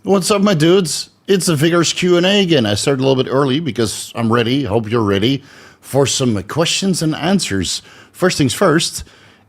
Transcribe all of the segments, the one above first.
What's up, my dudes? It's a Vigorous Q&A again. I started a little bit early because I'm ready. Hope you're ready for some questions and answers. First things first,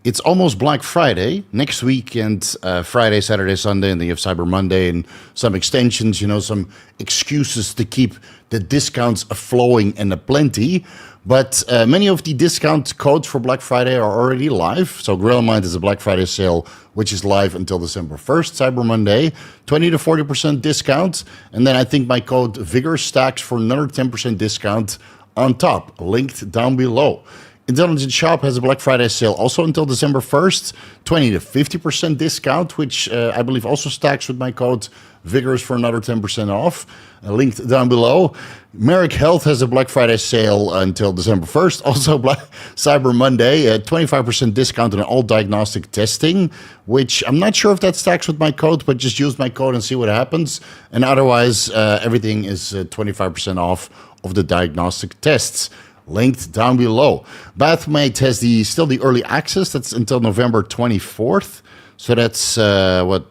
it's almost Black Friday. Next weekend, Friday, Saturday, Sunday, and then you have Cyber Monday and some extensions, some excuses to keep the discounts flowing and aplenty. But many of the discount codes for Black Friday are already live. So Grill Mind is a Black Friday sale, which is live until December 1st, Cyber Monday, 20 to 40% discount. And then I think my code Vigorous stacks for another 10% discount on top, linked down below. Intelligent Shop has a Black Friday sale also until December 1st, 20 to 50% discount, which I believe also stacks with my code Vigorous for another 10% off, linked down below. Merrick Health has a Black Friday sale until December 1st, also Cyber Monday, 25% discount on all diagnostic testing, which I'm not sure if that stacks with my code, but just use my code and see what happens. And otherwise, everything is 25% off of the diagnostic tests. Linked down below. Bathmate has still the early access. That's until November 24th. So that's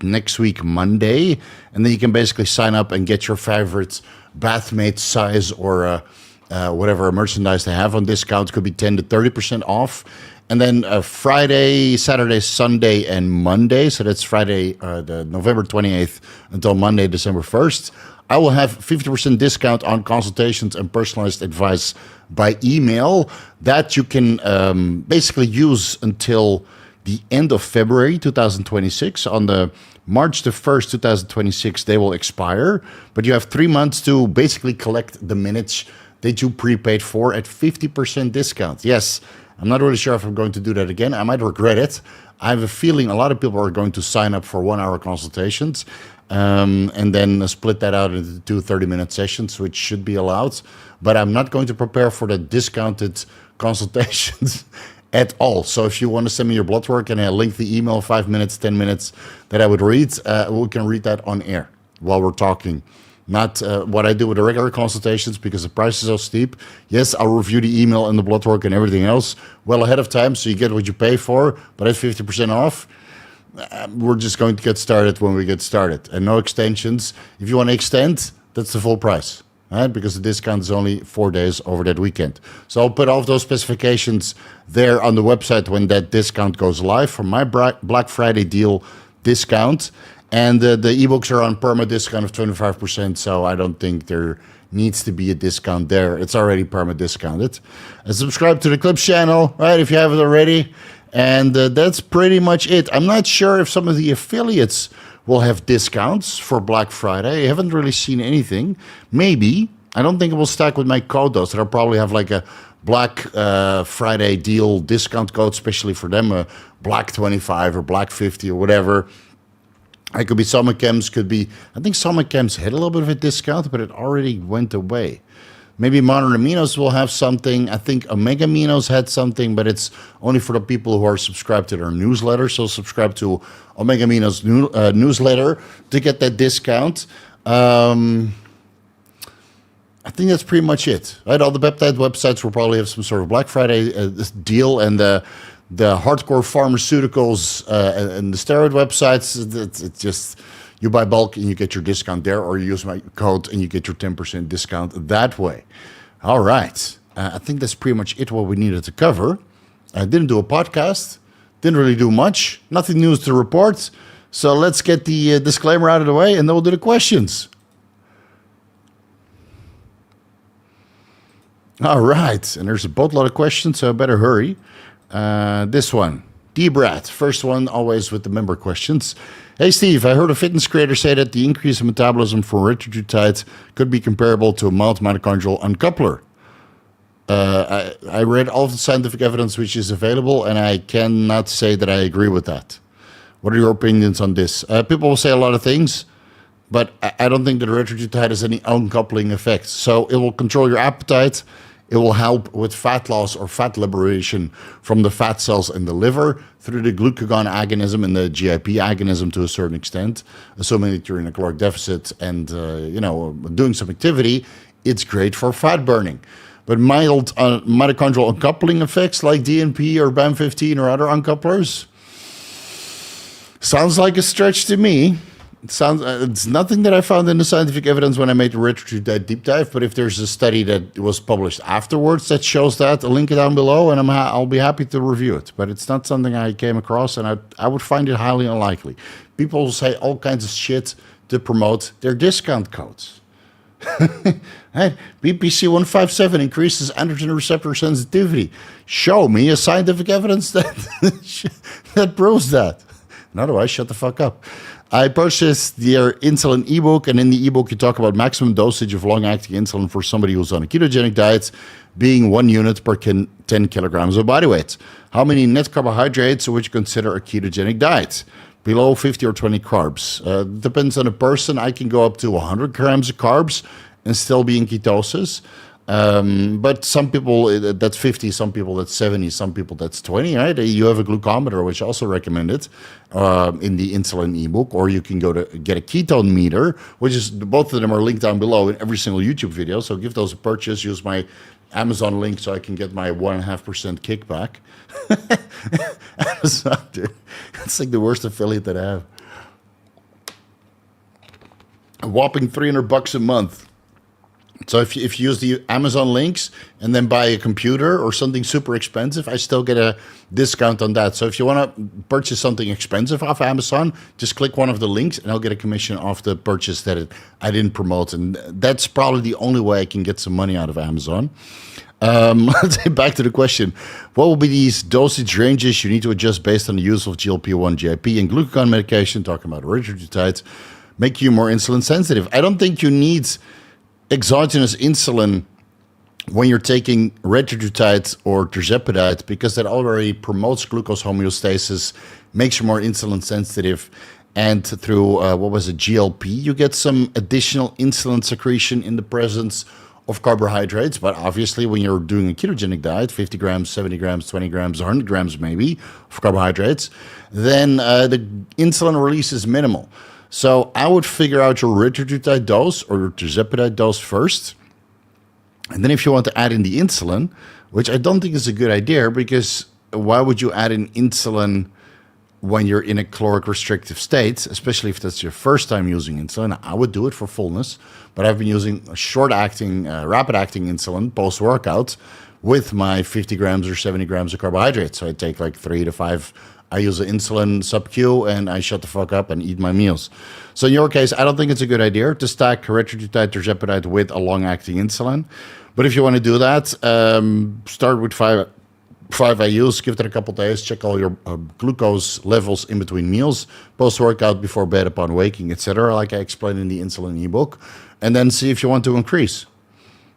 next week, Monday. And then you can basically sign up and get your favorite Bathmate size or whatever merchandise they have on discount. Could be 10 to 30% off. And then Friday, Saturday, Sunday, and Monday. So that's Friday, the November 28th until Monday, December 1st. I will have 50% discount on consultations and personalized advice by email that you can basically use until the end of February 2026. On the March the 1st, 2026, they will expire. But you have 3 months to basically collect the minutes that you prepaid for at 50% discount. Yes, I'm not really sure if I'm going to do that again. I might regret it. I have a feeling a lot of people are going to sign up for 1 hour consultations. And then split that out into 2 30-minute sessions, which should be allowed. But I'm not going to prepare for the discounted consultations at all. So if you want to send me your blood work and I link the email 5 minutes, 10 minutes that I would read, we can read that on air while we're talking. Not what I do with the regular consultations because the price is so steep. Yes, I'll review the email and the blood work and everything else well ahead of time so you get what you pay for, but at 50% off. We're just going to get started when we get started and no extensions. If you want to extend, that's the full price, right? Because the discount is only 4 days over that weekend. So I'll put all of those specifications there on the website when that discount goes live for my Black Friday deal discount. And the ebooks are on perma discount of 25%. So I don't think there needs to be a discount there. It's already perma discounted. And subscribe to the Clips channel, right? If you haven't already. And that's pretty much it. I'm not sure if some of the affiliates will have discounts for Black Friday. I haven't really seen anything. Maybe. I don't think it will stack with my code, though. So they'll probably have like a Black Friday deal discount code, especially for them, a Black 25 or Black 50 or whatever. It could be Summer Chems, could be... I think Summer Chems had a little bit of a discount, but it already went away. Maybe Modern Aminos will have something. I think Omega Aminos had something, but it's only for the people who are subscribed to their newsletter. So subscribe to Omega Aminos newsletter to get that discount. I think that's pretty much it. Right? All the peptide websites will probably have some sort of Black Friday deal, and the hardcore pharmaceuticals and the steroid websites. It's just... You buy bulk and you get your discount there, or you use my code and you get your 10% discount that way. All right. I think that's pretty much it what we needed to cover. I didn't do a podcast. Didn't really do much. Nothing news to report. So let's get the disclaimer out of the way and then we'll do the questions. All right. And there's a boatload of questions, so I better hurry. This one. D-Brat. First one, always with the member questions. Hey, Steve, I heard a fitness creator say that the increase in metabolism for retatrutide could be comparable to a mild mitochondrial uncoupler. I read all of the scientific evidence which is available, and I cannot say that I agree with that. What are your opinions on this? People will say a lot of things, but I don't think that retatrutide has any uncoupling effect. So it will control your appetite. It will help with fat loss or fat liberation from the fat cells in the liver through the glucagon agonism and the GIP agonism to a certain extent. Assuming that you're in a caloric deficit and doing some activity, it's great for fat burning. But mild mitochondrial uncoupling effects like DNP or BAM15 or other uncouplers sounds like a stretch to me. It's nothing that I found in the scientific evidence when I made the retrograde deep dive. But if there's a study that was published afterwards that shows that, I'll link it down below, and I'll be happy to review it. But it's not something I came across, and I would find it highly unlikely. People say all kinds of shit to promote their discount codes. Hey, BPC 157 increases androgen receptor sensitivity. Show me a scientific evidence that proves that. And otherwise, shut the fuck up. I purchased their insulin ebook, and in the ebook, you talk about maximum dosage of long-acting insulin for somebody who's on a ketogenic diet being 1 unit per 10 kilograms of body weight. How many net carbohydrates would you consider a ketogenic diet? Below 50 or 20 carbs. Depends on the person. I can go up to 100 grams of carbs and still be in ketosis. But some people, that's 50, some people that's 70, some people that's 20, right? You have a glucometer, which I also recommend it in the insulin ebook, or you can go to get a ketone meter, which is, both of them are linked down below in every single YouTube video. So give those a purchase, use my Amazon link so I can get my 1.5% kickback. Amazon, dude. It's like the worst affiliate that I have. A whopping $300 a month. So if you use the Amazon links and then buy a computer or something super expensive, I still get a discount on that. So if you want to purchase something expensive off Amazon, just click one of the links and I'll get a commission off the purchase that I didn't promote. And that's probably the only way I can get some money out of Amazon. Let's get back to the question. What will be these dosage ranges you need to adjust based on the use of GLP-1, GIP, and glucagon medication, talking about erythrocytes, make you more insulin sensitive? I don't think you need exogenous insulin when you're taking retatrutide or tirzepatide, because that already promotes glucose homeostasis, makes you more insulin sensitive, and through GLP, you get some additional insulin secretion in the presence of carbohydrates. But obviously when you're doing a ketogenic diet, 50 grams, 70 grams, 20 grams, 100 grams maybe of carbohydrates, then the insulin release is minimal. So I would figure out your retatrutide dose or your tirzepatide dose first. And then if you want to add in the insulin, which I don't think is a good idea, because why would you add in insulin when you're in a caloric restrictive state, especially if that's your first time using insulin? I would do it for fullness, but I've been using a short-acting, rapid-acting insulin post-workout with my 50 grams or 70 grams of carbohydrates. So I take like 3 to 5. I use an insulin sub-Q and I shut the fuck up and eat my meals. So in your case, I don't think it's a good idea to stack retatrutide, tirzepatide with a long-acting insulin. But if you want to do that, start with 5 IUs, give it a couple days, check all your glucose levels in between meals, post-workout, before bed, upon waking, etc., like I explained in the insulin ebook, and then see if you want to increase.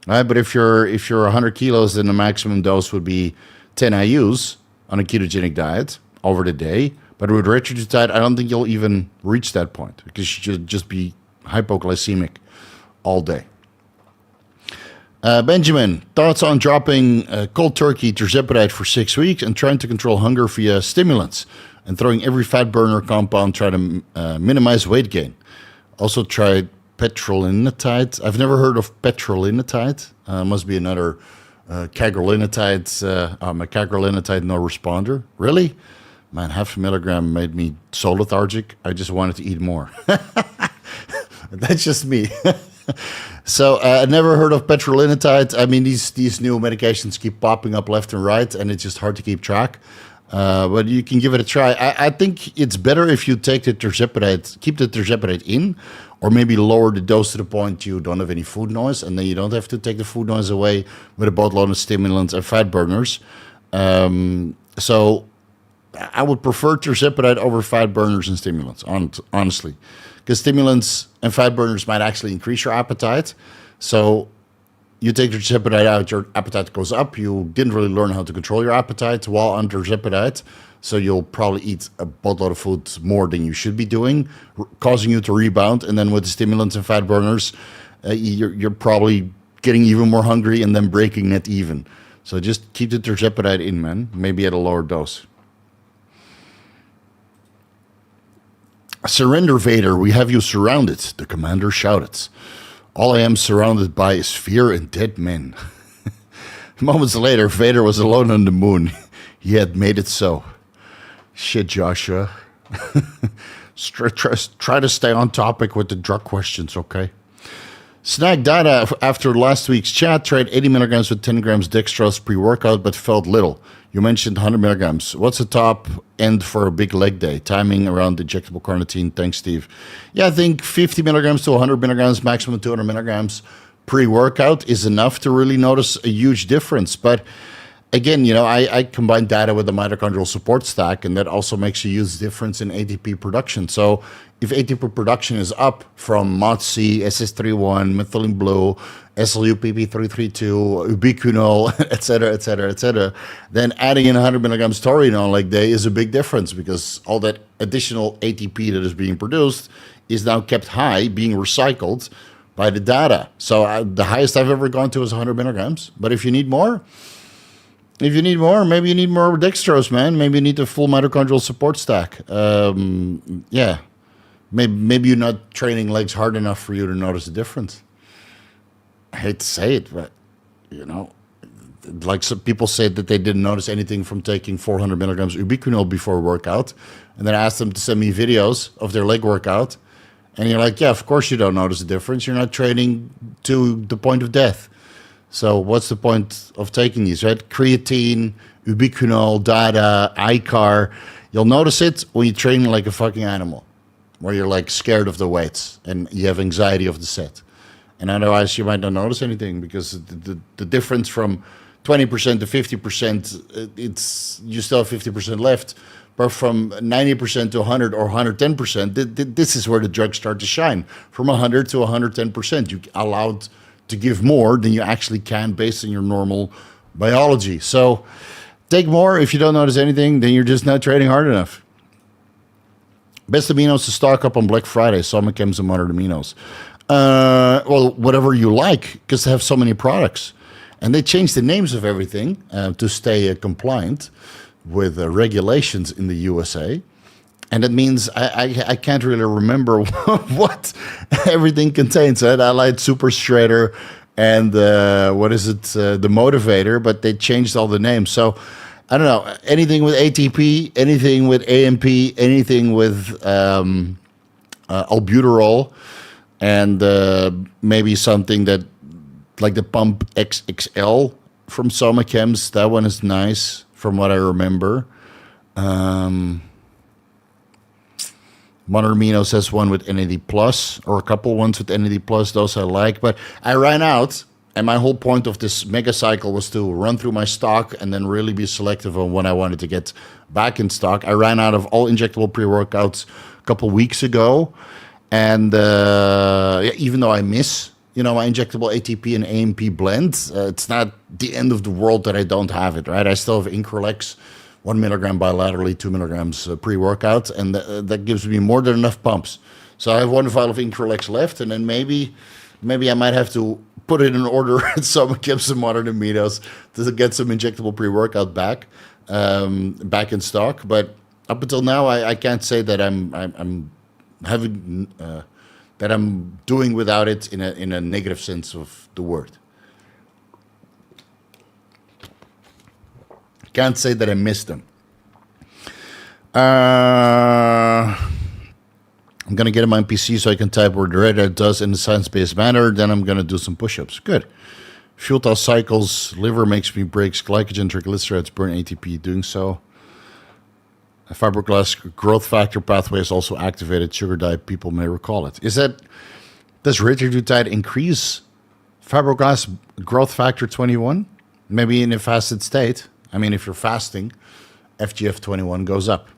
All right, but if you're 100 kilos, then the maximum dose would be 10 IUs on a ketogenic diet over the day. But with retatrutide, I don't think you'll even reach that point, because you should just be hypoglycemic all day. Benjamin, thoughts on dropping cold turkey tirzepatide for 6 weeks and trying to control hunger via stimulants and throwing every fat burner compound, try to minimize weight gain. Also tried petrolinitide. I've never heard of petrolinitide. Must be another cagrilinitide. My cagrilinitide no responder. Really? Man, 0.5 milligram made me so lethargic. I just wanted to eat more. That's just me. So I never heard of petrolinitide. I mean, these new medications keep popping up left and right, and it's just hard to keep track. But you can give it a try. I think it's better if you take the tirzepatide, keep the tirzepatide in, or maybe lower the dose to the point you don't have any food noise, and then you don't have to take the food noise away with a boatload of stimulants and fat burners. So I would prefer tirzepatide over fat burners and stimulants, honestly. Because stimulants and fat burners might actually increase your appetite. So you take tirzepatide out, your appetite goes up. You didn't really learn how to control your appetite while on tirzepatide. So you'll probably eat a boatload of food more than you should be doing, causing you to rebound. And then with the stimulants and fat burners, you're probably getting even more hungry and then breaking it even. So just keep the tirzepatide in, man. Maybe at a lower dose. Surrender, Vader, we have you surrounded, the commander shouted. All I am surrounded by is fear and dead men. Moments later, Vader was alone on the moon. He had made it so. Shit, Joshua. Try to stay on topic with the drug questions, okay? Snack data after last week's chat, tried 80 milligrams with 10 grams dextrose pre-workout, but felt little. You mentioned 100 milligrams. What's the top end for a big leg day? Timing around injectable carnitine. Thanks, Steve. Yeah, I think 50 milligrams to 100 milligrams, maximum 200 milligrams pre-workout is enough to really notice a huge difference. But again, I combine data with the mitochondrial support stack, and that also makes a huge difference in ATP production. So if ATP production is up from MOTS-C, SS31, methylene blue, SLU PP332, ubiquinol, et cetera, then adding in 100 milligrams taurine on leg day is a big difference, because all that additional ATP that is being produced is now kept high, being recycled by the DADA. So the highest I've ever gone to is 100 milligrams. But if you need more, maybe you need more dextrose, man. Maybe you need the full mitochondrial support stack. Yeah. Maybe you're not training legs hard enough for you to notice the difference. I hate to say it, but, like some people said that they didn't notice anything from taking 400 milligrams ubiquinol before a workout. And then I asked them to send me videos of their leg workout. And you're like, yeah, of course you don't notice the difference. You're not training to the point of death. So what's the point of taking these, right? Creatine, ubiquinol, DADA, iCar. You'll notice it when you're training like a fucking animal, where you're like scared of the weights and you have anxiety of the set. And otherwise you might not notice anything, because the difference from 20% to 50%, it's you still have 50% left. But from 90% to 100 or 110%, this is where the drugs start to shine. From 100 to 110%, you're allowed to give more than you actually can based on your normal biology. So take more. If you don't notice anything, then you're just not training hard enough. Best aminos to stock up on Black Friday. Some chems and modern aminos. Well, whatever you like, because they have so many products. And they changed the names of everything to stay compliant with regulations in the USA. And that means I can't really remember what everything contains. Right? I like Super Shredder and the Motivator, but they changed all the names. So I don't know, anything with ATP, anything with AMP, anything with albuterol, and maybe something that like the Pump XXL from Soma Chems. That one is nice from what I remember. Modern Aminos has one with NAD Plus, or a couple ones with NAD Plus. Those I like, but I ran out, and my whole point of this mega cycle was to run through my stock and then really be selective on when I wanted to get back in stock. I ran out of all injectable pre-workouts a couple weeks ago, and even though I miss my injectable ATP and AMP blend, it's not the end of the world that I don't have it. Right, I still have Increlex. 1 milligram bilaterally, 2 milligrams pre-workout, and that gives me more than enough pumps. So I have one vial of Increlex left, and then maybe I might have to put it in order at some modern aminos to get some injectable pre-workout back in stock. But up until now, I can't say that I'm having that I'm doing without it in a negative sense of the word. Can't say that I missed them. I'm going to get in my PC so I can type what Reta does in a science-based manner. Then I'm going to do some push-ups. Good. Futile cycles. Liver makes me breaks. Glycogen, triglycerides, burn ATP. Doing so. A fibroblast growth factor pathway is also activated. Sugar diet people may recall it. Does retatrutide increase fibroblast growth factor 21? Maybe in a fasted state. I mean, if you're fasting, FGF21 goes up.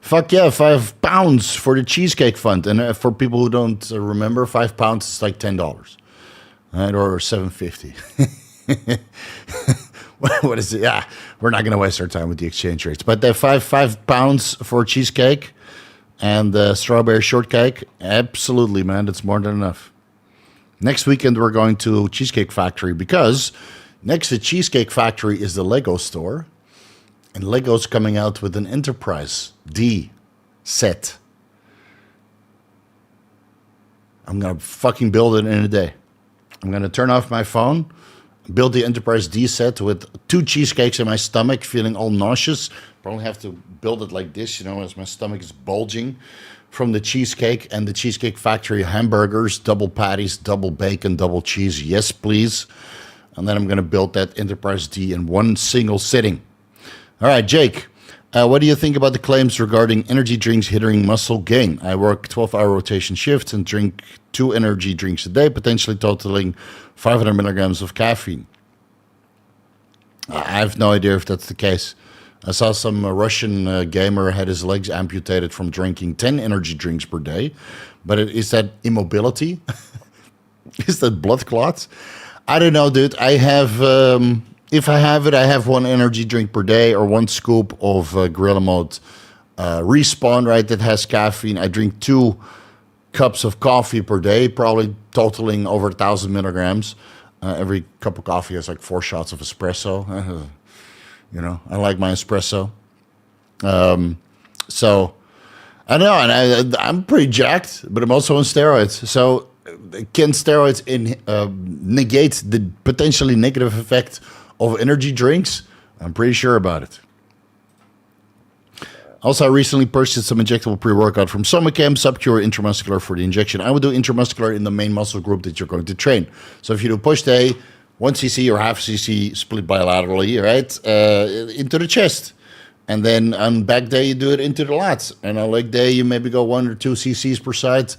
Fuck yeah, 5 pounds for the Cheesecake Fund. And for people who don't remember, 5 pounds is like $10, right? Or $7.50. What is it? Yeah, we're not going to waste our time with the exchange rates. But the 5 pounds for cheesecake and strawberry shortcake, absolutely, man. That's more than enough. Next weekend, we're going to Cheesecake Factory because next to Cheesecake Factory is the Lego store. And Lego's coming out with an Enterprise D set. I'm going to fucking build it in a day. I'm going to turn off my phone. Built the Enterprise D set with 2 cheesecakes in my stomach, feeling all nauseous. Probably have to build it like this, as my stomach is bulging from the cheesecake and the Cheesecake Factory hamburgers, double patties, double bacon, double cheese. Yes, please. And then I'm going to build that Enterprise D in one single sitting. All right, Jake, what do you think about the claims regarding energy drinks hindering muscle gain? I work 12-hour rotation shifts and drink 2 energy drinks a day, potentially totaling 500 milligrams of caffeine. I have no idea if that's the case. I saw some Russian gamer had his legs amputated from drinking 10 energy drinks per day. But is that immobility? Is that blood clots? I don't know, dude. I have, if I have it, I have 1 energy drink per day or 1 scoop of Gorilla Mode Respawn, right, that has caffeine. I drink 2 cups of coffee per day, probably totaling over 1,000 milligrams. Every cup of coffee has like 4 shots of espresso. I like my espresso. So, I don't know, and I'm pretty jacked, but I'm also on steroids. So, can steroids negate the potentially negative effect of energy drinks? I'm pretty sure about it. Also, I recently purchased some injectable pre-workout from Somacam, subcure intramuscular for the injection. I would do intramuscular in the main muscle group that you're going to train. So if you do push day, 1 cc or half cc split bilaterally, right, into the chest. And then on back day, you do it into the lats. And on leg day, you maybe go 1 or 2 cc's per side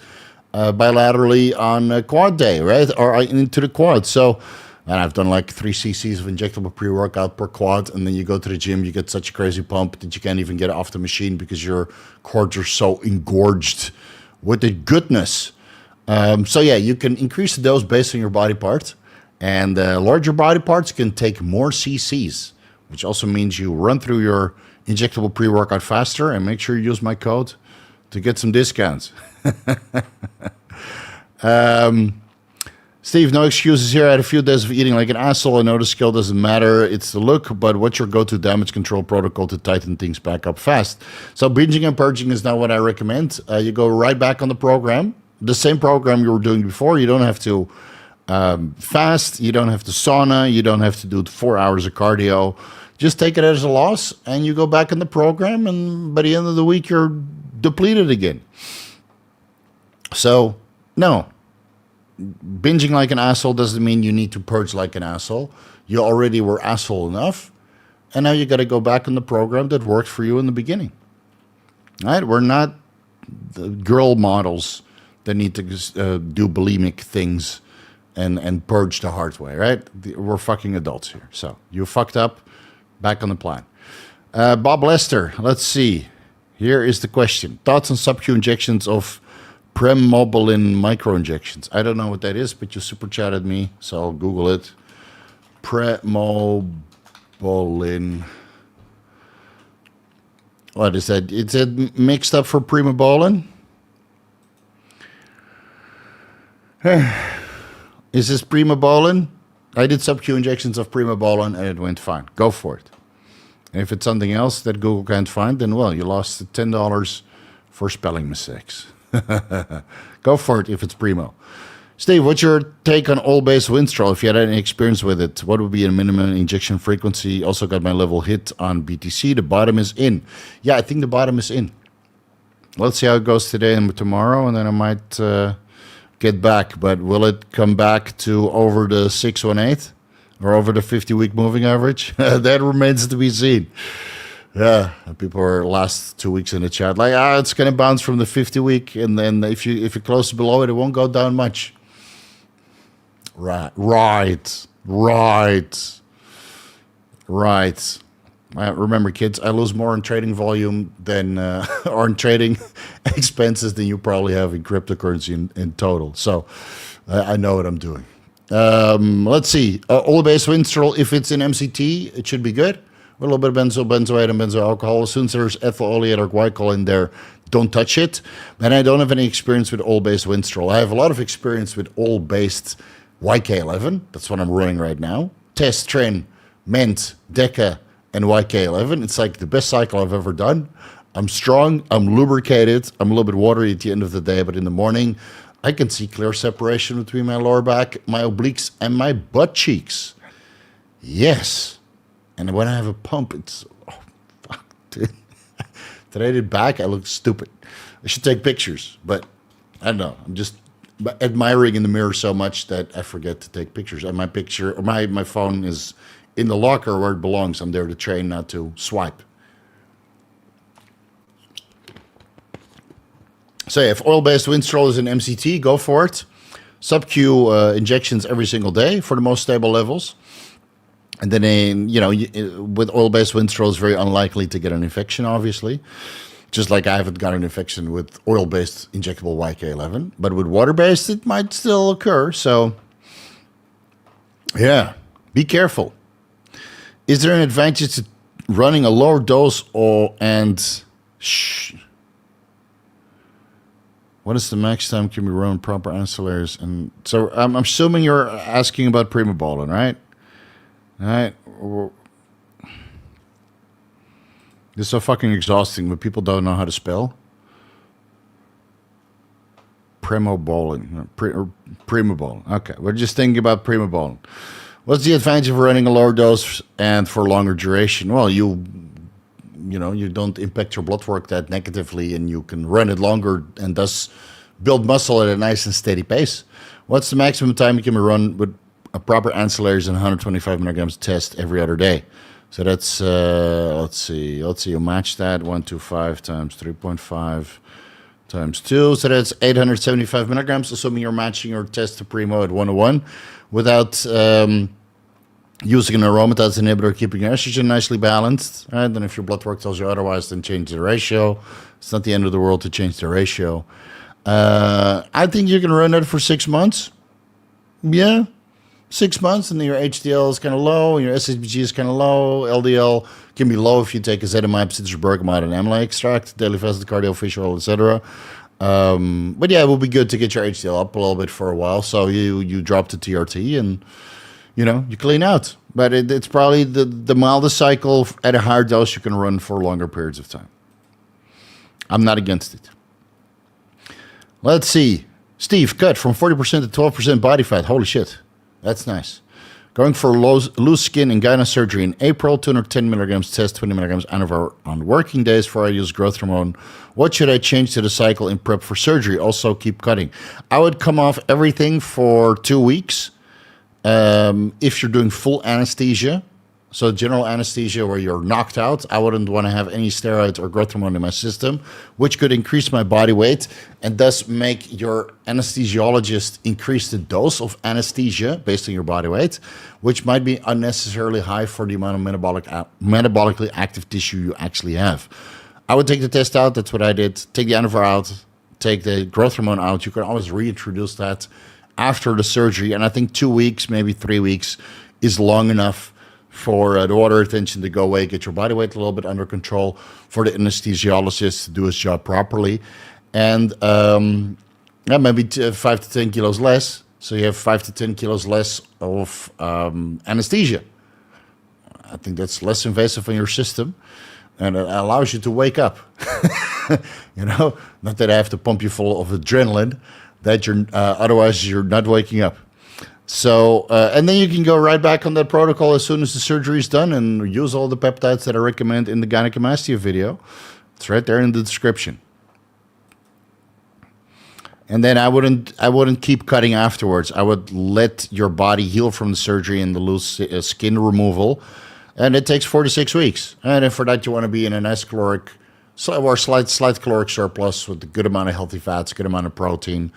bilaterally on quad day, right, or into the quad. So, and I've done like 3 cc's of injectable pre-workout per quad, and then you go to the gym, you get such a crazy pump that you can't even get off the machine because your quads are so engorged with the goodness. So yeah, you can increase the dose based on your body part, and larger body parts can take more cc's, which also means you run through your injectable pre-workout faster. And make sure you use my code to get some discounts. Steve, no excuses here. I had a few days of eating like an asshole. I know the scale doesn't matter. It's the look, but what's your go-to damage control protocol to tighten things back up fast? So binging and purging is not what I recommend. You go right back on the program, the same program you were doing before. You don't have to fast. You don't have to sauna. You don't have to do 4 hours of cardio. Just take it as a loss, and you go back in the program, and by the end of the week, you're depleted again. So, no. Binging like an asshole doesn't mean you need to purge like an asshole. You already were asshole enough, and now you got to go back on the program that worked for you in the beginning. All right? We're not the girl models that need to do bulimic things and purge the hard way, right? We're fucking adults here. So you fucked up. Back on the plan. Bob Lester, let's see. Here is the question. Thoughts on sub-Q injections of Primobolan micro-injections. I don't know what that is, but you super chatted me, so I'll Google it. Primobolan. What is that? Is it mixed up for Primobolan? Is this Primobolan? I did sub-Q injections of Primobolan and it went fine. Go for it. And if it's something else that Google can't find, then, well, you lost $10 for spelling mistakes. Go for it if it's Primo. Steve, what's your take on oil-based Winstrol? If you had any experience with it, what would be a minimum injection frequency? Also got my level hit on BTC. The bottom is in. Yeah, I think the bottom is in. Let's see how it goes today and tomorrow, and then I might get back. But will it come back to over the 618 or over the 50-week moving average? That remains to be seen. Yeah, people are last 2 weeks in the chat like, it's going to bounce from the 50-week, and then if you close below it, it won't go down much. Right. Remember, kids, I lose more on trading volume than or on trading expenses than you probably have in cryptocurrency in total. So I know what I'm doing. Let's see. Oil-based Winstrol, if it's in MCT, it should be good. A little bit of benzoate, and benzo alcohol. As soon as there's ethyl oleate or glycol in there, don't touch it. And I don't have any experience with oil-based Winstrol. I have a lot of experience with oil-based YK11. That's what I'm running right now. Test, Tren, Ment, Deca, and YK11. It's like the best cycle I've ever done. I'm strong. I'm lubricated. I'm a little bit watery at the end of the day, but in the morning, I can see clear separation between my lower back, my obliques, and my butt cheeks. Yes. And when I have a pump, it's, oh, fuck, dude. Did I did back? I look stupid. I should take pictures, but I don't know. I'm just admiring in the mirror so much that I forget to take pictures. And my phone is in the locker where it belongs. I'm there to train, not to swipe. So if oil-based Winstrol is an MCT, go for it. Sub-Q injections every single day for the most stable levels. And then, with oil-based Winstrol, it's very unlikely to get an infection, obviously. Just like I haven't got an infection with oil-based injectable YK11. But with water-based, it might still occur. So, yeah, be careful. Is there an advantage to running a lower dose what is the max time can be run proper ancillaries? And so I'm assuming you're asking about Primobolan, right? All right. This is so fucking exhausting when people don't know how to spell. Primobolan. Primobolan. Okay, we're just thinking about Primobolan. What's the advantage of running a lower dose and for longer duration? Well, you don't impact your blood work that negatively, and you can run it longer and thus build muscle at a nice and steady pace. What's the maximum time you can run with a proper ancillaries and 125 milligrams test every other day? So that's, let's see, you match that, 125 times 3.5 times 2. So that's 875 milligrams, assuming you're matching your test to Primo at 101 without using an aromatase inhibitor, keeping your estrogen nicely balanced. Right? Then if your blood work tells you otherwise, then change the ratio. It's not the end of the world to change the ratio. I think you can run that for 6 months. Yeah. 6 months, and then your HDL is kind of low, and your SHBG is kind of low. LDL can be low if you take ezetimibe, citrus bergamot, and amylase extract, daily fasted cardio, fish oil, etc. But yeah, it will be good to get your HDL up a little bit for a while. So you drop the TRT and you clean out. But it's probably the mildest cycle at a higher dose you can run for longer periods of time. I'm not against it. Let's see. Steve, cut from 40% to 12% body fat. Holy shit. That's nice. Going for loose skin and gyno surgery in April, 210 milligrams test, 20 milligrams Anavar on working days for I use growth hormone. What should I change to the cycle in prep for surgery? Also keep cutting. I would come off everything for 2 weeks. If you're doing full anesthesia, so general anesthesia where you're knocked out, I wouldn't want to have any steroids or growth hormone in my system, which could increase my body weight and thus make your anesthesiologist increase the dose of anesthesia based on your body weight, which might be unnecessarily high for the amount of metabolically active tissue you actually have. I would take the test out. That's what I did. Take the Anavar out. Take the growth hormone out. You can always reintroduce that after the surgery. And I think 2 weeks, maybe 3 weeks is long enough for the water retention to go away, get your body weight a little bit under control, for the anesthesiologist to do his job properly. And maybe 5 to 10 kilos less. So you have 5 to 10 kilos less of anesthesia. I think that's less invasive in your system. And it allows you to wake up. Not that I have to pump you full of adrenaline, that otherwise you're not waking up. So, and then you can go right back on that protocol as soon as the surgery is done and use all the peptides that I recommend in the gynecomastia video. It's right there in the description. And then I wouldn't keep cutting afterwards. I would let your body heal from the surgery and the loose skin removal. And it takes 4 to 6 weeks. And if for that you want to be in a nice caloric, or slight caloric surplus with a good amount of healthy fats, good amount of protein,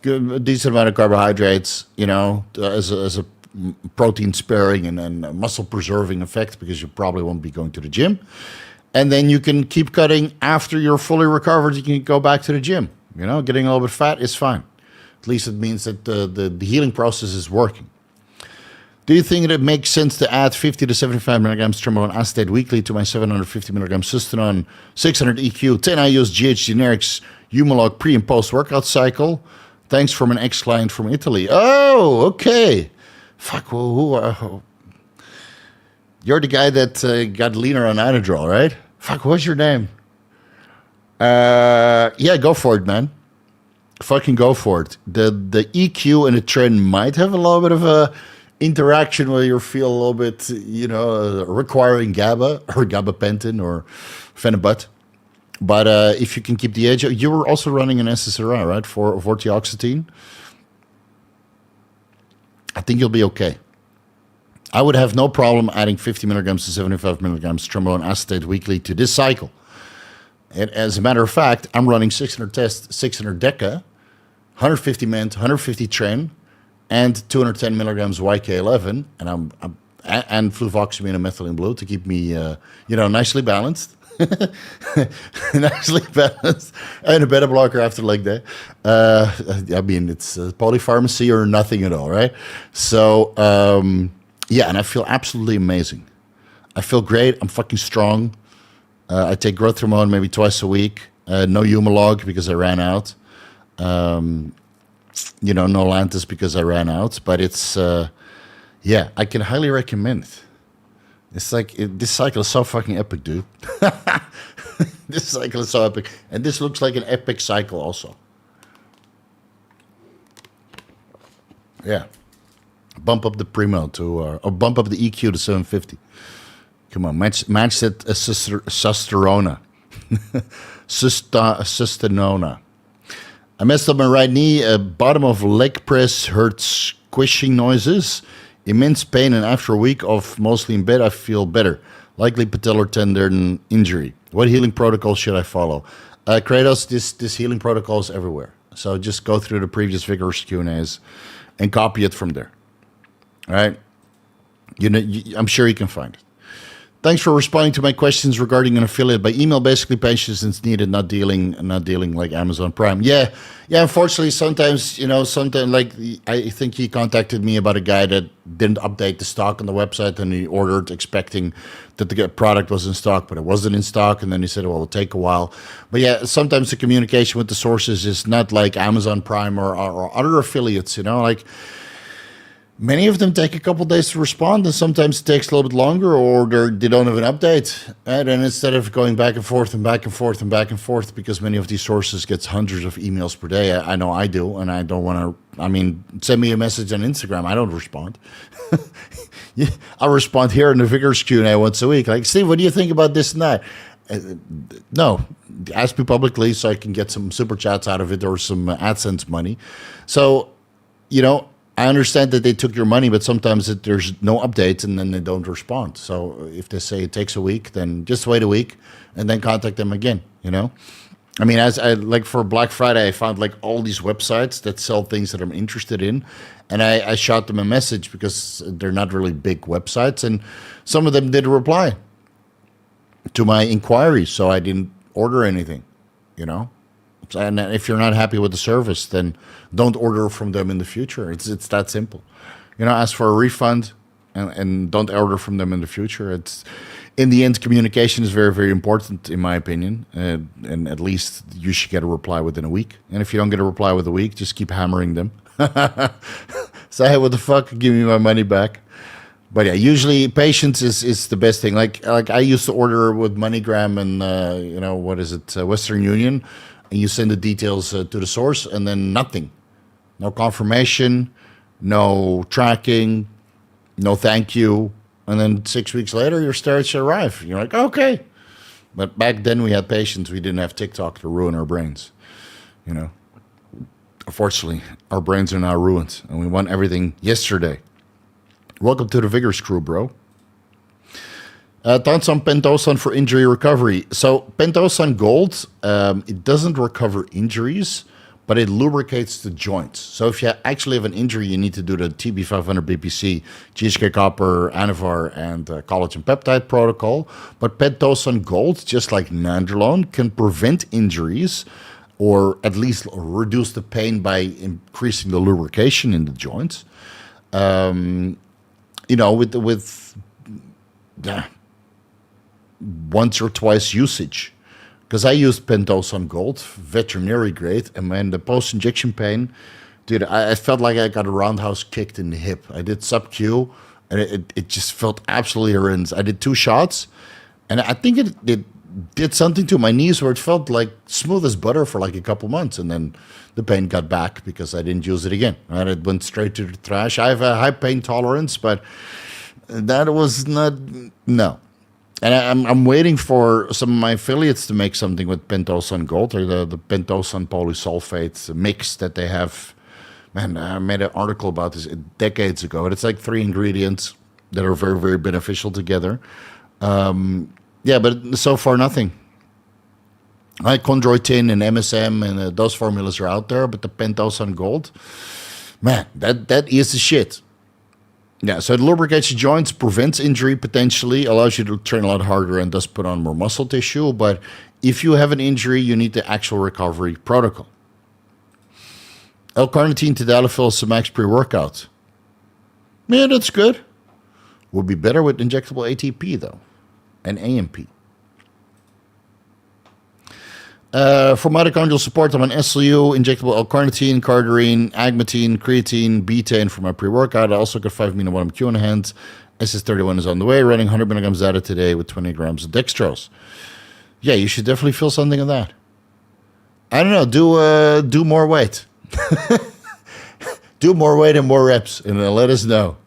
a decent amount of carbohydrates, as a protein sparing and muscle preserving effect, because you probably won't be going to the gym. And then you can keep cutting after you're fully recovered. You can go back to the gym. Getting a little bit fat is fine. At least it means that the healing process is working. Do you think it makes sense to add 50 to 75 milligrams Trenbolone acetate weekly to my 750 milligrams Sustanon, 600 EQ, 10 IUs GH generics, Humalog pre and post workout cycle? Thanks from an ex-client from Italy. Oh, okay. Fuck, you're the guy that got leaner on Anadrol, right? Fuck, what's your name? Yeah, go for it, man. Fucking go for it. The EQ and the Tren might have a little bit of a interaction where you feel a little bit, requiring GABA or gabapentin or phenibut. But if you can keep the edge, you were also running an SSRI, right, for vortioxetine. I think you'll be okay. I would have no problem adding 50 milligrams to 75 milligrams Trenbolone acetate weekly to this cycle. And as a matter of fact, I'm running 600 tests, 600 Deca, 150 Mint, 150 Tren, and 210 milligrams YK11, and fluvoxamine and methylene blue to keep me, nicely balanced. Nicely balanced, and a beta blocker after leg day. It's polypharmacy or nothing at all, right? So, and I feel absolutely amazing. I feel great. I'm fucking strong. I take growth hormone maybe twice a week. No Humalog because I ran out. No Lantus because I ran out. But it's, I can highly recommend it. It's like, this cycle is so fucking epic, dude. This cycle is so epic. And this looks like an epic cycle also. Yeah. Bump up the Primo or bump up the EQ to 750. Come on, match that Susterona. Sustanona. I messed up my right knee. Bottom of leg press hurt squishing noises. Immense pain, and after a week of mostly in bed, I feel better. Likely patellar tendon injury. What healing protocol should I follow? Kratos, this healing protocol is everywhere. So just go through the previous Vigorous Q&As and copy it from there. All right? I'm sure you can find it. Thanks for responding to my questions regarding an affiliate by email. Basically, patience is needed, not dealing like Amazon Prime. Yeah. Unfortunately, sometimes like I think he contacted me about a guy that didn't update the stock on the website, and he ordered expecting that the product was in stock, but it wasn't in stock. And then he said, "Well, it'll take a while." But yeah, sometimes the communication with the sources is not like Amazon Prime or other affiliates. Like. Many of them take a couple days to respond, and sometimes it takes a little bit longer, or they don't have an update. And instead of going back and forth and back and forth and back and forth, because many of these sources get hundreds of emails per day, I know I do, and I don't want to. Send me a message on Instagram. I don't respond. I'll respond here in the Vigorous Q&A once a week. Like, Steve, what do you think about this and that? No, ask me publicly so I can get some super chats out of it or some AdSense money. So, I understand that they took your money, but sometimes there's no updates and then they don't respond. So if they say it takes a week, then just wait a week and then contact them again, as I like for Black Friday, I found like all these websites that sell things that I'm interested in. And I shot them a message because they're not really big websites. And some of them did reply to my inquiry. So I didn't order anything, And if you're not happy with the service, then don't order from them in the future. It's that simple. Ask for a refund and don't order from them in the future. It's in the end, communication is very, very important, in my opinion. And at least you should get a reply within a week. And if you don't get a reply within a week, just keep hammering them. Say, hey, what the fuck? Give me my money back. But yeah, usually patience is the best thing. Like I used to order with MoneyGram and Western Union. And you send the details to the source, and then nothing. No confirmation, no tracking, no thank you. And then 6 weeks later, your starts arrive. You're like, okay. But back then, we had patience. We didn't have TikTok to ruin our brains. Unfortunately, our brains are now ruined, and we want everything yesterday. Welcome to the Vigorous crew, bro. Thoughts on Pentosan for injury recovery. So Pentosan Gold, it doesn't recover injuries, but it lubricates the joints. So if you actually have an injury, you need to do the TB500 BPC, Cheesecake Copper, Anavar, and collagen peptide protocol. But Pentosan Gold, just like Nandrolone, can prevent injuries or at least reduce the pain by increasing the lubrication in the joints. Once or twice usage, because I used Pentosan Gold, veterinary grade, and when the post-injection pain, dude, I felt like I got a roundhouse kicked in the hip. I did sub-Q, and it just felt absolutely horrendous. I did 2 shots, and I think did something to my knees where it felt like smooth as butter for like a couple months, and then the pain got back because I didn't use it again. Right? It went straight to the trash. I have a high pain tolerance, but that was not, no. And I'm waiting for some of my affiliates to make something with Pentosan Gold, or the Pentosan polysulfate mix that they have. Man, I made an article about this decades ago. And it's like 3 ingredients that are very, very beneficial together. Yeah, but so far nothing. Like chondroitin and MSM and those formulas are out there, but the Pentosan Gold, man, that is the shit. Yeah, so it lubricates your joints, prevents injury potentially, allows you to train a lot harder, and does put on more muscle tissue. But if you have an injury, you need the actual recovery protocol. L-Carnitine tadalafil Semax pre-workout. Yeah, that's good. Would be better with injectable ATP, though, and AMP. For mitochondrial support, I'm on SLU, injectable L-Carnitine, cardarine, agmatine, creatine, betaine for my pre-workout. I also got 5 amino bottom Q in hand. SS31 is on the way, running 100 milligrams DADA today with 20 grams of dextrose. Yeah, you should definitely feel something of that. I don't know, do more weight. Do more weight and more reps, and then let us know.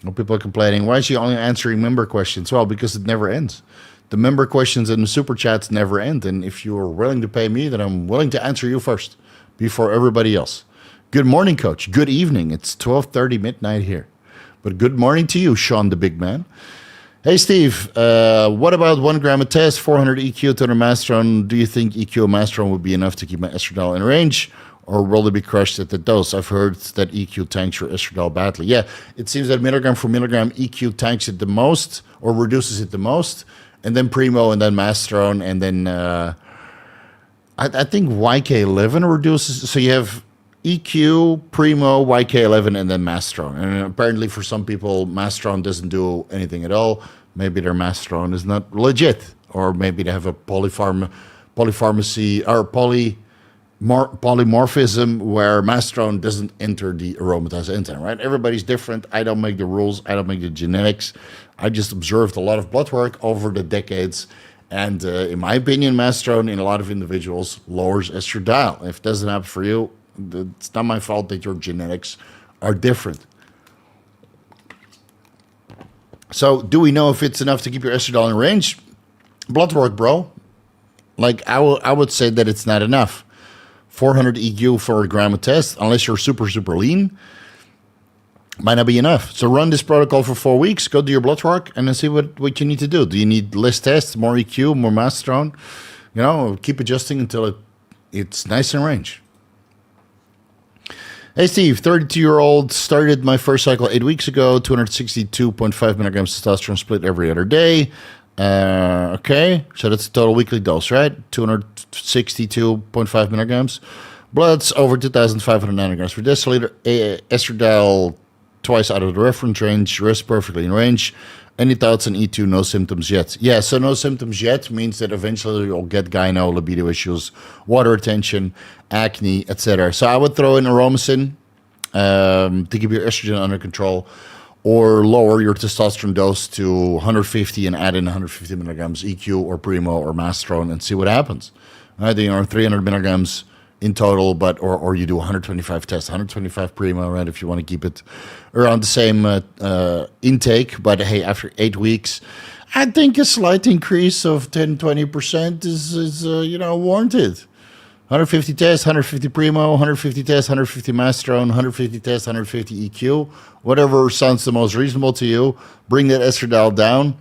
Well, people are complaining, why is she only answering member questions? Well, because it never ends. The member questions and the super chats never end. And if you're willing to pay me, then I'm willing to answer you first before everybody else. Good morning, Coach. Good evening. It's 12:30 midnight here. But good morning to you, Sean the big man. Hey, Steve, what about 1 gram a test, 400 EQ, 200 mastron? Do you think EQ and mastron would be enough to keep my estradiol in range? Or will they be crushed at the dose? I've heard that EQ tanks your estradiol badly. Yeah, it seems that milligram for milligram EQ tanks it the most, or reduces it the most. And then Primo, and then Mastron, and then I think YK11 reduces. So you have EQ, Primo, YK11, and then Mastron. And apparently for some people, Mastron doesn't do anything at all. Maybe their Mastron is not legit. Or maybe they have a polypharmacy or polymorphism where Mastron doesn't enter the aromatase enzyme, right? Everybody's different. I don't make the rules. I don't make the genetics. I just observed a lot of blood work over the decades. And in my opinion, Mastron in a lot of individuals lowers estradiol. If it doesn't happen for you, it's not my fault that your genetics are different. So do we know if it's enough to keep your estradiol in range? Blood work, bro. Like I would say that it's not enough. 400 EQ for a gram of test, unless you're super, super lean, might not be enough. So run this protocol for 4 weeks, go do your blood work, and then see what you need to do. Do you need less tests, more EQ, more Mastron? You know, keep adjusting until it's nice in range. Hey, Steve, 32-year-old, started my first cycle 8 weeks ago, 262.5 milligrams testosterone split every other day. Okay, so that's the total weekly dose, right? 262.5 milligrams. Blood's over 2,500 nanograms per deciliter. Estradiol twice out of the reference range. Rest perfectly in range. Any thoughts on E2? No symptoms yet. Yeah, so no symptoms yet means that eventually you'll get gyno, libido issues, water retention, acne, etc. So I would throw in aromacin to keep your estrogen under control, or lower your testosterone dose to 150 and add in 150 milligrams EQ or Primo or Mastron and see what happens. Right, then you're 300 milligrams in total, but or you do 125 tests, 125 Primo, right, if you want to keep it around the same intake. But hey, after 8 weeks, I think a slight increase of 10-20% is warranted. 150 tests, 150 Primo, 150 tests, 150 Mastron, 150 tests, 150 EQ, whatever sounds the most reasonable to you. Bring that estradiol down,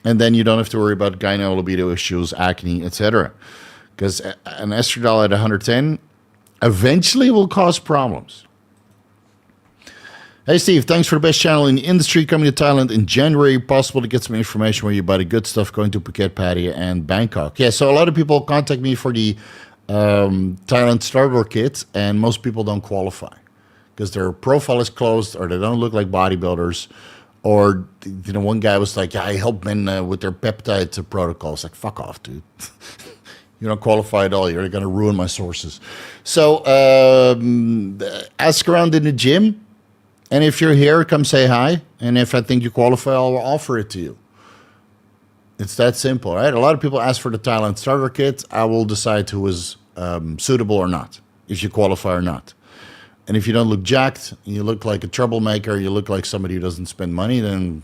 and then you don't have to worry about gyno, libido issues, acne, etc. Because an estradiol at 110 eventually will cause problems. Hey, Steve, thanks for the best channel in the industry. Coming to Thailand in January. Possible to get some information where you buy the good stuff, going to Phuket, Pattaya, and Bangkok. Yeah, so a lot of people contact me for the Thailand starter kit, and most people don't qualify because their profile is closed, or they don't look like bodybuilders, or one guy was like, I help men with their peptide protocols. Like, fuck off, dude. You don't qualify at all. You're going to ruin my sources. So ask around in the gym, and if you're here, come say hi, and if I think you qualify, I'll offer it to you. It's that simple, right? A lot of people ask for the Thailand starter kit. I will decide who is suitable or not, if you qualify or not. And if you don't look jacked, you look like a troublemaker, you look like somebody who doesn't spend money, then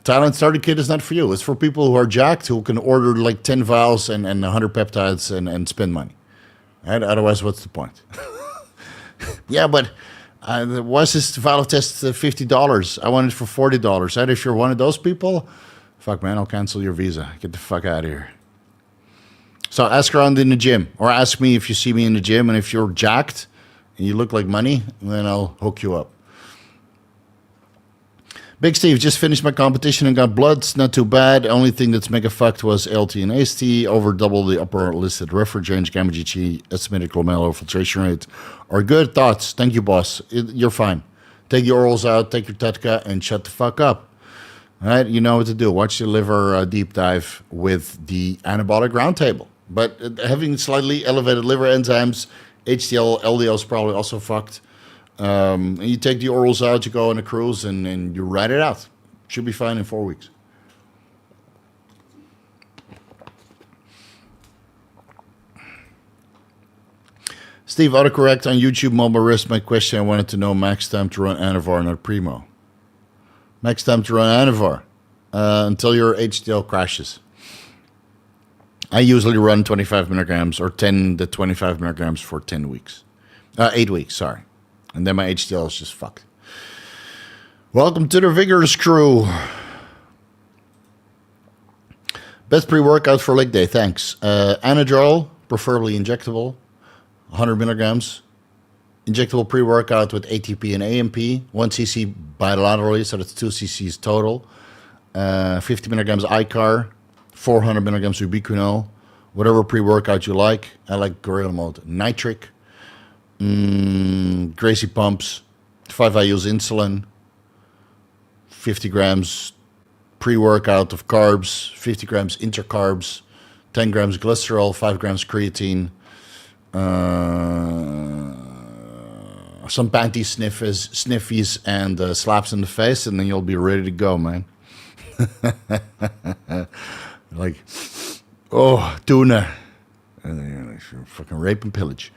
Thailand starter kit is not for you. It's for people who are jacked, who can order like 10 vials and 100 peptides and spend money. Right? Otherwise, what's the point? Yeah, but why is this vial test $50? I want it for $40. Right? If you're one of those people, fuck, man, I'll cancel your visa. Get the fuck out of here. So ask around in the gym, or ask me if you see me in the gym, and if you're jacked and you look like money, then I'll hook you up. Big Steve, just finished my competition and got bloods. Not too bad. Only thing that's mega fucked was LT and AST. Over double the upper listed reference range, gamma GT, estimated glomerular filtration rate are good. Thoughts? Thank you, boss. You're fine. Take your orals out, take your Tetka, and shut the fuck up. All right, you know what to do. Watch the liver deep dive with the anabolic roundtable. But having slightly elevated liver enzymes, HDL, LDL is probably also fucked. And you take the orals out, you go on a cruise, and you ride it out. Should be fine in 4 weeks. Steve, autocorrect on YouTube mobile wrist. My question, I wanted to know max time to run Anavar, not Primo. Max time to run Anavar until your HDL crashes. I usually run 25 milligrams or 10 to 25 milligrams for 10 weeks. 8 weeks, sorry. And then my HDL is just fucked. Welcome to the Vigorous crew. Best pre-workout for leg day, thanks. Anadrol, preferably injectable, 100 milligrams. Injectable pre-workout with ATP and AMP, 1 cc bilaterally, so that's 2 cc's total. 50 milligrams ICAR, 400 milligrams ubiquinol, whatever pre-workout you like. I like Gorilla Mode Nitric. Gracie Pumps, 5 IUs insulin, 50 grams pre-workout of carbs, 50 grams intercarbs, 10 grams glycerol, 5 grams creatine, some panty sniffies, and slaps in the face, and then you'll be ready to go, man. Like, oh, tuna. And then you're like, fucking rape and pillage.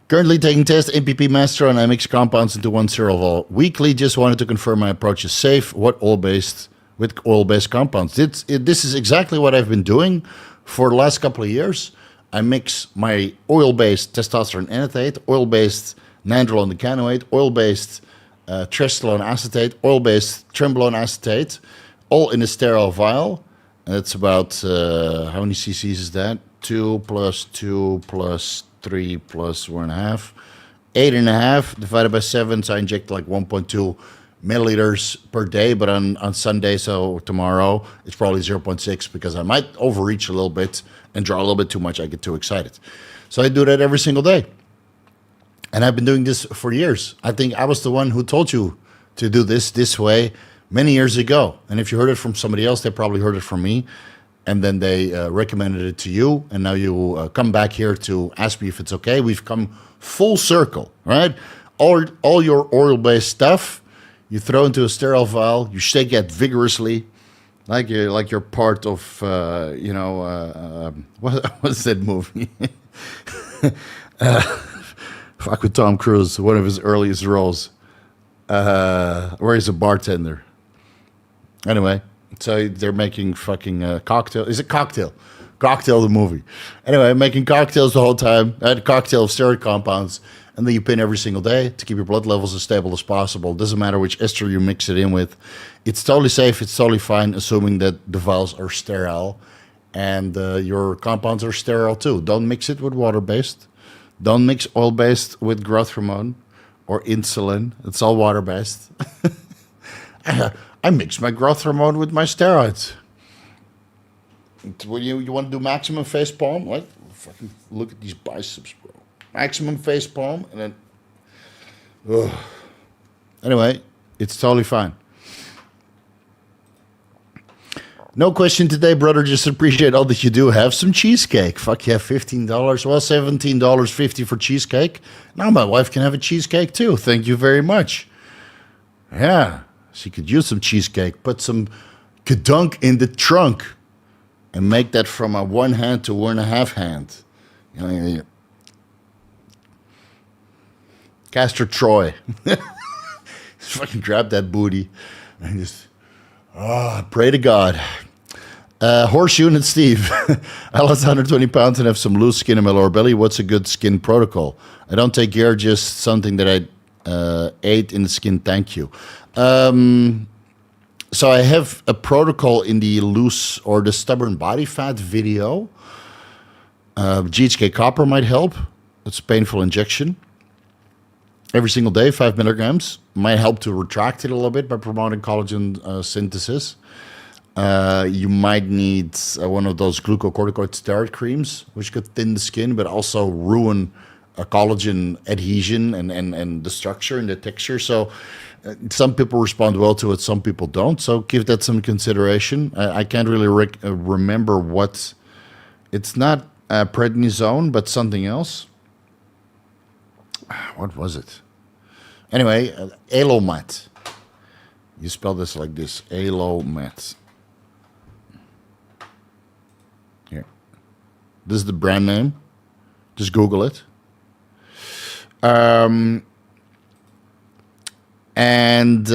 Currently taking tests, MPP Master, and I mix compounds into one cereal weekly. Just wanted to confirm my approach is safe. With oil-based compounds. This is exactly what I've been doing for the last couple of years. I mix my oil-based testosterone enanthate, oil-based nandrolone decanoate, oil-based trestrolone acetate, oil-based Trenbolone acetate, all in a sterile vial. And it's about, how many cc's is that? 2 plus 2 plus 3 plus 1.5. 8.5 divided by 7, so I inject like 1.2 milliliters per day, but on Sunday, so tomorrow, it's probably 0.6 because I might overreach a little bit and draw a little bit too much. I get too excited. So I do that every single day. And I've been doing this for years. I think I was the one who told you to do this way many years ago. And if you heard it from somebody else, they probably heard it from me. And then they recommended it to you. And now you come back here to ask me if it's okay. We've come full circle, right? All your oil-based stuff, you throw into a sterile vial. You shake it vigorously, like you're part of, what's that movie? Fuck with Tom Cruise, one of his earliest roles, where he's a bartender. Anyway, so they're making fucking cocktail. Is it Cocktail? Cocktail, the movie. Anyway, making cocktails the whole time. I had a cocktail of steroid compounds, and then you pin every single day to keep your blood levels as stable as possible. Doesn't matter which ester you mix it in with. It's totally safe. It's totally fine, assuming that the vials are sterile and your compounds are sterile too. Don't mix it with water-based. Don't mix oil-based with growth hormone or insulin. It's all water-based. I mix my growth hormone with my steroids. When you want to do maximum face palm, like, fucking look at these biceps, bro. Maximum face palm, and then, ugh. Anyway, it's totally fine. No question today, brother. Just appreciate all that you do. Have some cheesecake. Fuck yeah, $15. Well, $17.50 for cheesecake. Now my wife can have a cheesecake too. Thank you very much. Yeah, she could use some cheesecake. Put some Kedunk in the trunk and make that from a 1 hand to 1.5 hand. You know, Castor Troy. Just fucking grab that booty and just pray to God. Horseshoe and Steve. I lost 120 pounds and have some loose skin in my lower belly. What's a good skin protocol? I don't take care, just something that I ate in the skin. Thank you. So I have a protocol in the loose or the stubborn body fat video. GHK copper might help. It's a painful injection. Every single day, 5 milligrams. Might help to retract it a little bit by promoting collagen synthesis. You might need one of those glucocorticoid steroid creams, which could thin the skin, but also ruin a collagen adhesion and the structure and the texture. So some people respond well to it, some people don't. So give that some consideration. I can't really remember what. It's not prednisone, but something else. What was it? Anyway, Alomat. You spell this like this, Alomat. Here. This is the brand name. Just Google it. And I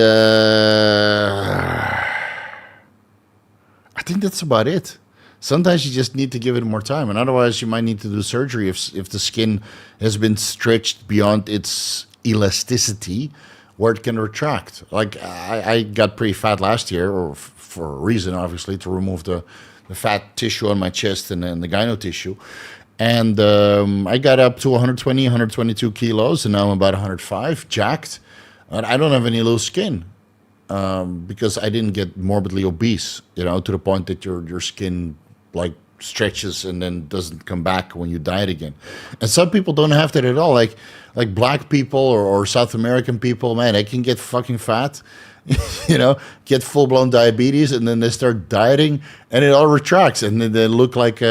think that's about it. Sometimes you just need to give it more time, and otherwise you might need to do surgery if the skin has been stretched beyond its elasticity, where it can retract. Like I got pretty fat last year, or for a reason, obviously, to remove the fat tissue on my chest and the gyno tissue. And I got up to 120, 122 kilos, and now I'm about 105, jacked. And I don't have any loose skin because I didn't get morbidly obese, to the point that your skin like stretches and then doesn't come back when you diet again. And some people don't have that at all. Like black people or South American people, man, they can get fucking fat, get full-blown diabetes, and then they start dieting, and it all retracts, and then they look like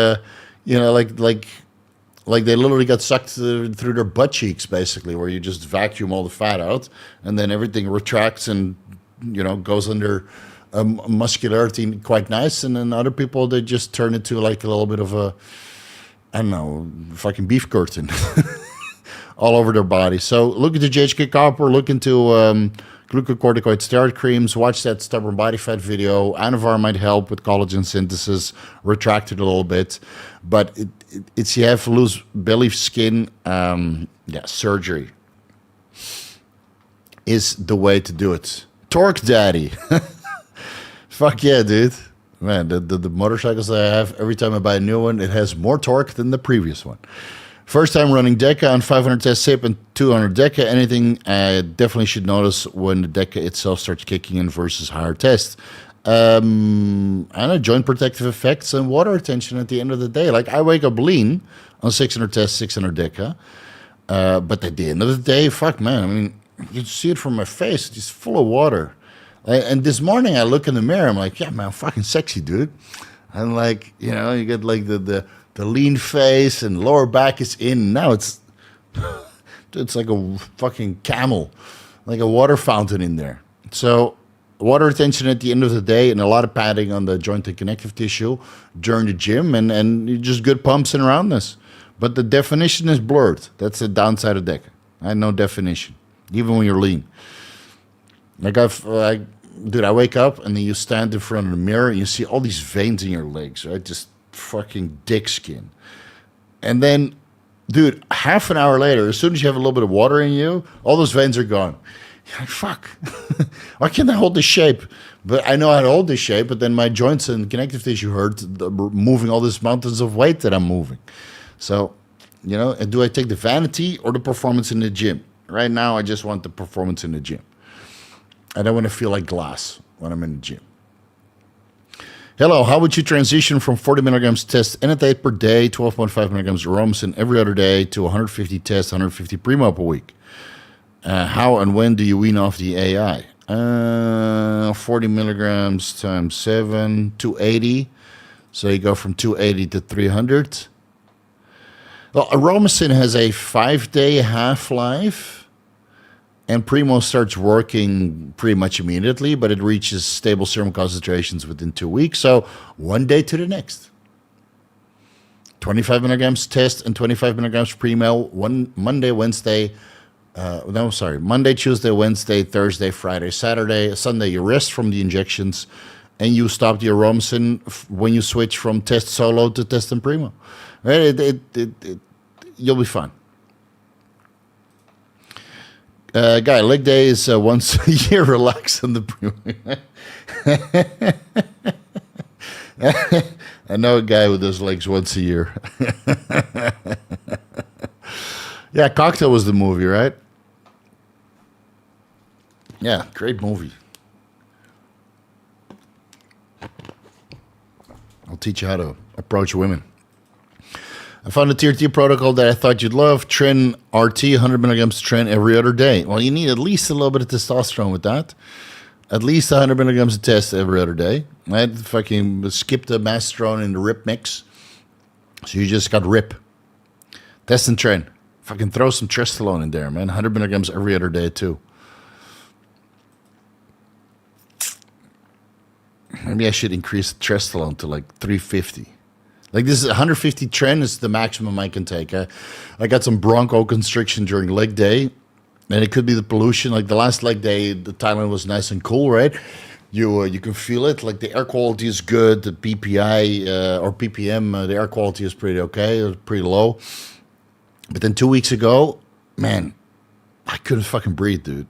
like they literally got sucked through their butt cheeks, basically, where you just vacuum all the fat out, and then everything retracts and goes under muscularity quite nice. And then other people, they just turn into like a little bit of a, I don't know, fucking beef curtain all over their body. So look into GHK copper, look into glucocorticoid steroid creams, watch that stubborn body fat video. Anavar might help with collagen synthesis, retract it a little bit. But it's you have loose belly skin, surgery is the way to do it. Torque Daddy. Fuck yeah, dude. Man, the motorcycles that I have, every time I buy a new one, it has more torque than the previous one. First time running Deca on 500 test SIP and 200 Deca. Anything I definitely should notice when the Deca itself starts kicking in versus higher test. I don't know, joint protective effects and water retention at the end of the day. Like I wake up lean on 600 test, 600 Deca. But at the end of the day, fuck, man. I mean, you see it from my face. It's just full of water. And this morning I look in the mirror. I'm like, yeah, man, I'm fucking sexy, dude. And like, you get like the lean face and lower back is in. Now it's like a fucking camel, like a water fountain in there. So water retention at the end of the day and a lot of padding on the joint and connective tissue during the gym and just good pumps and roundness. But the definition is blurred. That's the downside of Deca. I had no definition, even when you're lean. Like I wake up and then you stand in front of the mirror and you see all these veins in your legs, right? Just fucking dick skin. And then, dude, half an hour later, as soon as you have a little bit of water in you, all those veins are gone. You're like, fuck. Why can't I hold this shape? But I know how to hold this shape, but then my joints and connective tissue hurt moving all these mountains of weight that I'm moving. So, do I take the vanity or the performance in the gym? Right now, I just want the performance in the gym. I don't want to feel like glass when I'm in the gym. Hello, how would you transition from 40 milligrams test enanthate per day, 12.5 milligrams aromasin every other day to 150 test, 150 primo per week? How and when do you wean off the AI? 40 milligrams times 7, 280. So you go from 280 to 300. Well, aromasin has a 5-day half-life. And Primo starts working pretty much immediately, but it reaches stable serum concentrations within 2 weeks. So one day to the next. 25 milligrams test and 25 milligrams Primo, Monday, Tuesday, Wednesday, Thursday, Friday, Saturday. Sunday, you rest from the injections, and you stop the Aromsin when you switch from test solo to test and Primo. Right? You'll be fine. Guy, leg day is once a year. Relax on the Primo. I know a guy who does legs once a year. Yeah, Cocktail was the movie, right? Yeah, great movie. I'll teach you how to approach women. I found a Tier T protocol that I thought you'd love. Tren RT, 100 milligrams Tren every other day. Well, you need at least a little bit of testosterone with that. At least 100 milligrams of test every other day. Right? Fucking skip the masteron in the rip mix. So you just got rip. Test and Tren. Fucking throw some Trenbolone in there, man. 100 milligrams every other day, too. Maybe I should increase the Trenbolone to like 350. Like this is 150 Tren is the maximum I can take. I got some bronchoconstriction during leg day, and it could be the pollution. Like the last leg day, the Thailand was nice and cool, right? You can feel it. Like the air quality is good. The PPI or PPM, the air quality is pretty okay. It was pretty low. But then 2 weeks ago, man, I couldn't fucking breathe, dude.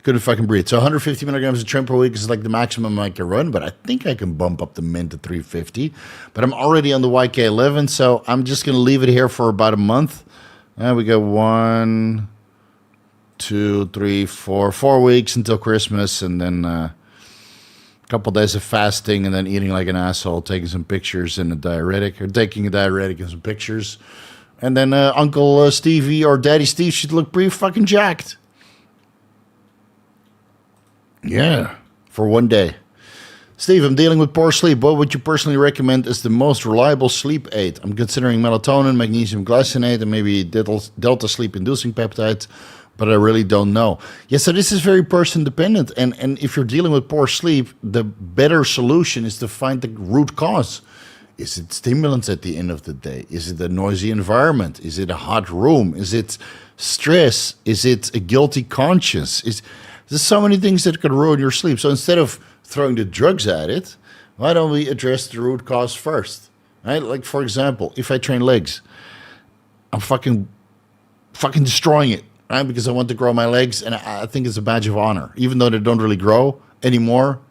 Couldn't fucking breathe. So 150 milligrams of Tren per week is like the maximum I can run, but I think I can bump up the min to 350. But I'm already on the YK11, so I'm just going to leave it here for about a month. We got 1, 2, 3, 4 weeks until Christmas, and then a couple days of fasting, and then eating like an asshole, taking some pictures and a diuretic, or taking a diuretic and some pictures. And then Uncle Stevie or Daddy Steve should look pretty fucking jacked. Yeah, for one day. Steve, I'm dealing with poor sleep. What would you personally recommend as the most reliable sleep aid? I'm considering melatonin, magnesium glycinate, and maybe delta sleep-inducing peptides, but I really don't know. Yeah, so this is very person-dependent. And if you're dealing with poor sleep, the better solution is to find the root cause. Is it stimulants at the end of the day? Is it a noisy environment? Is it a hot room? Is it stress? Is it a guilty conscience? There's so many things that could ruin your sleep. So instead of throwing the drugs at it, why don't we address the root cause first? Right? Like, for example, if I train legs, I'm fucking destroying it, right? Because I want to grow my legs, and I think it's a badge of honor. Even though they don't really grow anymore,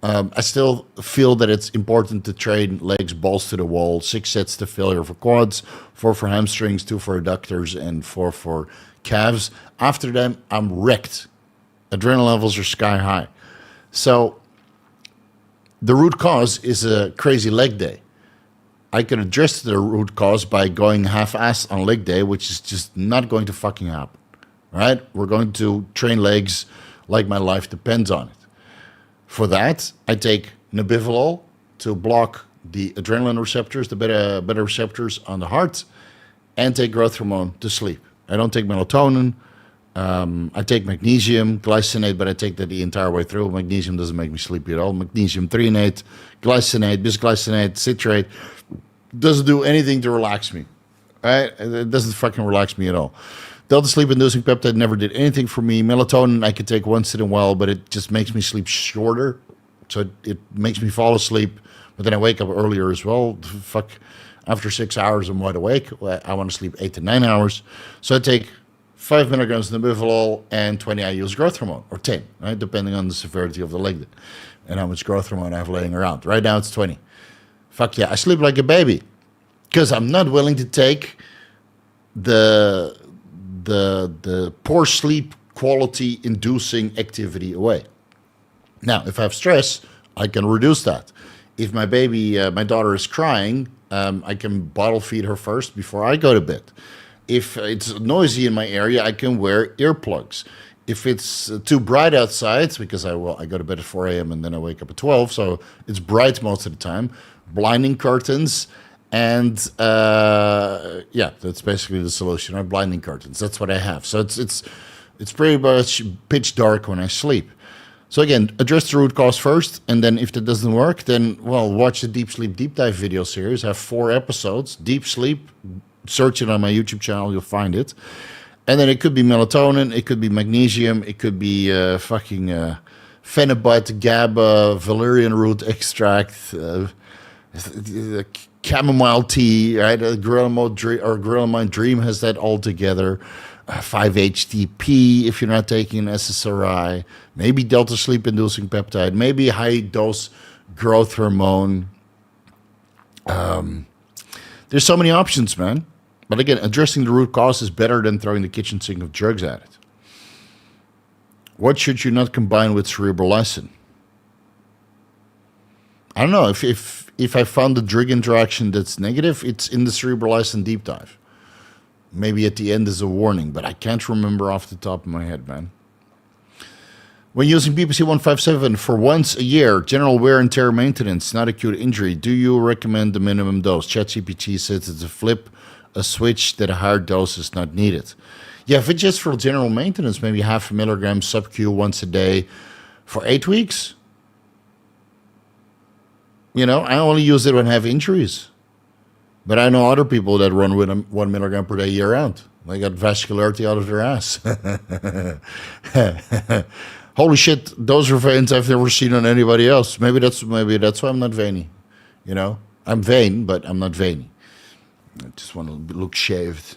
I still feel that it's important to train legs, balls to the wall, 6 sets to failure for quads, 4 for hamstrings, 2 for adductors, and 4 for calves. After them, I'm wrecked. Adrenaline levels are sky high. So the root cause is a crazy leg day. I can address the root cause by going half-ass on leg day, which is just not going to fucking happen. All right? We're going to train legs like my life depends on it. For that, I take Nebivolol to block the adrenaline receptors, the beta receptors on the heart, and take growth hormone to sleep. I don't take melatonin. I take magnesium glycinate, but I take that the entire way through. Magnesium doesn't make me sleepy at all. Magnesium threonate, glycinate, bisglycinate, citrate doesn't do anything to relax me. Right? It doesn't fucking relax me at all. Delta sleep-inducing peptide never did anything for me. Melatonin I could take once in a while, but it just makes me sleep shorter. So it makes me fall asleep, but then I wake up earlier as well. Fuck, after 6 hours I'm wide awake. I want to sleep 8 to 9 hours. So I take 5 milligrams of Nebivolol and 20 IU's growth hormone, or 10, right? Depending on the severity of the leg and how much growth hormone I have laying around. Right now it's 20. Fuck yeah, I sleep like a baby because I'm not willing to take the poor sleep quality inducing activity away. Now, if I have stress, I can reduce that. If my daughter is crying, I can bottle feed her first before I go to bed. If it's noisy in my area, I can wear earplugs. If it's too bright outside, because I go to bed at 4 a.m. and then I wake up at 12, so it's bright most of the time, blinding curtains, and that's basically the solution, right? Blinding curtains, that's what I have. So it's It's pretty much pitch dark when I sleep. So again, address the root cause first, and then if that doesn't work, then, well, watch the Deep Sleep Deep Dive video series. I have 4 episodes. Deep Sleep, search it on my YouTube channel, you'll find it. And then it could be melatonin, it could be magnesium, it could be phenibut, GABA, valerian root extract, chamomile tea, right? Gorilla Mind Dream has that all together. 5-HTP if you're not taking an SSRI, maybe delta sleep-inducing peptide, maybe high-dose growth hormone. There's so many options, man. But again, addressing the root cause is better than throwing the kitchen sink of drugs at it. What should you not combine with cerebral lysin? I don't know. If I found the drug interaction that's negative, it's in the cerebral lysin deep dive. Maybe at the end is a warning, but I can't remember off the top of my head, man. When using BPC 157 for once a year, general wear and tear maintenance, not acute injury, do you recommend the minimum dose? ChatGPT says it's a switch that a higher dose is not needed. Yeah, if it's just for general maintenance, maybe 0.5 milligram sub-Q once a day for 8 weeks. You know, I only use it when I have injuries. But I know other people that run with 1 milligram per day year-round. They got vascularity out of their ass. Holy shit, those are veins I've never seen on anybody else. Maybe that's why I'm not veiny. You know, I'm vain, but I'm not veiny. I just want to look shaved.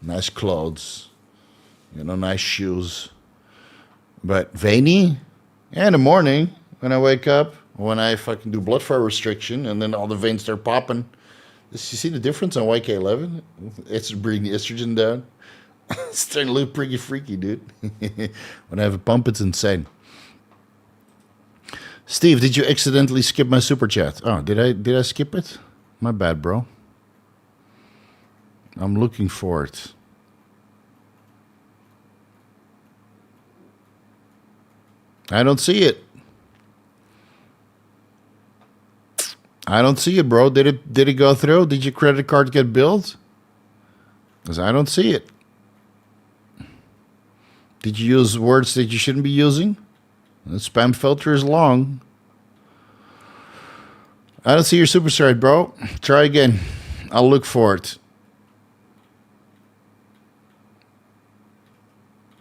Nice clothes. You know, nice shoes. But veiny? Yeah, in the morning when I wake up, when I fucking do blood flow restriction, and then all the veins start popping. You see the difference on YK11? It's bringing the estrogen down. It's starting to look pretty freaky, dude. When I have a pump, it's insane. Steve, did you accidentally skip my super chat? Oh, did I skip it? My bad, bro. I'm looking for it. I don't see it. I don't see it, bro. Did it go through? Did your credit card get billed? Because I don't see it. Did you use words that you shouldn't be using? The spam filter is long. I don't see your super chat, bro. Try again. I'll look for it.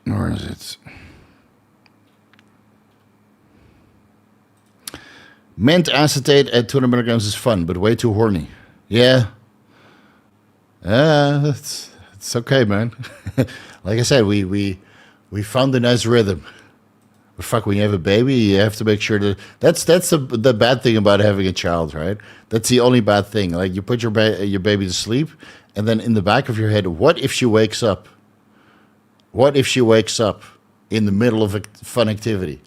Where is it? Mint acetate at 200 milligrams is fun, but way too horny. Yeah. It's okay, man. Like I said, we found a nice rhythm. But fuck, when you have a baby, you have to make sure that that's the bad thing about having a child, right? That's the only bad thing. Like you put your baby to sleep, and then in the back of your head, what if she wakes up? What if she wakes up in the middle of a fun activity?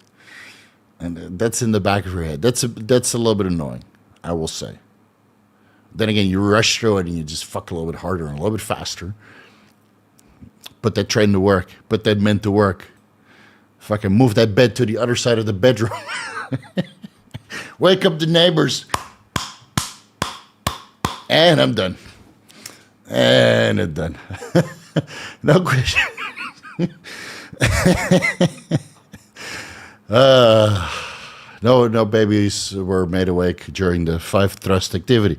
And that's in the back of your head. That's a little bit annoying, I will say. Then again, you rush through it and you just fuck a little bit harder and a little bit faster. Put that train to work. Put that men to work. Fucking move that bed to the other side of the bedroom. Wake up the neighbors. And I'm done. And I'm done. No question. No babies were made awake during the 5 thrust activity.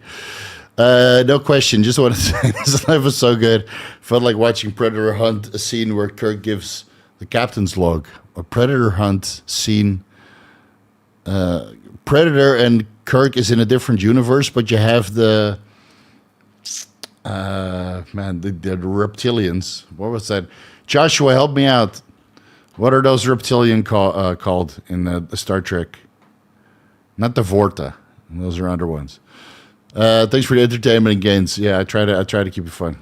No question. Just want to say this life was so good. Felt like watching Predator Hunt, a scene where Kirk gives the captain's log. A Predator Hunt scene. Predator and Kirk is in a different universe, but you have the the reptilians. What was that? Joshua, help me out. What are those reptilian called in the Star Trek? Not the Vorta. Those are other ones. Thanks for the entertainment and gains. Yeah, I try to keep it fun.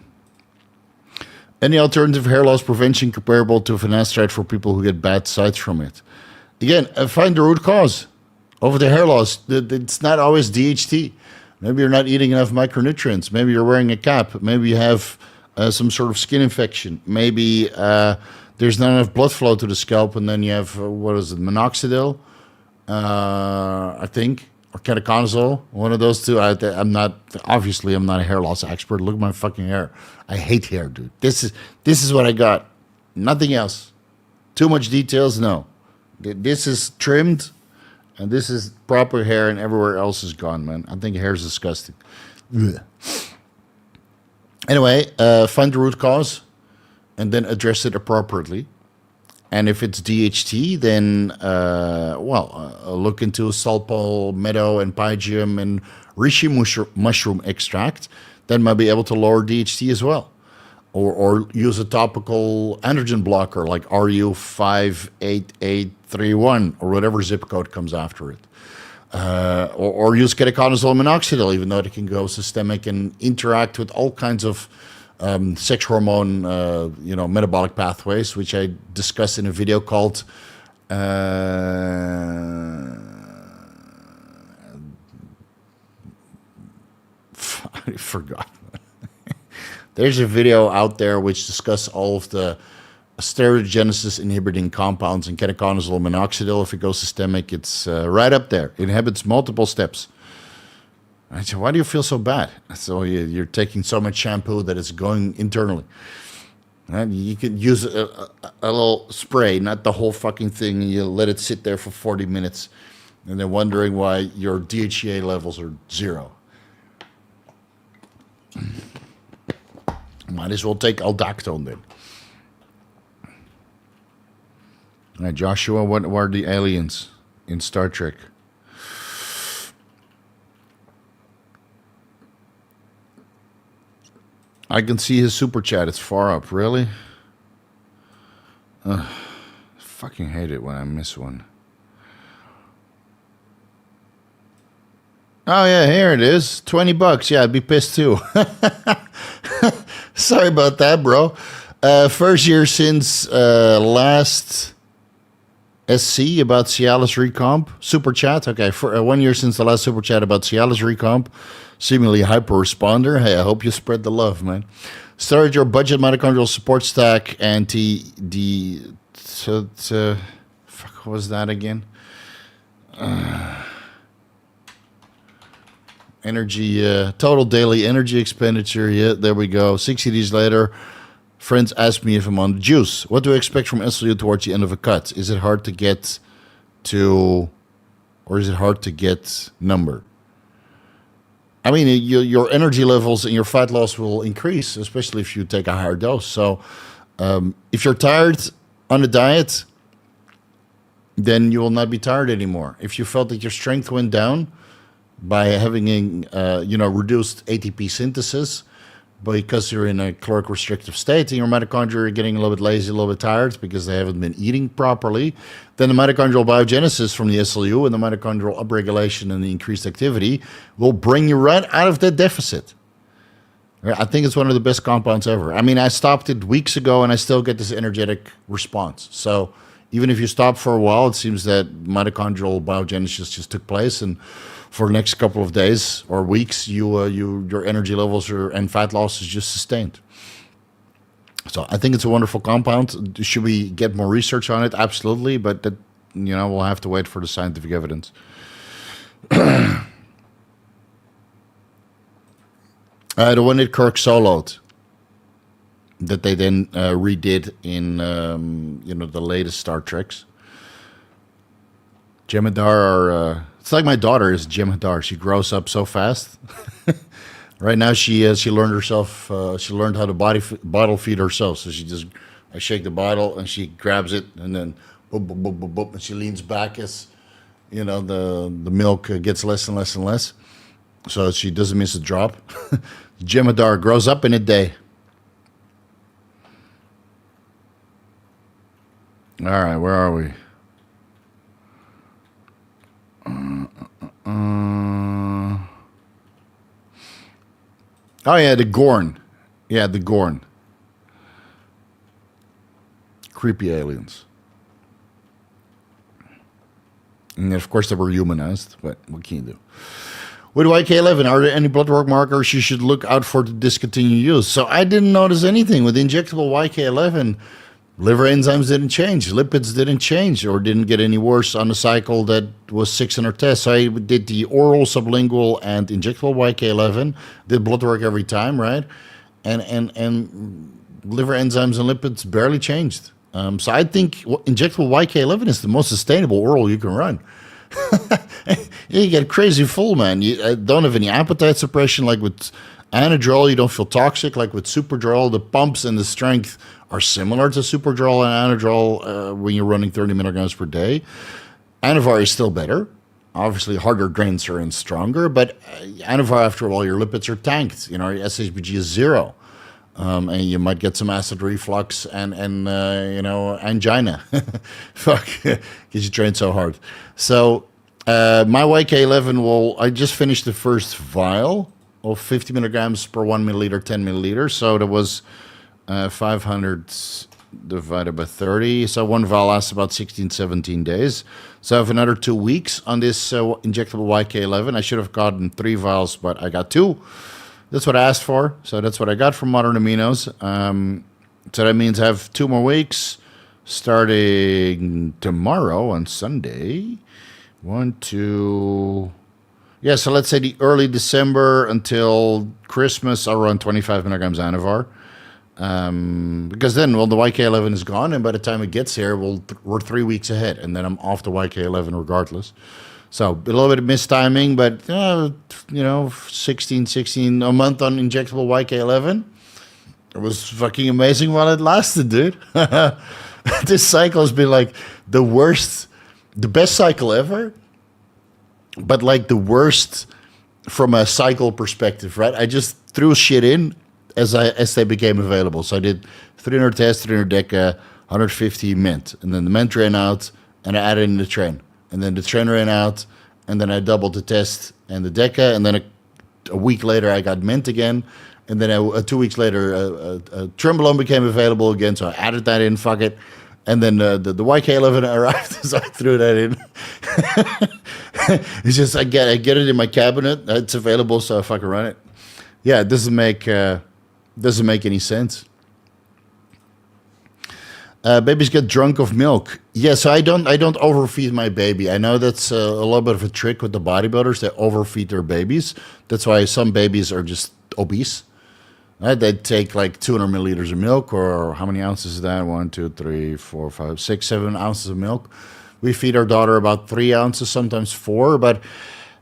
Any alternative hair loss prevention comparable to finasteride for people who get bad sides from it? Again, find the root cause of the hair loss. It's not always DHT. Maybe you're not eating enough micronutrients. Maybe you're wearing a cap. Maybe you have some sort of skin infection. Maybe there's not enough blood flow to the scalp, and then you have, minoxidil, I think, or ketoconazole, one of those two. I'm not a hair loss expert. Look at my fucking hair. I hate hair, dude. This is what I got. Nothing else. Too much details? No. This is trimmed, and this is proper hair, and everywhere else is gone, man. I think hair is disgusting. Ugh. Anyway, find the root cause, and then address it appropriately. And if it's DHT, then, look into sulpol, meadow, and pygium, and reishi mushroom extract. That might be able to lower DHT as well. Or use a topical androgen blocker like RU58831 or whatever zip code comes after it. Or use ketoconazole minoxidil, even though it can go systemic and interact with all kinds of sex hormone, metabolic pathways, which I discussed in a video called I forgot. There's a video out there which discusses all of the steroidogenesis inhibiting compounds in ketoconazole minoxidil. If it goes systemic, it's right up there. It inhibits multiple steps. I said, why do you feel so bad? So you're taking so much shampoo that it's going internally. And you could use a little spray, not the whole fucking thing, and you let it sit there for 40 minutes, and then wondering why your DHEA levels are 0. Might as well take aldactone then. All right, Joshua, what were the aliens in Star Trek? I can see his super chat. It's far up. Really? Fucking hate it when I miss one. Oh, yeah, here it is. $20. Yeah, I'd be pissed too. Sorry about that, bro. First year since last SC about Cialis Recomp. Super chat. Okay, for 1 year since the last super chat about Cialis Recomp. Seemingly hyper responder. Hey, I hope you spread the love, man. Started your budget mitochondrial support stack fuck, what was that again? Energy, total daily energy expenditure. Yeah, there we go. 60 days later, friends ask me if I'm on the juice. What do I expect from SLU towards the end of a cut? Is it hard to get to, or is it hard to get number? I mean, your energy levels and your fat loss will increase, especially if you take a higher dose. So if you're tired on a diet, then you will not be tired anymore. If you felt that your strength went down by having reduced ATP synthesis because you're in a caloric restrictive state and your mitochondria are getting a little bit lazy, a little bit tired because they haven't been eating properly, then the mitochondrial biogenesis from the SLU and the mitochondrial upregulation and the increased activity will bring you right out of that deficit. I think it's one of the best compounds ever. I mean, I stopped it weeks ago and I still get this energetic response. So even if you stop for a while, it seems that mitochondrial biogenesis just took place, and for the next couple of days or weeks, your energy levels and fat loss is just sustained. So I think it's a wonderful compound. Should we get more research on it? Absolutely, but that, we'll have to wait for the scientific evidence. The one that Kirk soloed, that they then redid in the latest Star Treks. Jem'Hadar it's like my daughter is Jem'Hadar. She grows up so fast. Right now she learned herself. She learned how to bottle feed herself. So I shake the bottle and she grabs it and then boop boop boop boop boop, and she leans back as the milk gets less and less and less, so she doesn't miss a drop. Jem'Hadar grows up in a day. All right, where are we? Oh, yeah, the Gorn. Yeah, the Gorn. Creepy aliens. And of course, they were humanized, but what can you do? With YK11, are there any blood work markers you should look out for to discontinue use? So I didn't notice anything. With injectable YK11, liver enzymes didn't change, lipids didn't change, or didn't get any worse on a cycle that was 600 tests. So I did the oral, sublingual, and injectable YK11, did blood work every time, right? And liver enzymes and lipids barely changed. So I think injectable YK11 is the most sustainable oral you can run. You get crazy full, man. You don't have any appetite suppression like with Anadrol. You don't feel toxic like with Superdrol. The pumps and the strength are similar to Superdrol and Anadrol when you're running 30 milligrams per day. Anavar is still better. Obviously, harder, denser, and stronger. But Anavar, after all, your lipids are tanked. You know, your SHBG is 0. And you might get some acid reflux and you know, angina. Fuck, because you train so hard. So my YK11 I just finished the first vial of 50 milligrams per 1 milliliter, 10 milliliters. So that was 500 divided by 30. So one vial lasts about 16, 17 days. So I have another 2 weeks on this injectable YK11. I should have gotten 3 vials, but I got 2. That's what I asked for. So that's what I got from Modern Aminos. So that means I have 2 more weeks starting tomorrow on Sunday. 1, 2. Yeah, so let's say the early December until Christmas, I'll run 25 milligrams Anavar. Because then, well, the YK11 is gone, and by the time it gets here, we're 3 weeks ahead, and then I'm off the YK11 regardless. So a little bit of mistiming, but you know, 16 a month on injectable YK11. It was fucking amazing while it lasted, dude. This cycle has been like the best cycle ever, but like the worst from a cycle perspective, right? I just threw shit in as they became available. So I did 300 tests, 300 Deca, 150 mint, and then the mint ran out, and I added in the Tren. And then the Tren ran out, and then I doubled the test and the Deca, and then a week later I got mint again, and then 2 weeks later Trenbolone became available again, so I added that in, fuck it, and then the YK11 arrived, so I threw that in. It's just I get it in my cabinet, it's available, so I fucking run it. Yeah, it doesn't make any sense. Babies get drunk of milk. Yes, I don't overfeed my baby. I know that's a little bit of a trick with the bodybuilders. They overfeed their babies. That's why some babies are just obese. Right? They take like 200 milliliters of milk, or how many ounces is that? 1, 2, 3, 4, 5, 6, 7 ounces of milk. We feed our daughter about 3 ounces, sometimes 4, but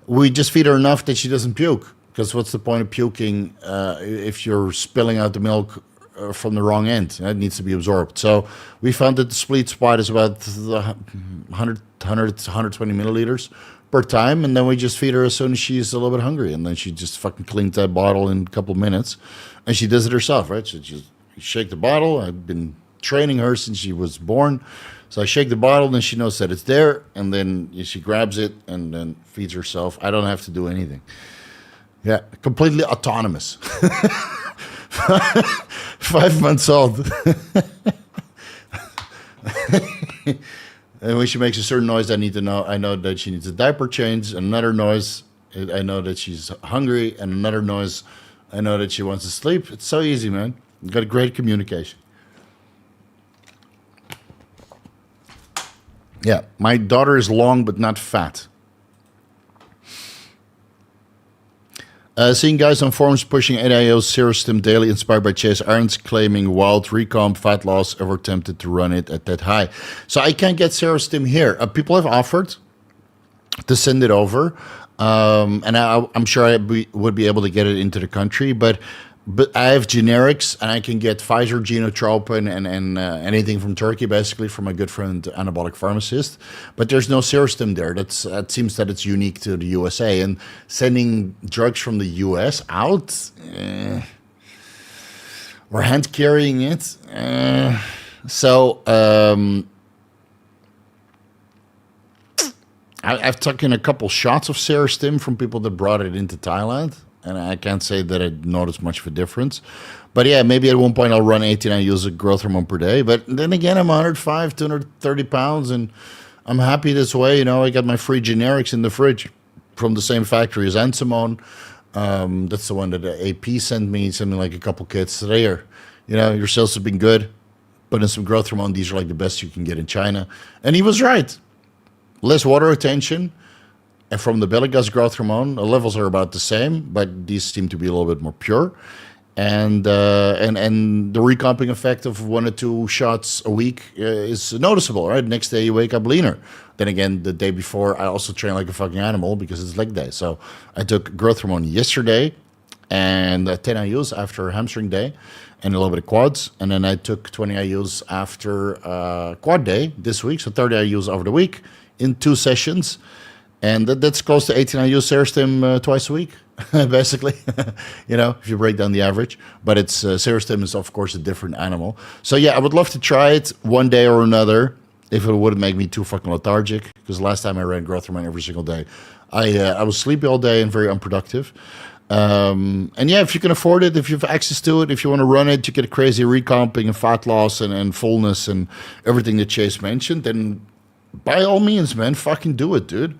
we just feed her enough that she doesn't puke. Because what's the point of puking if you're spilling out the milk from the wrong end? It needs to be absorbed. So we found that the sweet spot is about 100 to 120 milliliters per time, and then we just feed her as soon as she's a little bit hungry, and then she just fucking cleans that bottle in a couple of minutes, and she does it herself, right? So just shake the bottle. I've been training her since she was born, so I shake the bottle, and she knows that it's there, and then she grabs it and then feeds herself. I don't have to do anything. Yeah, completely autonomous. 5 months old. And when she makes a certain noise, I know that she needs a diaper change. Another noise, I know that she's hungry. And another noise, I know that she wants to sleep. It's so easy, man. You got great communication. Yeah, my daughter is long but not fat. Seeing guys on forums pushing ADIO Serostim daily inspired by Chase Irons claiming wild recomp fat loss, ever tempted to run it at that high. So I can't get Serostim here. People have offered to send it over, and I'm sure I would be able to get it into the country, but I have generics, and I can get Pfizer, Genotropin, and anything from Turkey, basically, from my good friend, anabolic pharmacist. But there's no Serostim there. It seems that it's unique to the USA. And sending drugs from the US out, or hand carrying it. So I've taken a couple shots of Serostim from people that brought it into Thailand. And I can't say that I noticed much of a difference. But yeah, maybe at one point I'll run 89 units of growth hormone per day. But then again, I'm 105, 230 pounds, and I'm happy this way. You know, I got my free generics in the fridge from the same factory as Ansimone. That's the one that the AP sent me, something like a couple kits. There, you know, your sales have been good. Put in some growth hormone. These are like the best you can get in China. And he was right. Less water retention. And from the belly gas growth hormone, the levels are about the same, but these seem to be a little bit more pure. and the recomping effect of 1 or 2 shots a week is noticeable, right? Next day you wake up leaner. Then again, the day before I also train like a fucking animal because it's leg day. So I took growth hormone yesterday and 10 IUs after hamstring day and a little bit of quads, and then I took 20 IUs after quad day this week, so 30 IUs over the week in 2 sessions, and that's close to 18 IUs Serostim twice a week. Basically, if you break down the average. But it's Serostim is, of course, a different animal. So, yeah, I would love to try it one day or another if it wouldn't make me too fucking lethargic. Because last time I ran growth hormone every single day, I was sleepy all day and very unproductive. And, yeah, if you can afford it, if you have access to it, if you want to run it, you get crazy recomping and fat loss and fullness and everything that Chase mentioned, then by all means, man, fucking do it, dude.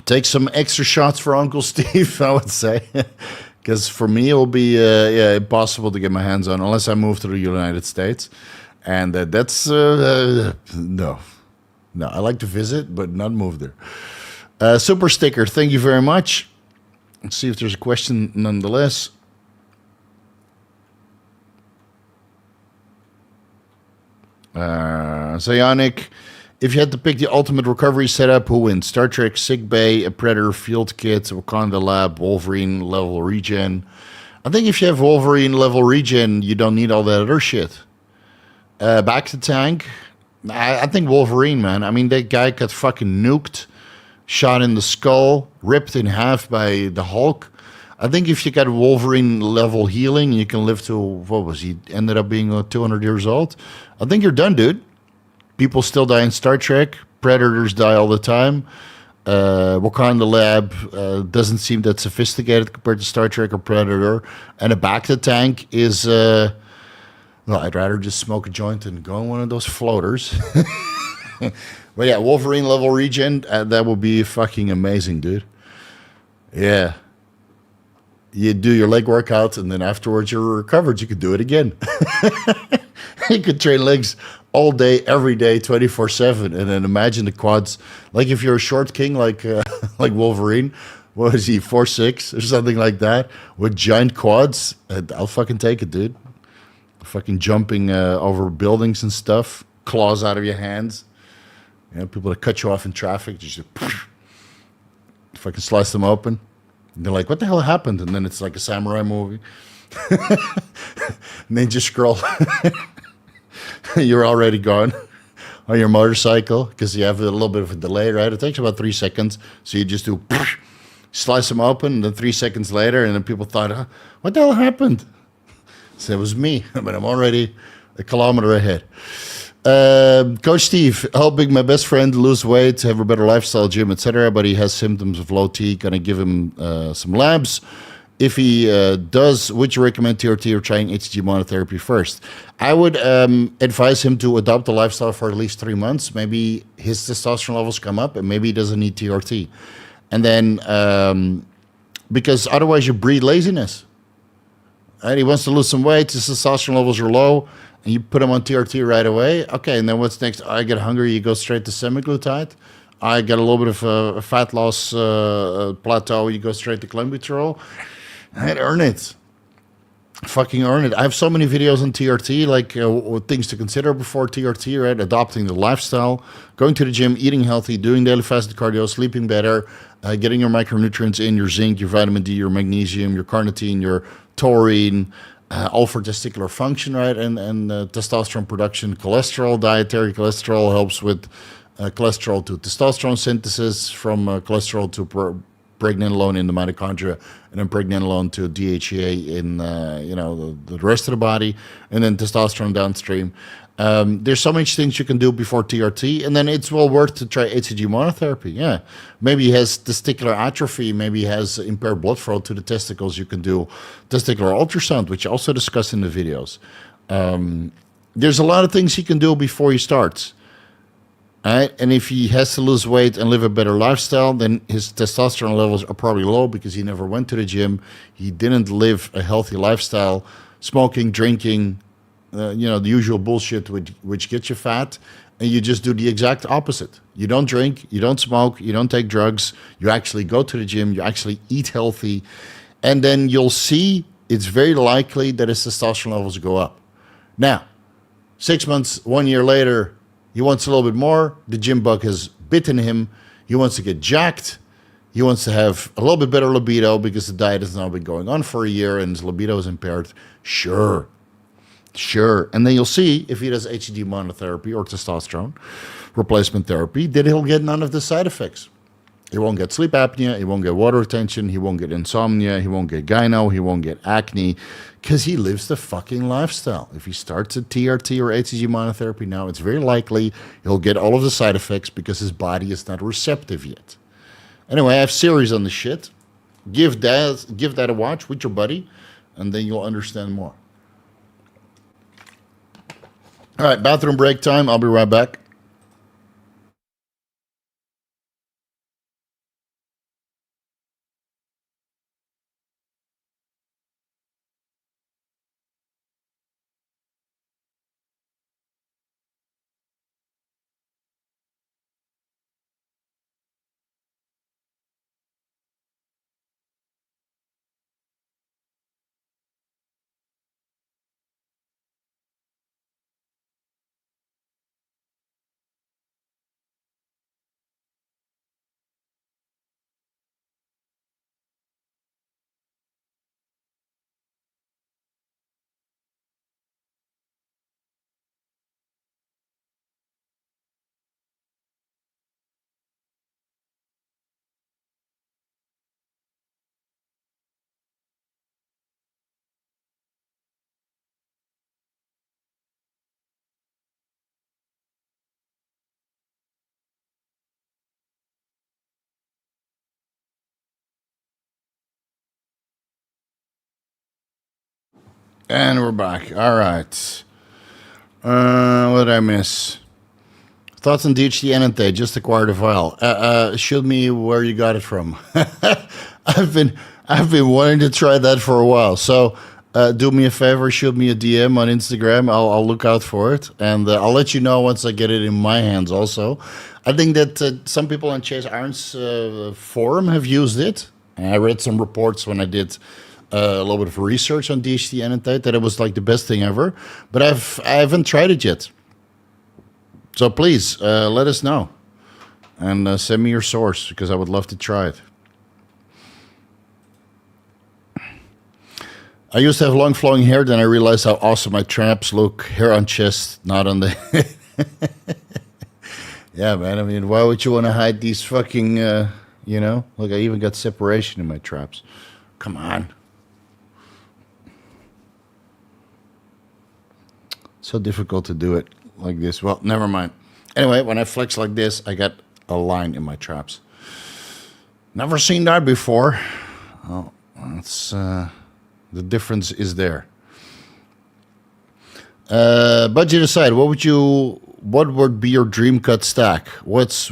Take some extra shots for Uncle Steve, I would say, because for me it will be impossible to get my hands on unless I move to the United States, and that's no. I like to visit, but not move there. Super sticker, thank you very much. Let's see if there's a question nonetheless. Zionic. If you had to pick the ultimate recovery setup, who wins? Star Trek, Sick Bay, a Predator, Field Kit, Wakanda Lab, Wolverine level regen. I think if you have Wolverine level regen, you don't need all that other shit. Back to tank. I think Wolverine, man. I mean, that guy got fucking nuked, shot in the skull, ripped in half by the Hulk. I think if you got Wolverine level healing, you can live to, what was he? Ended up being 200 years old. I think you're done, dude. People still die in Star Trek. Predators die all the time. Wakanda Lab doesn't seem that sophisticated compared to Star Trek or Predator. And a back to tank is, well, I'd rather just smoke a joint and go on one of those floaters. But yeah, Wolverine level regen, that would be fucking amazing, dude. Yeah. You do your leg workout, and then afterwards you're recovered. You could do it again. You could train legs all day, every day, 24/7, and then imagine the quads. Like if you're a short king, like Wolverine, what is he, 4'6" or something like that, with giant quads? I'll fucking take it, dude. Fucking jumping over buildings and stuff, claws out of your hands. People that cut you off in traffic, just fucking slice them open. And they're like, "What the hell happened?" And then it's like a samurai movie. And then just scroll. You're already gone on your motorcycle because you have a little bit of a delay, right? It takes about 3 seconds. So you just do slice them open, and then 3 seconds later, and then people thought, what the hell happened? So it was me, but I'm already a kilometer ahead. Coach Steve, helping my best friend lose weight, have a better lifestyle, gym, etc., but he has symptoms of low T. Gonna give him some labs. If he does, would you recommend TRT or trying HCG monotherapy first? I would advise him to adopt a lifestyle for at least 3 months. Maybe his testosterone levels come up, and maybe he doesn't need TRT. And then, because otherwise you breed laziness. Right? He wants to lose some weight, his testosterone levels are low, and you put him on TRT right away. Okay, and then what's next? I get hungry, you go straight to semaglutide. I get a little bit of a fat loss plateau, you go straight to clenbuterol. I'd earn it. Fucking earn it. I have so many videos on TRT, like things to consider before TRT, right? Adopting the lifestyle, going to the gym, eating healthy, doing daily fasted cardio, sleeping better, getting your micronutrients in, your zinc, your vitamin D, your magnesium, your carnitine, your taurine, all for testicular function, right? And testosterone production, cholesterol, dietary cholesterol helps with cholesterol to testosterone synthesis, from cholesterol to pregnenolone in the mitochondria, and then pregnenolone to DHEA in the rest of the body, and then testosterone downstream. There's so much things you can do before TRT, and then it's well worth to try HCG monotherapy. Yeah, maybe he has testicular atrophy, maybe he has impaired blood flow to the testicles. You can do testicular ultrasound, which I also discuss in the videos. There's a lot of things he can do before he starts. Right? And if he has to lose weight and live a better lifestyle, then his testosterone levels are probably low because he never went to the gym. He didn't live a healthy lifestyle, smoking, drinking, the usual bullshit which gets you fat. And you just do the exact opposite. You don't drink, you don't smoke, you don't take drugs. You actually go to the gym, you actually eat healthy. And then you'll see it's very likely that his testosterone levels go up. Now, 6 months, 1 year later, he wants a little bit more. The gym bug has bitten him. He wants to get jacked. He wants to have a little bit better libido because the diet has now been going on for a year and his libido is impaired. Sure. And then you'll see if he does HCG monotherapy or testosterone replacement therapy, that he'll get none of the side effects. He won't get sleep apnea. He won't get water retention. He won't get insomnia. He won't get gyno. He won't get acne because he lives the fucking lifestyle. If he starts a TRT or HCG monotherapy now, it's very likely he'll get all of the side effects because his body is not receptive yet. Anyway, I have series on the shit. Give that a watch with your buddy, and then you'll understand more. All right, bathroom break time. I'll be right back. And we're back. All right. What did I miss? Thoughts on DHT Enanthate? Just acquired a vial. Show me where you got it from. I've been wanting to try that for a while. So do me a favor, shoot me a DM on Instagram. I'll look out for it, and I'll let you know once I get it in my hands. Also, I think that some people on Chase Iron's forum have used it. And I read some reports when I did a little bit of research on DHT Enanthate that it was like the best thing ever. But I haven't tried it yet. So please let us know and send me your source because I would love to try it. I used to have long flowing hair, then I realized how awesome my traps look. Hair on chest, not on the head. Yeah, man. I mean, why would you want to hide these fucking, Look, I even got separation in my traps. Come on. So difficult to do it like this. Well, never mind. Anyway, when I flex like this, I got a line in my traps. Never seen that before. Oh, that's... the difference is there. Budget aside, what would be your dream cut stack? What's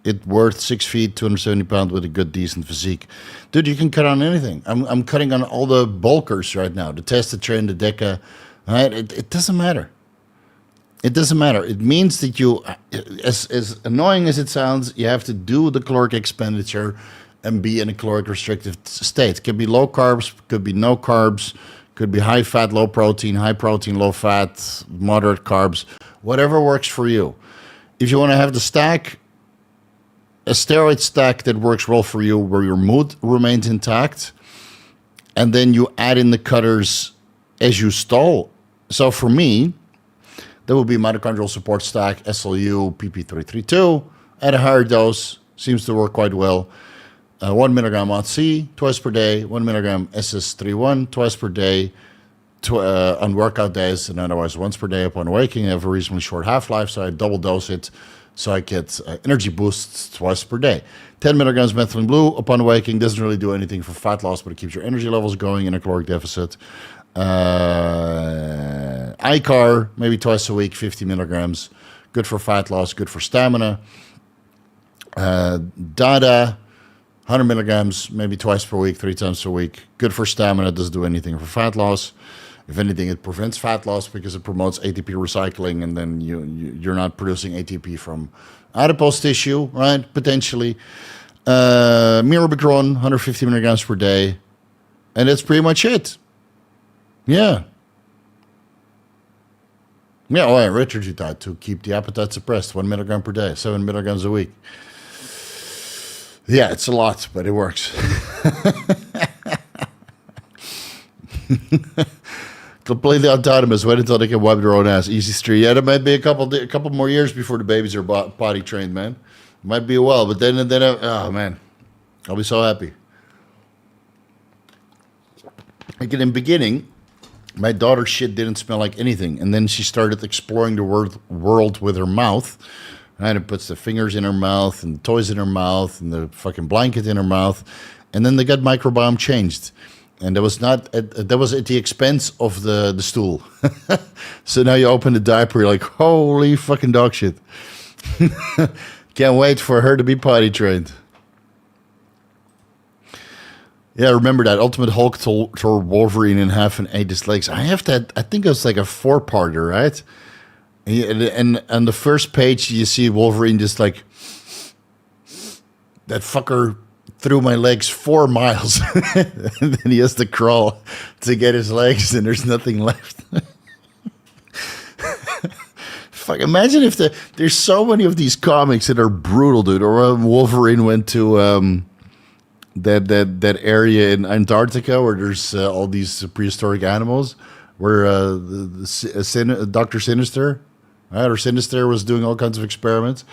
it worth? 6 feet, 270 pounds with a good, decent physique. Dude, you can cut on anything. I'm cutting on all the bulkers right now. The Test, the Tren, the Deca. Right? It doesn't matter. It doesn't matter. It means that you, as annoying as it sounds, you have to do the caloric expenditure and be in a caloric restrictive state. It could be low carbs, could be no carbs, could be high fat, low protein, low fat, moderate carbs, whatever works for you. If you want to have the stack, a steroid stack that works well for you, where your mood remains intact, and then you add in the cutters as you stall. So for me, that would be mitochondrial support stack, SLU, PP332, at a higher dose, seems to work quite well. 1 milligram OTC twice per day, 1 milligram SS31 twice per day, on workout days, and otherwise once per day upon waking. I have a reasonably short half-life, so I double dose it, so I get energy boosts twice per day. 10 milligrams methylene blue upon waking doesn't really do anything for fat loss, but it keeps your energy levels going in a caloric deficit. ICAR, maybe twice a week, 50 milligrams. Good for fat loss, good for stamina. DADA, 100 milligrams, maybe twice per week, 3 times a week. Good for stamina, doesn't do anything for fat loss. If anything, it prevents fat loss because it promotes ATP recycling, and then you're not producing ATP from adipose tissue, right? Potentially. Mirabegron, 150 milligrams per day. And that's pretty much it. Yeah. Yeah, oh, yeah, Richard to keep the appetite suppressed, 1 milligram per day, 7 milligrams a week. Yeah, it's a lot, but it works. Completely autonomous. Wait until they can wipe their own ass. Easy street. Yeah, there might be a couple more years before the babies are potty trained, man. Might be a while, but then oh man, I'll be so happy. Like in the beginning, my daughter's shit didn't smell like anything, and then she started exploring the world with her mouth. Right, it puts the fingers in her mouth and the toys in her mouth and the fucking blanket in her mouth, and then the gut microbiome changed, and that was at the expense of the stool. So now you open the diaper, you're like, holy fucking dog shit. Can't wait for her to be potty trained. Yeah, remember that Ultimate Hulk tore Wolverine in half and ate his legs. I have that. I think it was like a 4-parter, right? And on the first page, you see Wolverine just like, that fucker threw my legs 4 miles. And then he has to crawl to get his legs, and there's nothing left. Fuck, imagine if there's so many of these comics that are brutal, dude. Or Wolverine went to that area in Antarctica where there's all these prehistoric animals, where Dr. Sinister, right, or Sinister was doing all kinds of experiments.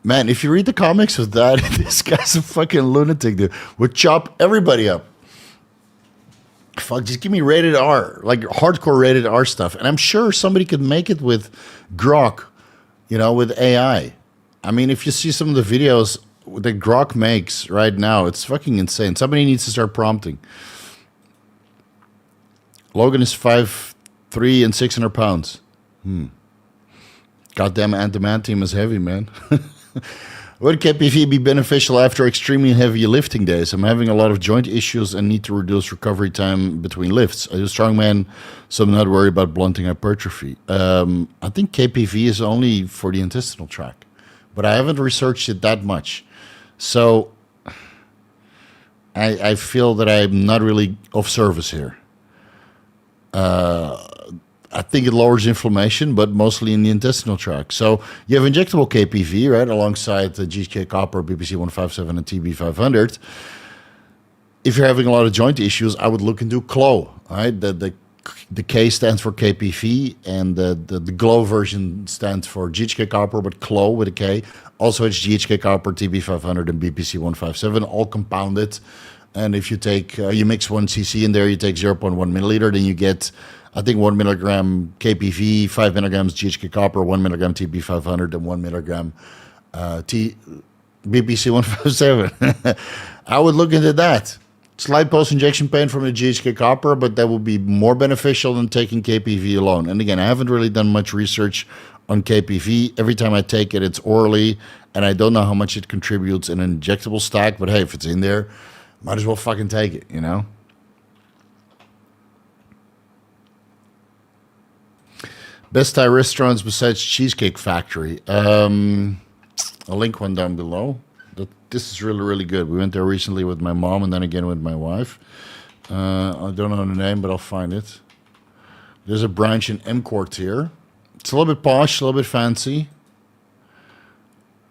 Man, if you read the comics of that, this guy's a fucking lunatic, dude. Would chop everybody up. Fuck, just give me rated R, like hardcore rated R stuff. And I'm sure somebody could make it with Grok, with AI. I mean, if you see some of the videos that Grok makes right now, it's fucking insane. Somebody needs to start prompting. Logan is 5'3" and 600 pounds. Goddamn adamantium is heavy, man. Would KPV be beneficial after extremely heavy lifting days? I'm having a lot of joint issues and need to reduce recovery time between lifts. I do strongman, so I'm not worried about blunting hypertrophy. I think KPV is only for the intestinal tract, but I haven't researched it that much. So I feel that I'm not really of service here. I think it lowers inflammation, but mostly in the intestinal tract. So you have injectable KPV, right, alongside the GK Copper, BPC 157, and TB 500. If you're having a lot of joint issues, I would look into CLO, right? The K stands for KPV, and the GLOW version stands for GHK Copper, but CLO with a K. Also, it's GHK Copper, TB 500, and BPC 157, all compounded. And if you take, you mix 1 cc in there, you take 0.1 milliliter, then you get, I think, 1 milligram KPV, 5 milligrams GHK Copper, 1 milligram TB 500, and 1 milligram BPC 157. I would look into that. Slight post-injection pain from the GHK Copper, but that would be more beneficial than taking KPV alone. And again, I haven't really done much research on KPV. Every time I take it, it's orally, and I don't know how much it contributes in an injectable stack, but hey, if it's in there, might as well fucking take it, Best Thai restaurants besides Cheesecake Factory. I'll link one down below. This is really, really good. We went there recently with my mom and then again with my wife. I don't know the name, but I'll find it. There's a branch in M Court here. It's a little bit posh, a little bit fancy.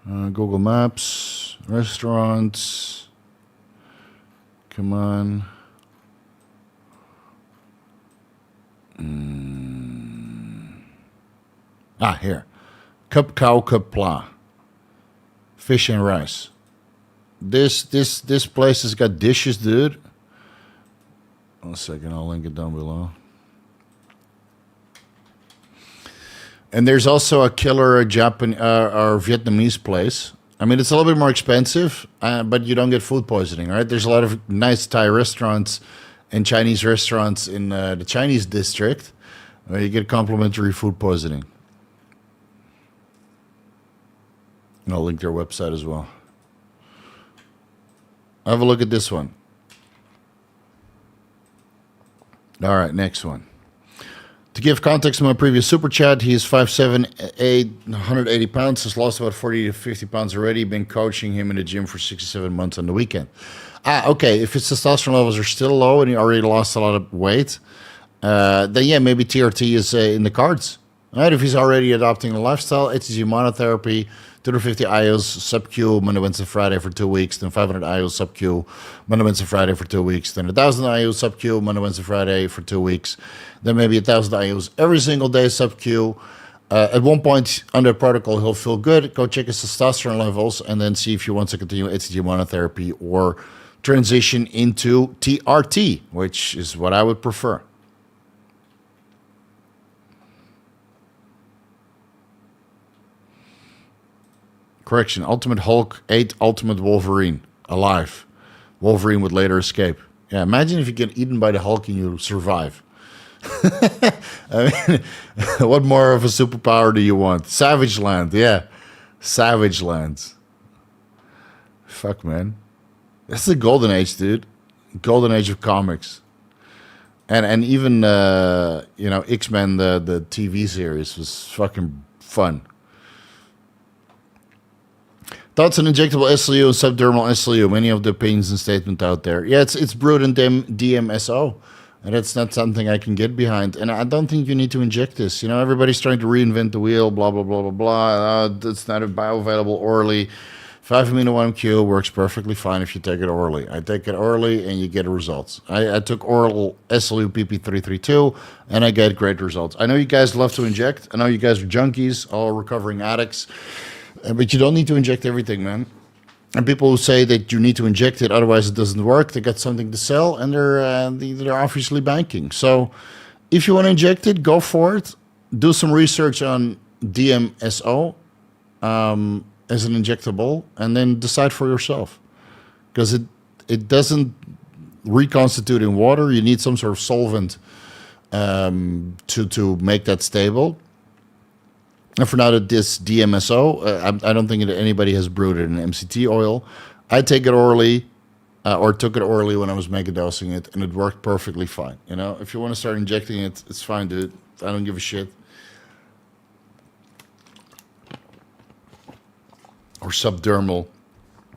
Google Maps, restaurants. Come on. Here. Cup Cow Cup Pla. Fish and rice. This place has got dishes, dude. 1 second, I'll link it down below. And there's also a killer Japanese or Vietnamese place. I mean, it's a little bit more expensive, but you don't get food poisoning, right? There's a lot of nice Thai restaurants and Chinese restaurants in the Chinese district where you get complimentary food poisoning. And I'll link their website as well. Have a look at this one. All right, next one. To give context to my previous super chat, he is 5'7", 180 pounds, has lost about 40 to 50 pounds already, been coaching him in the gym for 67 months on the weekend. Okay, if his testosterone levels are still low and he already lost a lot of weight, then yeah, maybe TRT is in the cards. Right? If he's already adopting a lifestyle, HCG monotherapy, 250 IOs sub-Q Monday, Wednesday, Friday for 2 weeks, then 500 IOs sub-Q Monday, Wednesday, Friday for 2 weeks, then 1,000 IOs sub-Q Monday, Wednesday, Friday for 2 weeks, then maybe 1,000 IOs every single day sub-Q. At one point under protocol, he'll feel good. Go check his testosterone levels and then see if he wants to continue HCG monotherapy or transition into TRT, which is what I would prefer. Correction, Ultimate Hulk ate Ultimate Wolverine alive. Wolverine would later escape. Yeah, imagine if you get eaten by the Hulk and you survive. I mean, what more of a superpower do you want? Savage Land, yeah. Savage Lands. Fuck, man. That's the golden age, dude. Golden age of comics. And even, X-Men, the TV series was fucking fun. Thoughts on injectable SLU and subdermal SLU? Many of the opinions and statements out there. Yeah, it's brewed in DMSO. And that's not something I can get behind. And I don't think you need to inject this. You know, everybody's trying to reinvent the wheel, blah, blah, blah, blah, blah. It's not bioavailable orally. 5-amino-1Q works perfectly fine if you take it orally. I take it orally and you get results. I took oral SLU PP332 and I get great results. I know you guys love to inject. I know you guys are junkies, all recovering addicts. But you don't need to inject everything, man. And people who say that you need to inject it, otherwise it doesn't work, they got something to sell, and they're obviously banking. So if you want to inject it, go for it. Do some research on DMSO as an injectable, and then decide for yourself. Because it doesn't reconstitute in water. You need some sort of solvent to make that stable. And for now, that this DMSO, I don't think that anybody has brewed it in MCT oil. I take it orally, or took it orally when I was megadosing it, and it worked perfectly fine. You know, if you want to start injecting it, it's fine, dude. I don't give a shit. Or subdermal.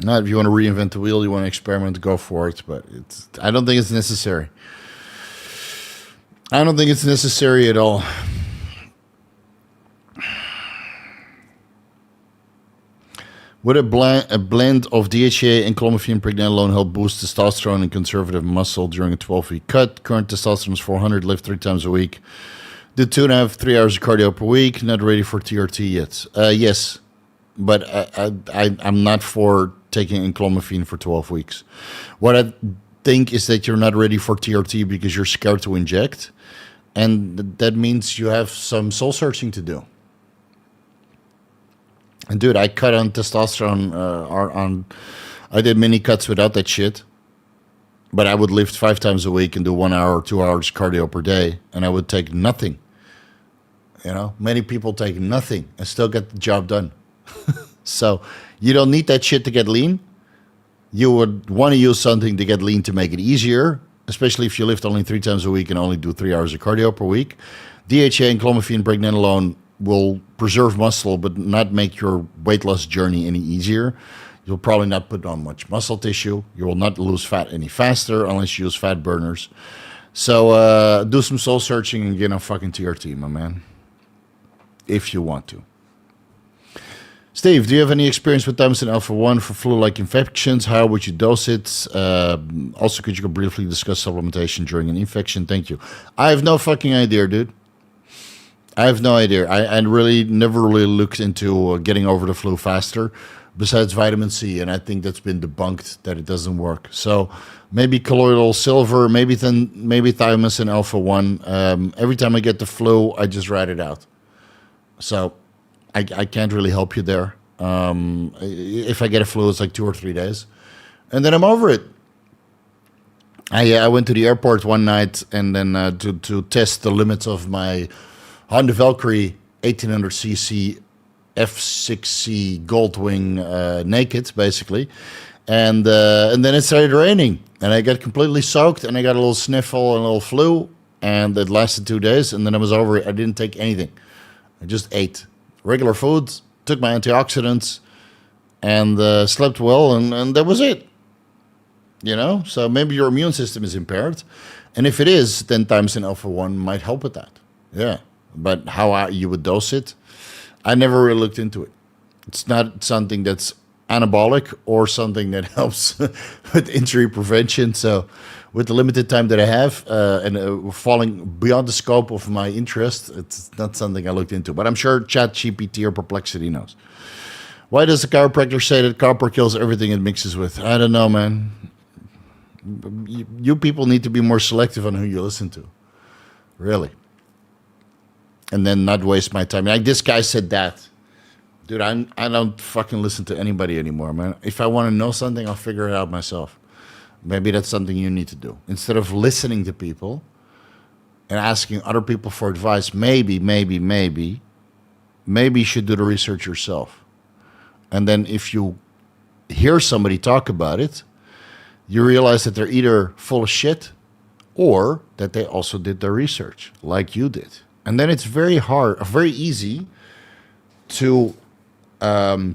Not if you want to reinvent the wheel, you want to experiment, go for it. But I don't think it's necessary. I don't think it's necessary at all. Would a blend of DHA and clomiphene pregnenolone help boost testosterone and conservative muscle during a 12-week cut? Current testosterone is 400, lift 3 times a week. Did 2.5, 3 hours of cardio per week. Not ready for TRT yet. Yes, but I'm not for taking clomiphene for 12 weeks. What I think is that you're not ready for TRT because you're scared to inject. And that means you have some soul searching to do. And dude, I cut on testosterone. I did mini cuts without that shit. But I would lift 5 times a week and do 1 hour or 2 hours cardio per day, and I would take nothing. You know, many people take nothing and still get the job done. So you don't need that shit to get lean. You would want to use something to get lean to make it easier, especially if you lift only 3 times a week and only do 3 hours of cardio per week. DHA and clomiphene pregnenolone will preserve muscle but not make your weight loss journey any easier. You'll probably not put on much muscle tissue. You will not lose fat any faster unless you use fat burners. So do some soul searching and get on fucking TRT, my man. If you want to. Steve, do you have any experience with Thymosin alpha-1 for flu-like infections? How would you dose it? Also, could you go briefly discuss supplementation during an infection? Thank you. I have no fucking idea, dude. I have no idea. I really never really looked into getting over the flu faster, besides vitamin C, and I think that's been debunked that it doesn't work. So maybe colloidal silver, maybe thymosin alpha-1. Every time I get the flu, I just write it out. So I can't really help you there. If I get a flu, it's like 2 or 3 days, and then I'm over it. I went to the airport one night and then to test the limits of my Honda Valkyrie 1800cc F6C Goldwing naked, basically, and then it started raining, and I got completely soaked, and I got a little sniffle and a little flu, and it lasted 2 days, and then I was over it. I didn't take anything. I just ate regular foods, took my antioxidants, and slept well, and that was it. You know, so maybe your immune system is impaired. And if it is, then Thymosin alpha-1 might help with that. Yeah. But how you would dose it, I never really looked into it. It's not something that's anabolic or something that helps with injury prevention. So with the limited time that I have and falling beyond the scope of my interest, it's not something I looked into. But I'm sure ChatGPT or Perplexity knows. Why does the chiropractor say that copper kills everything it mixes with? I don't know, man. You people need to be more selective on who you listen to. Really. And then not waste my time. Like this guy said that. Dude, I don't fucking listen to anybody anymore, man. If I want to know something, I'll figure it out myself. Maybe that's something you need to do. Instead of listening to people and asking other people for advice, maybe you should do the research yourself. And then if you hear somebody talk about it, you realize that they're either full of shit or that they also did their research like you did. And then it's very easy to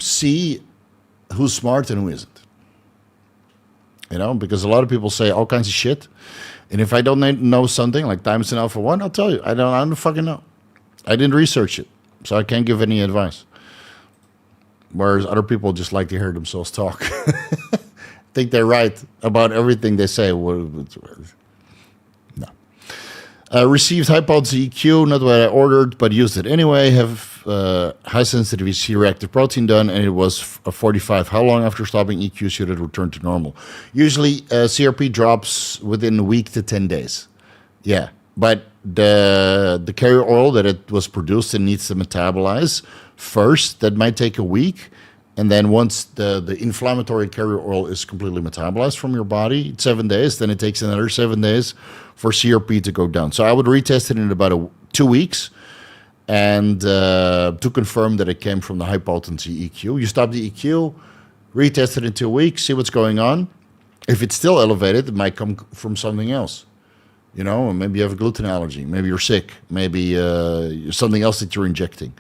see who's smart and who isn't. You know, because a lot of people say all kinds of shit. And if I don't know something like Thymosin alpha-1, I'll tell you. I don't fucking know. I didn't research it, so I can't give any advice. Whereas other people just like to hear themselves talk. Think they're right about everything they say. No. Received high potency EQ, not what I ordered, but used it anyway. Have high sensitivity C-reactive protein done, and it was a 45. How long after stopping EQ should it return to normal? Usually, CRP drops within a week to 10 days. Yeah, but the carrier oil that it was produced and needs to metabolize first, that might take a week. And then once the inflammatory carrier oil is completely metabolized from your body, 7 days, then it takes another 7 days for CRP to go down. So I would retest it in about 2 weeks and to confirm that it came from the high potency EQ. You stop the EQ, retest it in 2 weeks, see what's going on. If it's still elevated, it might come from something else. You know, maybe you have a gluten allergy. Maybe you're sick. Maybe something else that you're injecting.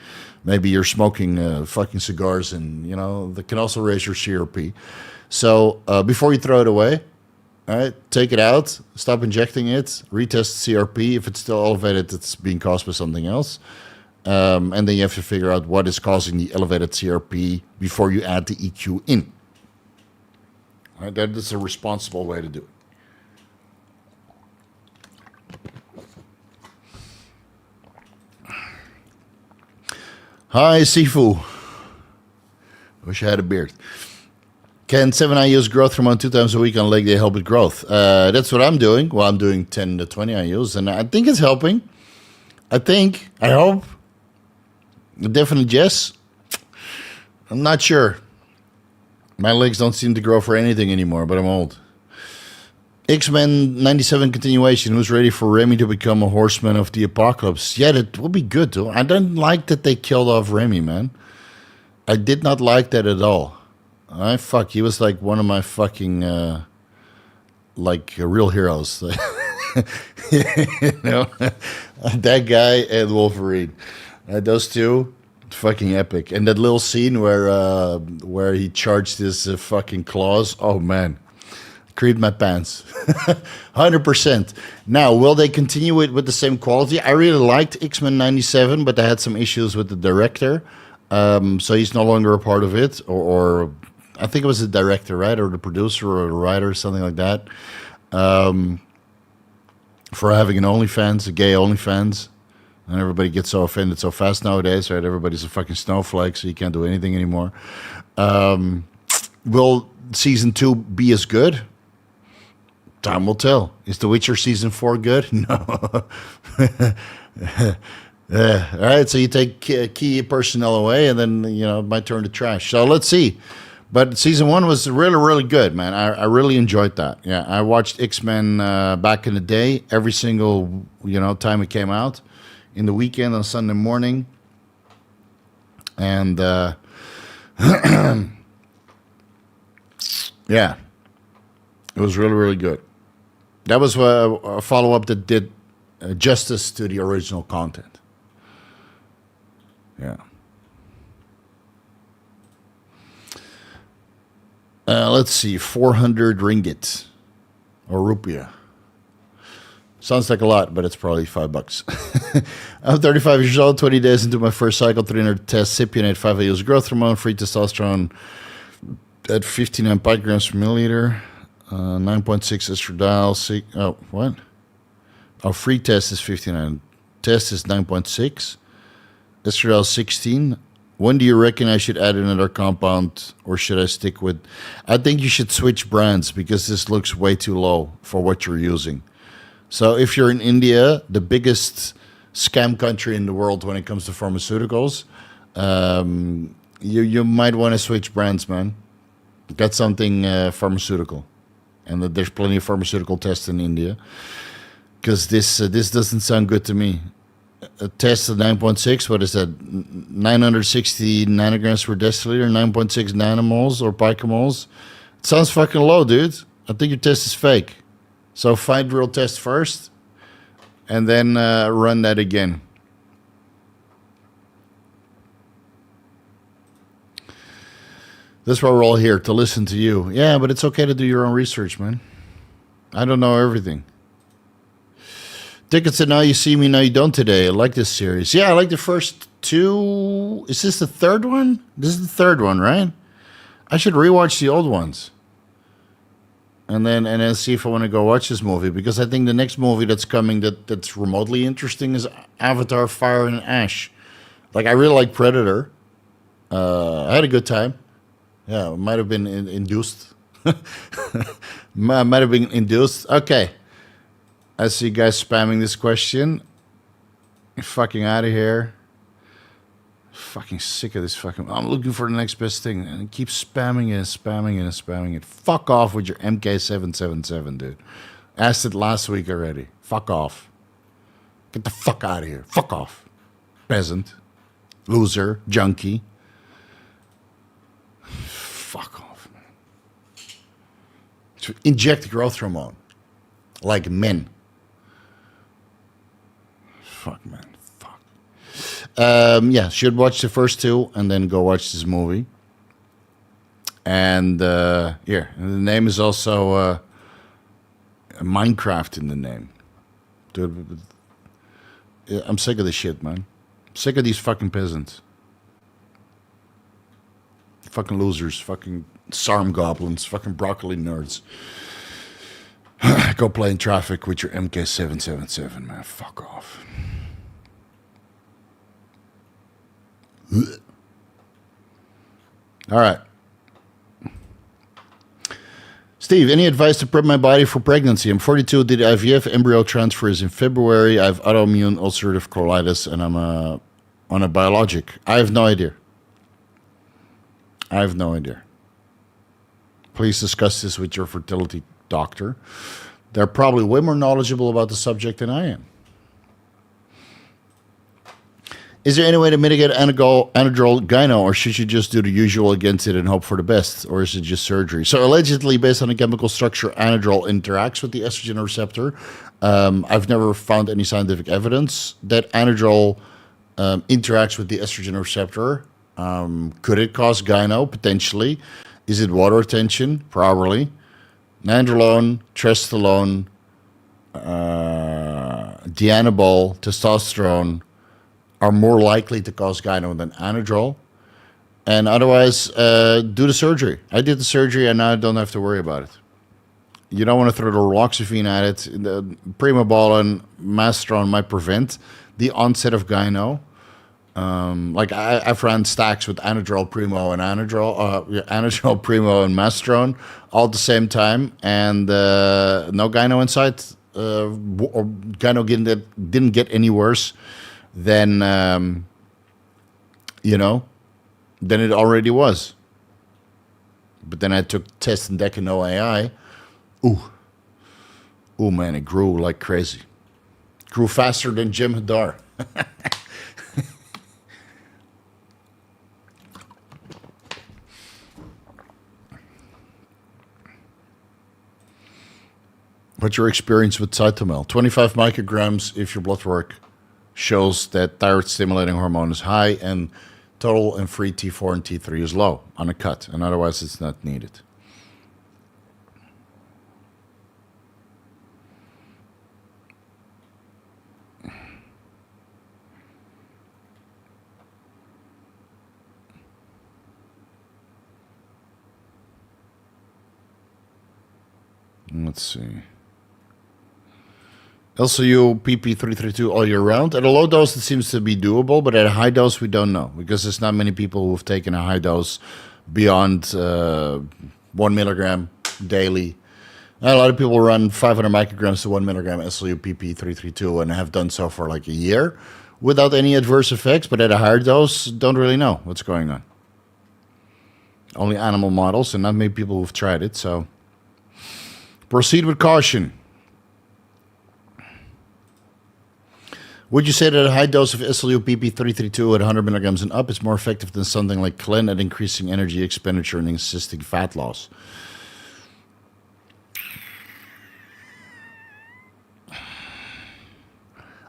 Maybe you're smoking fucking cigars, and, you know, that can also raise your CRP. So before you throw it away, all right, take it out, stop injecting it, retest CRP. If it's still elevated, it's being caused by something else. And then you have to figure out what is causing the elevated CRP before you add the EQ in. All right, that is a responsible way to do it. Hi, Sifu. Wish I had a beard. Can 7 IUs growth hormone 2 times a week on leg day help with growth? That's what I'm doing. Well, I'm doing 10 to 20 IUs, and I think it's helping. I hope. Definitely yes. I'm not sure. My legs don't seem to grow for anything anymore, but I'm old. X-Men 97 continuation. Who's ready for Remy to become a horseman of the apocalypse? Yeah, that will be good, too. I don't like that they killed off Remy, man. I did not like that at all. He was like one of my fucking, real heroes. You know? That guy and Wolverine. Those two, fucking epic. And that little scene where he charged his fucking claws. Oh, man. Creed my pants. 100%. Now, will they continue it with the same quality? I really liked X-Men 97, but they had some issues with the director. So he's no longer a part of it. Or I think it was the director, right? Or the producer or the writer, something like that. For having an OnlyFans, a gay OnlyFans. And everybody gets so offended so fast nowadays, right? Everybody's a fucking snowflake, so you can't do anything anymore. Will season 2 be as good? Time will tell. Is The Witcher season 4 good? No. All right, so you take key personnel away, and then, you know, it might turn to trash. So let's see. But season 1 was really, really good, man. I really enjoyed that. Yeah, I watched X-Men back in the day, every single, time it came out, in the weekend on Sunday morning. And, yeah, it was really, really good. That was a follow-up that did justice to the original content. Yeah. Let's see, 400 ringgit or rupiah. Sounds like a lot, but it's probably $5. I'm 35 years old, 20 days into my first cycle, 300 tests, cypionate, 5 years growth hormone, free testosterone at 59 picograms per milliliter, 9.6 estradiol. What? Oh, free test is 59. Test is 9.6. Estradiol 16. When do you reckon I should add another compound, or should I stick with? I think you should switch brands because this looks way too low for what you're using. So if you're in India, the biggest scam country in the world when it comes to pharmaceuticals, you might want to switch brands, man. Get something pharmaceutical, and that there's plenty of pharmaceutical tests in India. Because this doesn't sound good to me. A test of 9.6, what is that? 960 nanograms per deciliter, 9.6 nanomoles or picomoles. It sounds fucking low, dude. I think your test is fake. So find real test first, and then run that again. That's why we're all here, to listen to you. Yeah, but it's okay to do your own research, man. I don't know everything. Deca said, now you see me, now you don't today. I like this series. Yeah, I like the first two. Is this the third one? This is the third one, right? I should rewatch the old ones. And then see if I want to go watch this movie. Because I think the next movie that's coming that's remotely interesting is Avatar Fire and Ash. Like, I really like Predator. I had a good time. Yeah, it might have been induced. Might have been induced. Okay. I see you guys spamming this question. You're fucking out of here. Fucking sick of this fucking... I'm looking for the next best thing. And keep spamming it and spamming it and spamming it. Fuck off with your MK777, dude. Asked it last week already. Fuck off. Get the fuck out of here. Fuck off. Peasant. Loser. Junkie. Fuck off, man. To inject growth hormone. Like men. Fuck, man. Fuck. Yeah, should watch the first two and then go watch this movie. And here, and the name is also Minecraft in the name. Dude, I'm sick of this shit, man. I'm sick of these fucking peasants. Fucking losers. Fucking SARM goblins. Fucking broccoli nerds. Go play in traffic with your MK777, man. Fuck off. All right. Steve, any advice to prep my body for pregnancy? I'm 42, did IVF, embryo transfers in February. I have autoimmune ulcerative colitis, and I'm on a biologic. I have no idea. I have no idea. Please discuss this with your fertility doctor. They're probably way more knowledgeable about the subject than I am. Is there any way to mitigate anadrol gyno, or should you just do the usual against it and hope for the best, or is it just surgery? So allegedly, based on the chemical structure, anadrol interacts with the estrogen receptor. I've never found any scientific evidence that anadrol interacts with the estrogen receptor. Could it cause gyno? Potentially. Is it water retention? Probably. Nandrolone, trestolone, dianabol, testosterone are more likely to cause gyno than anadrol. And otherwise, do the surgery. I did the surgery, and now I don't have to worry about it. You don't want to throw the raloxifene at it. The primobolan, masteron might prevent the onset of gyno. Like I've ran stacks with anadrol primo and anadrol primo and masteron all at the same time, and no gyno inside. Or gyno didn't get any worse than than it already was. But then I took test and Deca no AI. Ooh man, it grew like crazy. Grew faster than Jim Hadar. What's your experience with Cytomel? 25 micrograms if your blood work shows that thyroid stimulating hormone is high and total and free T4 and T3 is low on a cut, and otherwise it's not needed. Let's see. SLU PP332 all year round. At a low dose, it seems to be doable, but at a high dose, we don't know because there's not many people who have taken a high dose beyond 1 milligram daily. And a lot of people run 500 micrograms to 1 milligram SLU PP332 and have done so for like a year without any adverse effects, but at a higher dose, don't really know what's going on. Only animal models and not many people who've tried it, so proceed with caution. Would you say that a high dose of SLU PP332 at 100 milligrams and up is more effective than something like Clen at increasing energy expenditure and assisting fat loss?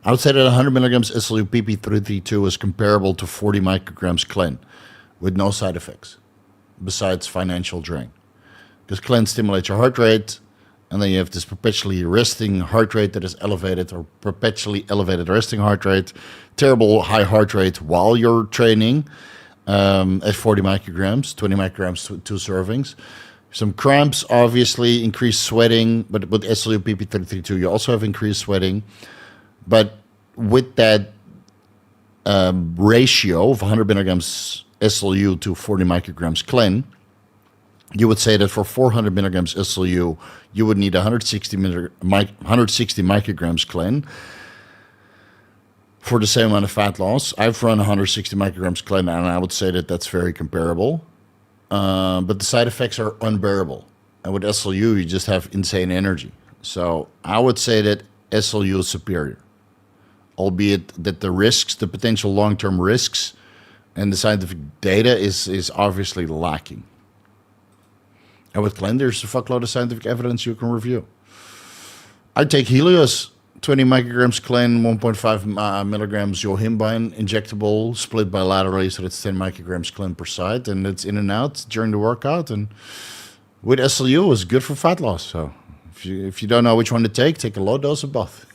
I would say that 100 milligrams SLU PP332 is comparable to 40 micrograms Clen with no side effects besides financial drain. Because Clen stimulates your heart rate, and then you have this perpetually resting heart rate that is elevated, or perpetually elevated resting heart rate, terrible high heart rate while you're training at 40 micrograms, 20 micrograms, 2 servings. Some cramps, obviously, increased sweating, but with SLU PP332, you also have increased sweating. But with that ratio of 100 milligrams SLU to 40 micrograms Clen, you would say that for 400 milligrams SLU, you would need 160 micrograms Clen for the same amount of fat loss. I've run 160 micrograms Clen, and I would say that that's very comparable. But the side effects are unbearable. And with SLU, you just have insane energy. So I would say that SLU is superior, albeit that the risks, the potential long-term risks, and the scientific data is obviously lacking. And with Clen, there's a fuckload of scientific evidence you can review. I take Helios, 20 micrograms Clen, 1.5 milligrams yohimbine, injectable, split bilaterally, so that's 10 micrograms Clen per side, and it's in and out during the workout. And with SLU, it's good for fat loss. So if you don't know which one to take a low dose of both.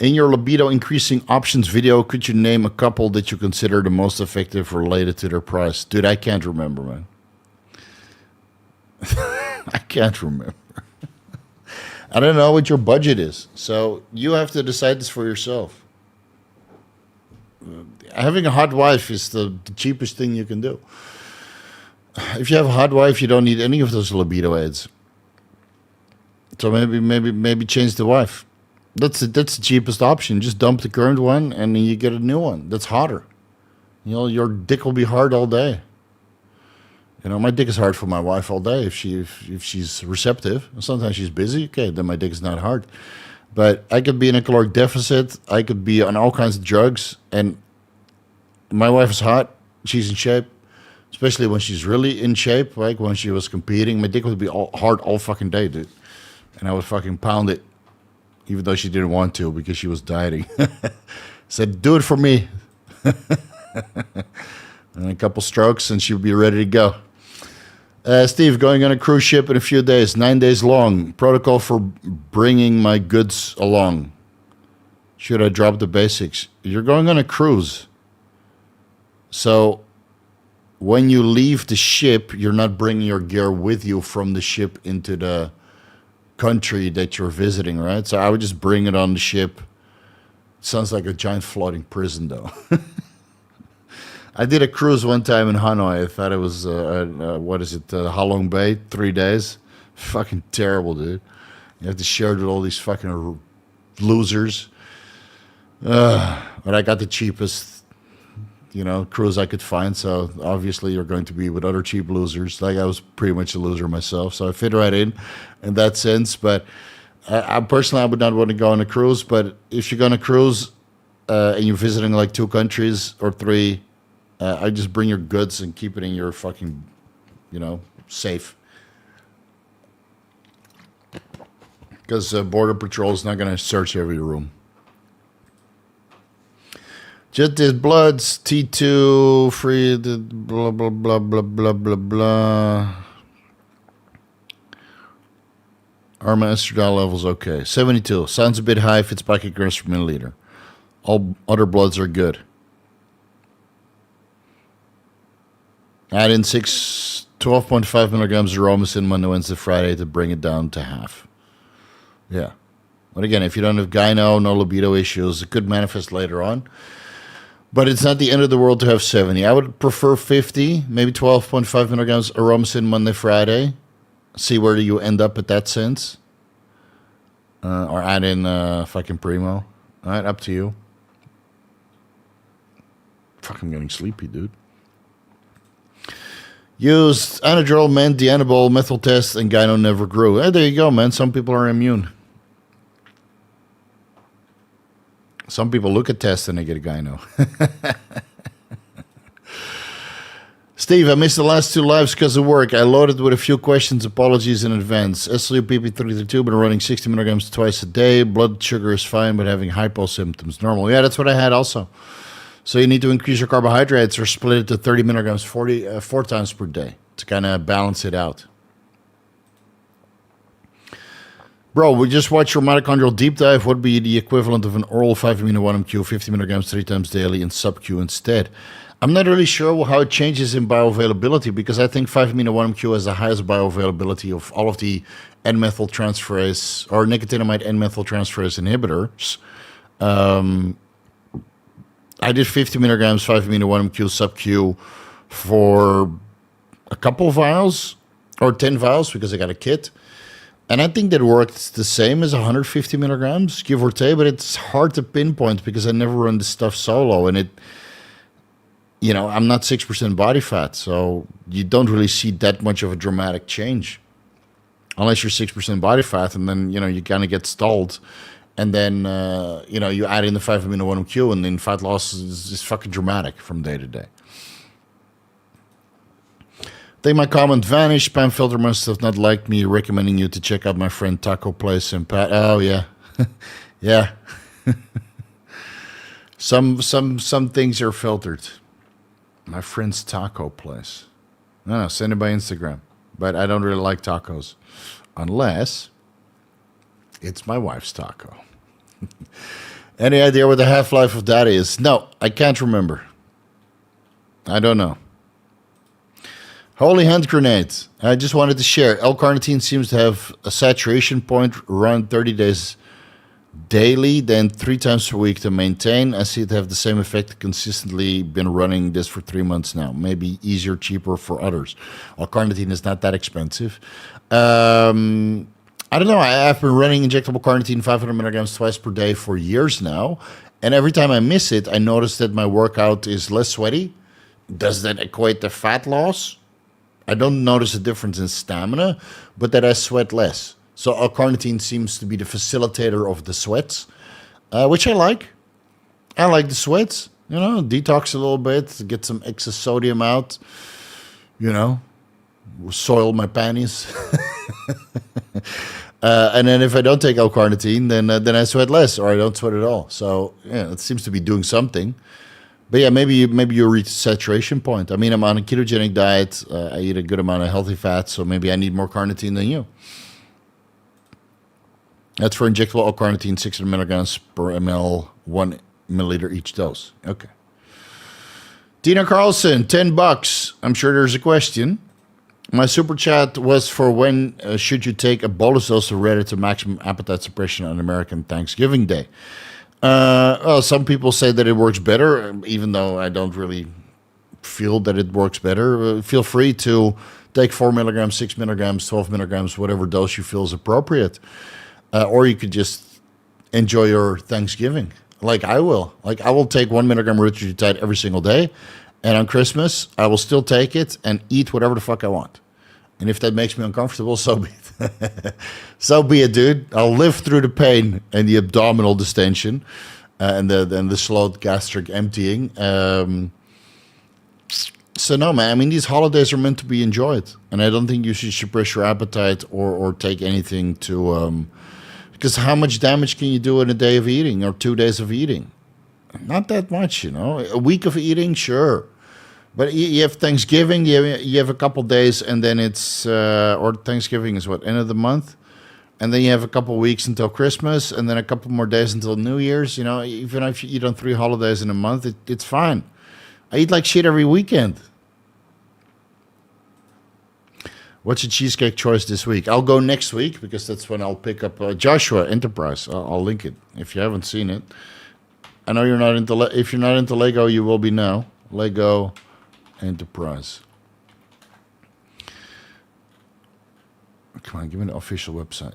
In your libido increasing options video, could you name a couple that you consider the most effective related to their price? Dude, I can't remember, man. I can't remember. I don't know what your budget is, so you have to decide this for yourself. Having a hot wife is the cheapest thing you can do. If you have a hot wife, you don't need any of those libido aids. So maybe change the wife. That's the cheapest option. Just dump the current one, and then you get a new one that's hotter. You know, your dick will be hard all day. You know, my dick is hard for my wife all day if she's receptive. Sometimes she's busy. Okay, then my dick is not hard. But I could be in a caloric deficit. I could be on all kinds of drugs, and my wife is hot. She's in shape, especially when she's really in shape. Like when she was competing, my dick would be hard all fucking day, dude. And I would fucking pound it, even though she didn't want to because she was dieting. Said, do it for me. And a couple strokes and she'll be ready to go. Steve, going on a cruise ship in a few days, 9 days long. Protocol for bringing my goods along. Should I drop the basics? You're going on a cruise. So when you leave the ship, you're not bringing your gear with you from the ship into the country that you're visiting, right? So I would just bring it on the ship. Sounds like a giant floating prison, though. I did a cruise one time in Hanoi. I thought it was, Halong Bay, 3 days. Fucking terrible, dude. You have to share it with all these fucking losers. But I got the cheapest, cruise I could find. So obviously you're going to be with other cheap losers. Like I was pretty much a loser myself. So I fit right in that sense. But I personally, I would not want to go on a cruise. But if you're going to cruise and you're visiting like 2 countries or 3, I just bring your goods and keep it in your fucking, safe. Because Border Patrol is not going to search every room. Just this bloods, T2, free, blah, blah, blah, blah, blah, blah, blah. Arma estradiol levels, okay. 72. Sounds a bit high if it's picograms per milliliter. All other bloods are good. Add in 12.5 milligrams of aromasin Monday, Wednesday, Friday to bring it down to half. Yeah. But again, if you don't have gyno, no libido issues, it could manifest later on. But it's not the end of the world to have 70. I would prefer 50, maybe 12.5 milligrams aromasin Monday, Friday. See where you end up at that sense. Or add in fucking Primo. All right, up to you. Fuck, I'm getting sleepy, dude. Used anadrol, meant the anabol, methyl test, and gyno never grew. There you go, man. Some people are immune. Some people look at tests and they get a gyno. Steve, I missed the last 2 lives because of work. I loaded with a few questions. Apologies in advance. SLU PP332, been running 60 milligrams twice a day. Blood sugar is fine, but having hypo symptoms. Normal. Yeah, that's what I had also. So you need to increase your carbohydrates or split it to 30 milligrams 4 times per day to kind of balance it out. Bro, we just watched your mitochondrial deep dive. What would be the equivalent of an oral 5-amino-1-MQ, 50 milligrams 3 times daily in sub-Q instead? I'm not really sure how it changes in bioavailability because I think 5-amino-1-MQ has the highest bioavailability of all of the N-methyltransferase or nicotinamide N-methyltransferase inhibitors. I did 50 milligrams 5-amino-1-MQ sub-Q for a couple vials or 10 vials because I got a kit. And I think that worked the same as 150 milligrams, give or take, but it's hard to pinpoint because I never run this stuff solo. And I'm not 6% body fat, so you don't really see that much of a dramatic change. Unless you're 6% body fat, and then, you kind of get stalled. And then, you add in the 5-amino-1-MQ, and then fat loss is fucking dramatic from day to day. I think my comment vanished. Spam filter must have not liked me recommending you to check out my friend Taco Place in Pat. Oh, yeah. Yeah. Some things are filtered. My friend's Taco Place. No, send it by Instagram. But I don't really like tacos. Unless it's my wife's taco. Any idea what the half-life of DADA is? No, I can't remember. I don't know. Holy hand grenades. I just wanted to share. L-Carnitine seems to have a saturation point around 30 days daily, then 3 times per week to maintain. I see it have the same effect. Consistently been running this for 3 months now. Maybe easier, cheaper for others. L-Carnitine is not that expensive. I don't know. I've been running injectable carnitine 500 milligrams twice per day for years now. And every time I miss it, I notice that my workout is less sweaty. Does that equate to fat loss? I don't notice a difference in stamina, but that I sweat less. So L-Carnitine seems to be the facilitator of the sweats, which I like. I like the sweats, detox a little bit, get some excess sodium out, soil my panties. And then if I don't take L-Carnitine, then I sweat less or I don't sweat at all. So, yeah, it seems to be doing something. But yeah, maybe you reach a saturation point. I mean, I'm on a ketogenic diet. I eat a good amount of healthy fats, so maybe I need more carnitine than you. That's for injectable L-Carnitine, 600 milligrams per ml, 1 milliliter each dose. Okay. Tina Carlson, $10. I'm sure there's a question. My super chat was for when should you take a bolus dose of Reta to maximum appetite suppression on American Thanksgiving Day? Well, some people say that it works better, even though I don't really feel that it works better. Feel free to take 4 milligrams, 6 milligrams, 12 milligrams, whatever dose you feel is appropriate. Or you could just enjoy your Thanksgiving, like I will. Like I will take 1 milligram retatrutide every single day. And on Christmas, I will still take it and eat whatever the fuck I want. And if that makes me uncomfortable, so be it. So be it, dude. I'll live through the pain and the abdominal distension and the slow gastric emptying. So no, man. I mean, these holidays are meant to be enjoyed. And I don't think you should suppress your appetite or take anything to... because how much damage can you do in a day of eating or 2 days of eating? Not that much, A week of eating, sure. But you have Thanksgiving, you have a couple days, and then it's, or Thanksgiving is what, end of the month? And then you have a couple weeks until Christmas, and then a couple more days until New Year's. Even if you eat on 3 holidays in a month, it's fine. I eat like shit every weekend. What's your cheesecake choice this week? I'll go next week because that's when I'll pick up Joshua Enterprise. I'll link it if you haven't seen it. I know you're not into. If you're not into Lego, you will be now. Lego Enterprise. Come on, give me the official website.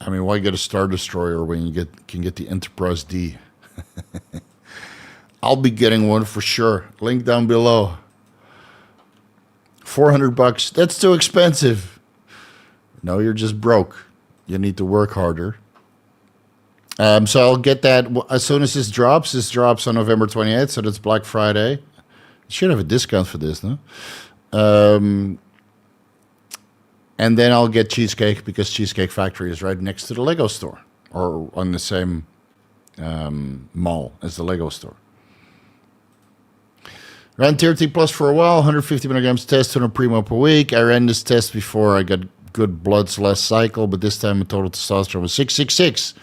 I mean, why get a Star Destroyer when you can get the Enterprise D? I'll be getting one for sure. Link down below. $400. That's too expensive. No, you're just broke. You need to work harder. So I'll get that as soon as this drops. This drops on November 28th, so that's Black Friday. Should have a discount for this, no? And then I'll get Cheesecake because Cheesecake Factory is right next to the Lego store or on the same mall as the Lego store. Ran 30 plus for a while, 150 milligrams test, 200 primo per week. I ran this test before I got good bloods last cycle, but this time the total testosterone was 666.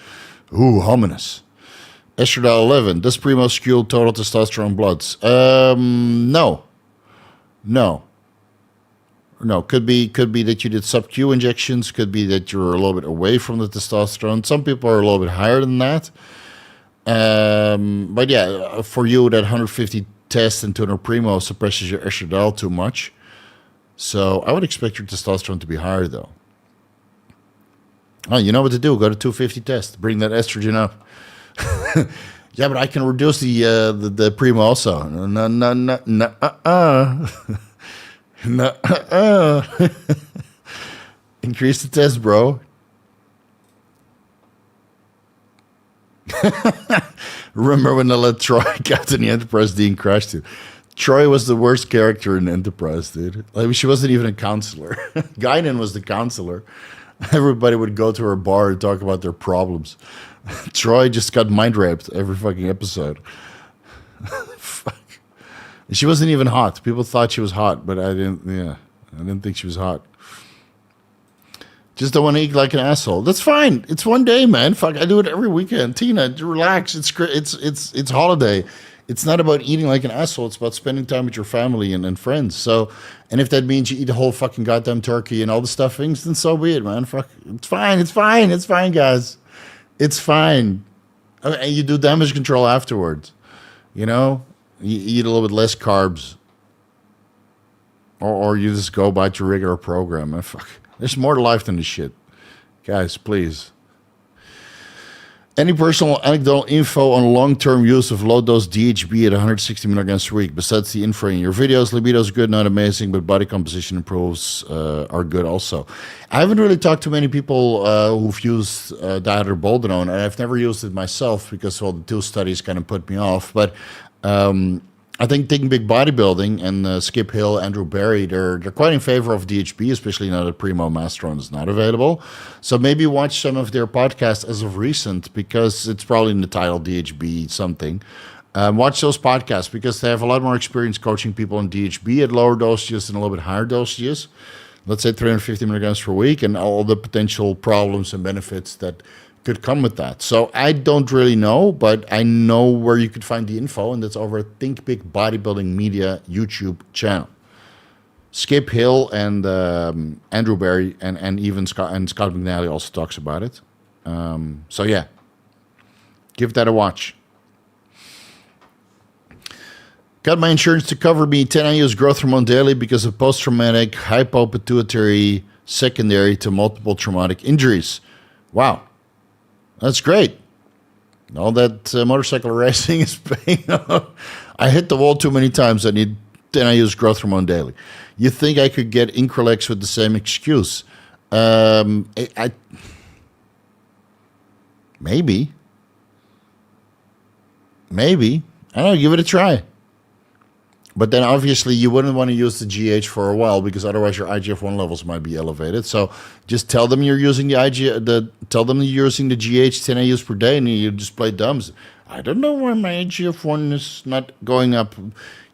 Ooh, ominous. Estradiol 11. Does primo skew total testosterone bloods? No. Could be that you did sub-Q injections. Could be that you're a little bit away from the testosterone. Some people are a little bit higher than that. But yeah, for you, that 150 test and 200 primo suppresses your estradiol too much. So I would expect your testosterone to be higher, though. Oh, you know what to do. Go to 250 test. Bring that estrogen up. Yeah, but I can reduce the primo also. No. Increase the test, bro. Remember when I let Troy Captain the Enterprise D and crashed it? Troy was the worst character in Enterprise, dude. Like, she wasn't even a counselor. Guinan was the counselor. Everybody would go to her bar and talk about their problems. Troy just got mind raped every fucking episode. Fuck. She wasn't even hot. People thought she was hot, but I didn't think she was hot. Just don't want to eat like an asshole. That's fine. It's one day, man. Fuck, I do it every weekend. Tina, relax. It's great. It's holiday. It's not about eating like an asshole. It's about spending time with your family and friends. So, and if that means you eat a whole fucking goddamn turkey and all the stuffings, then so be it, man. Fuck, it's fine. It's fine. It's fine, guys. It's fine. And you do damage control afterwards. You know, you eat a little bit less carbs, or you just go about your regular program. And fuck. There's more to life than this shit. Guys, please. Any personal anecdotal info on long-term use of low-dose DHB at 160 milligrams per week? Besides the info in your videos, libido is good, not amazing, but body composition improves are good also. I haven't really talked to many people who've used DADA or boldenone, and I've never used it myself because all the two studies kind of put me off. But I think Thinking Big Bodybuilding and Skip Hill, Andrew Barry, they're quite in favor of DHB, especially now that Primo Masteron is not available. So maybe watch some of their podcasts as of recent, because it's probably in the title DHB something. Watch those podcasts because they have a lot more experience coaching people on DHB at lower dosages and a little bit higher dosages. Let's say 350 milligrams per week, and all the potential problems and benefits that could come with that. So I don't really know, but I know where you could find the info, and that's over at Think Big Bodybuilding Media YouTube channel. Skip Hill and Andrew Barry and even Scott McNally also talks about it. So yeah, give that a watch. Got my insurance to cover me 10 IU's growth hormone daily because of post-traumatic hypopituitary secondary to multiple traumatic injuries. Wow. That's great. All that motorcycle racing is paying off. I hit the wall too many times. I need 10 IU's growth hormone daily. You think I could get Increlex with the same excuse? Maybe. I don't know. Give it a try. But then obviously you wouldn't want to use the GH for a while because otherwise your IGF-1 levels might be elevated. So just tell them you're using tell them you're using the GH 10 IUs per day, and you just play dumb. I don't know why my IGF-1 is not going up.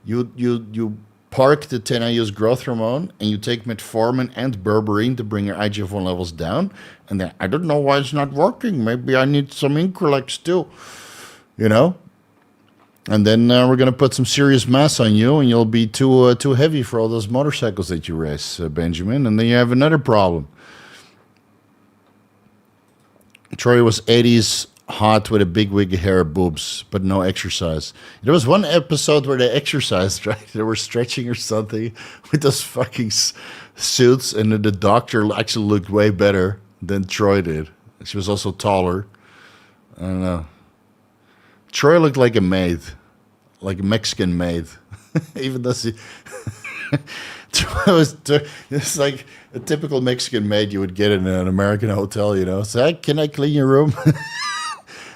You park the 10 IUs growth hormone and you take metformin and berberine to bring your IGF-1 levels down. And then I don't know why it's not working. Maybe I need some Increlex too. You know? And then we're going to put some serious mass on you, and you'll be too heavy for all those motorcycles that you race, Benjamin. And then you have another problem. Troy was 80s hot with a big wig of hair, boobs, but no exercise. There was one episode where they exercised, right? They were stretching or something with those fucking suits, and the doctor actually looked way better than Troy did. She was also taller. I don't know. Troy looked like a maid, like a Mexican maid. Even though she... It's like a typical Mexican maid you would get in an American hotel, you know. So, can I clean your room?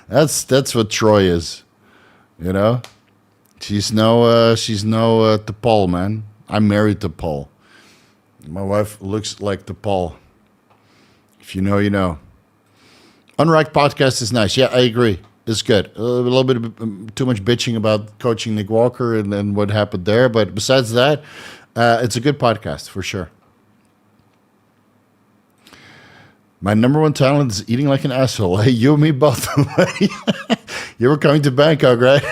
That's what Troy is, you know. She's no to Paul, man. I'm married to Paul. My wife looks like to Paul. If you know, you know. Unracked podcast is nice. Yeah, I agree. It's good. A little bit of, too much bitching about coaching Nick Walker and what happened there. But besides that, it's a good podcast for sure. My number one talent is eating like an asshole. Hey, you and me both. You were coming to Bangkok, right?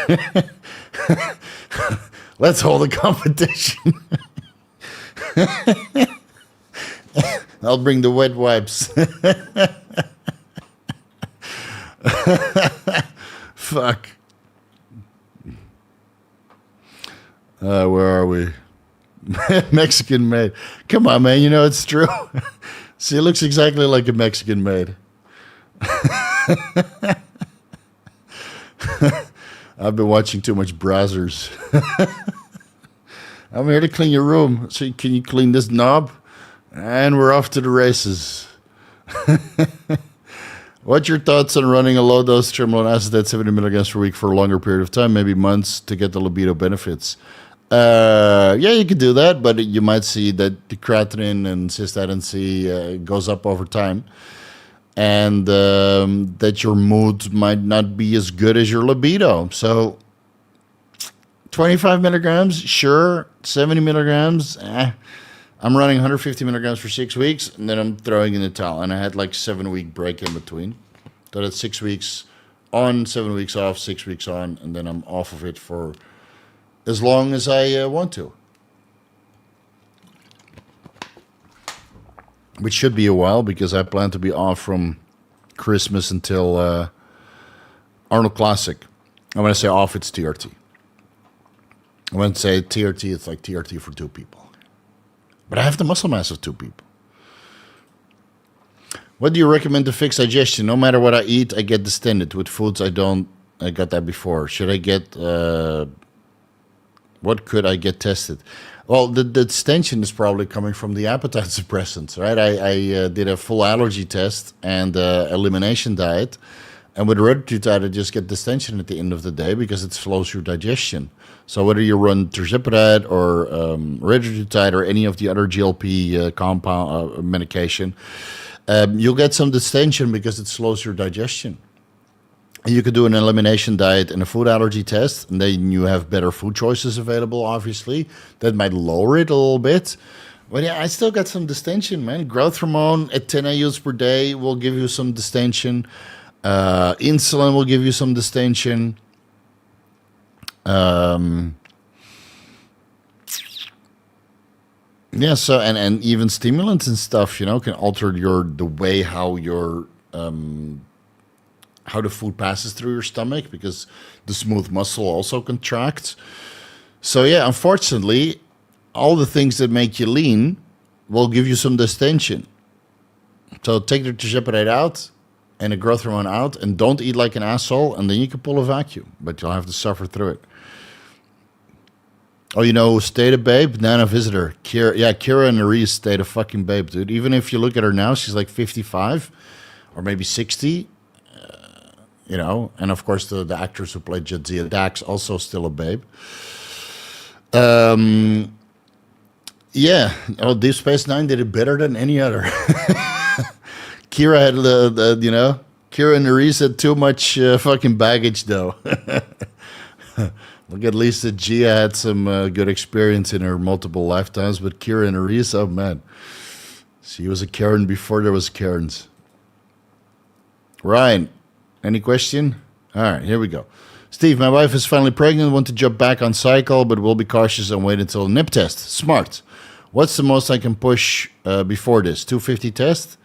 Let's hold a competition. I'll bring the wet wipes. Fuck. Where are we? Mexican maid. Come on, man. You know it's true. See, it looks exactly like a Mexican maid. I've been watching too much Brazzers. I'm here to clean your room. So can you clean this knob? And we're off to the races. What's your thoughts on running a low-dose Trenbolone acetate 70 milligrams per week for a longer period of time, maybe months, to get the libido benefits? Yeah, you could do that, but you might see that the creatinine and cystatin C goes up over time, and that your mood might not be as good as your libido. So 25 milligrams, sure. 70 milligrams, I'm running 150 milligrams for 6 weeks, and then I'm throwing in the towel. And I had like 7-week break in between. So that's 6 weeks on, 7 weeks off, 6 weeks on, and then I'm off of it for as long as I want to. Which should be a while, because I plan to be off from Christmas until Arnold Classic. And when I say off, it's TRT. When I say TRT, it's like TRT for 2 people. But I have the muscle mass of 2 people. What do you recommend to fix digestion? No matter what I eat, I get distended. With foods, I don't. I got that before. Should I get... what could I get tested? Well, the distension is probably coming from the appetite suppressants, right? I did a full allergy test and elimination diet. And with retatrutide, I just get distension at the end of the day because it slows your digestion. So whether you run tirzepatide or retatrutide or any of the other GLP compound medication, you'll get some distension because it slows your digestion. And you could do an elimination diet and a food allergy test, and then you have better food choices available, obviously. That might lower it a little bit. But yeah, I still got some distension, man. Growth hormone at 10 IUs per day will give you some distension. Insulin will give you some distension. Yeah, so and even stimulants and stuff, you know, can alter the way how your how the food passes through your stomach, because the smooth muscle also contracts. So yeah, unfortunately, all the things that make you lean will give you some distension. So take the tirzepatide out and the growth hormone out, and don't eat like an asshole, and then you can pull a vacuum, but you'll have to suffer through it. Oh, you know, stayed a babe? Nana visitor. Kira and Nerys stayed a fucking babe, dude. Even if you look at her now, she's like 55 or maybe 60. You know, and of course the actress who played Jadzia Dax also still a babe. Yeah, Deep Space Nine did it better than any other. Kira had Kira and Nerys had too much fucking baggage though. Look, at least that Gia had some good experience in her multiple lifetimes, but Kira and Nerys, oh man, she was a Karen before there was Karens. Ryan, any question? All right, here we go. Steve, my wife is finally pregnant, want to jump back on cycle, but will be cautious and wait until NIP test. Smart. What's the most I can push before this? 250 test?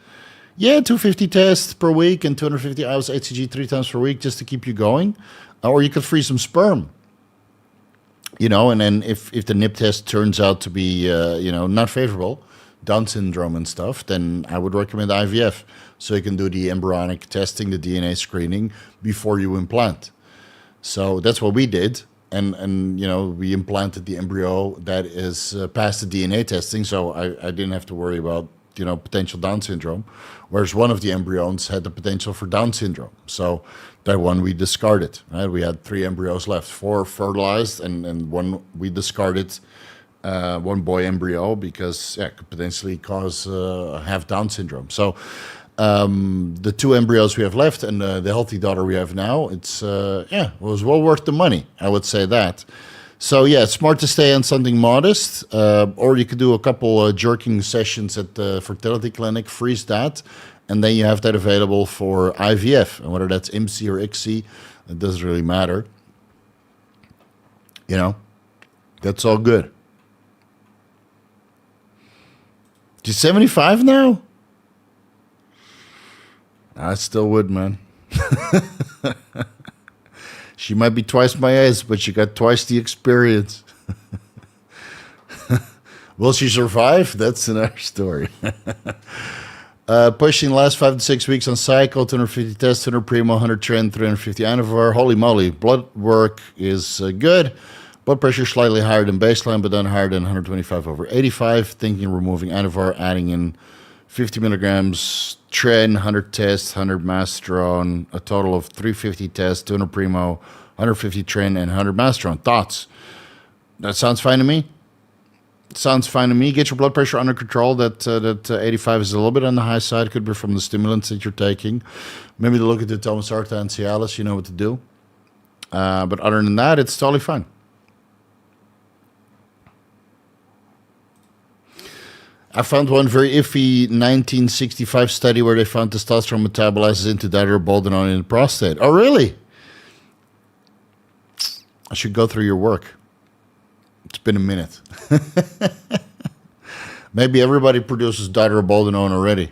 Yeah, 250 tests per week and 250 hours HCG 3 times per week just to keep you going. Or you could freeze some sperm. You know, and then if the NIP test turns out to be, not favorable, Down syndrome and stuff, then I would recommend IVF. So you can do the embryonic testing, the DNA screening before you implant. So that's what we did. And we implanted the embryo that is past the DNA testing. So I didn't have to worry about, potential Down syndrome. Whereas one of the embryos had the potential for Down syndrome. So that one we discarded, right? We had 3 embryos left, 4 fertilized and one we discarded, one boy embryo because it could potentially cause have Down syndrome. So the 2 embryos we have left and the healthy daughter we have now, it was well worth the money. I would say that. So yeah, it's smart to stay on something modest, or you could do a couple jerking sessions at the fertility clinic, freeze that, and then you have that available for IVF. And whether that's IMSI or ICSI, it doesn't really matter. That's all good. You're 75 now? I still would, man. She might be twice my age, but she got twice the experience. Will she survive? That's another story. Pushing the last 5 to 6 weeks on cycle, 250 tests, 200 primo, 100 Tren, 350 anavar. Holy moly, blood work is good. Blood pressure slightly higher than baseline, but then higher than 125/85. Thinking removing anavar, adding in 50 milligrams Tren, 100 tests, 100 Masteron, a total of 350 tests, 200 primo, 150 Tren, and 100 Masteron. Thoughts? That sounds fine to me. Sounds fine to me. Get your blood pressure under control. That 85 is a little bit on the high side. Could be from the stimulants that you're taking. Maybe to look at the Tomasarta and Cialis. You know what to do. But other than that, it's totally fine. I found one very iffy 1965 study where they found testosterone metabolizes into dihydroboldenone in the prostate. Oh, really? I should go through your work. It's been a minute. Maybe everybody produces dihydroboldenone already.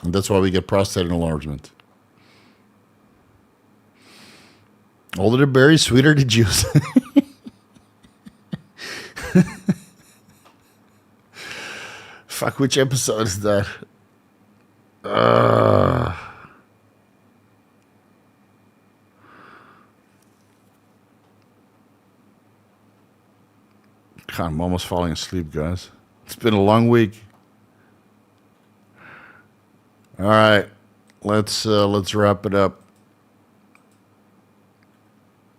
And that's why we get prostate enlargement. Older the berry, sweeter the juice. Fuck, which episode is that? God, I'm almost falling asleep, guys. It's been a long week. All right, let's wrap it up.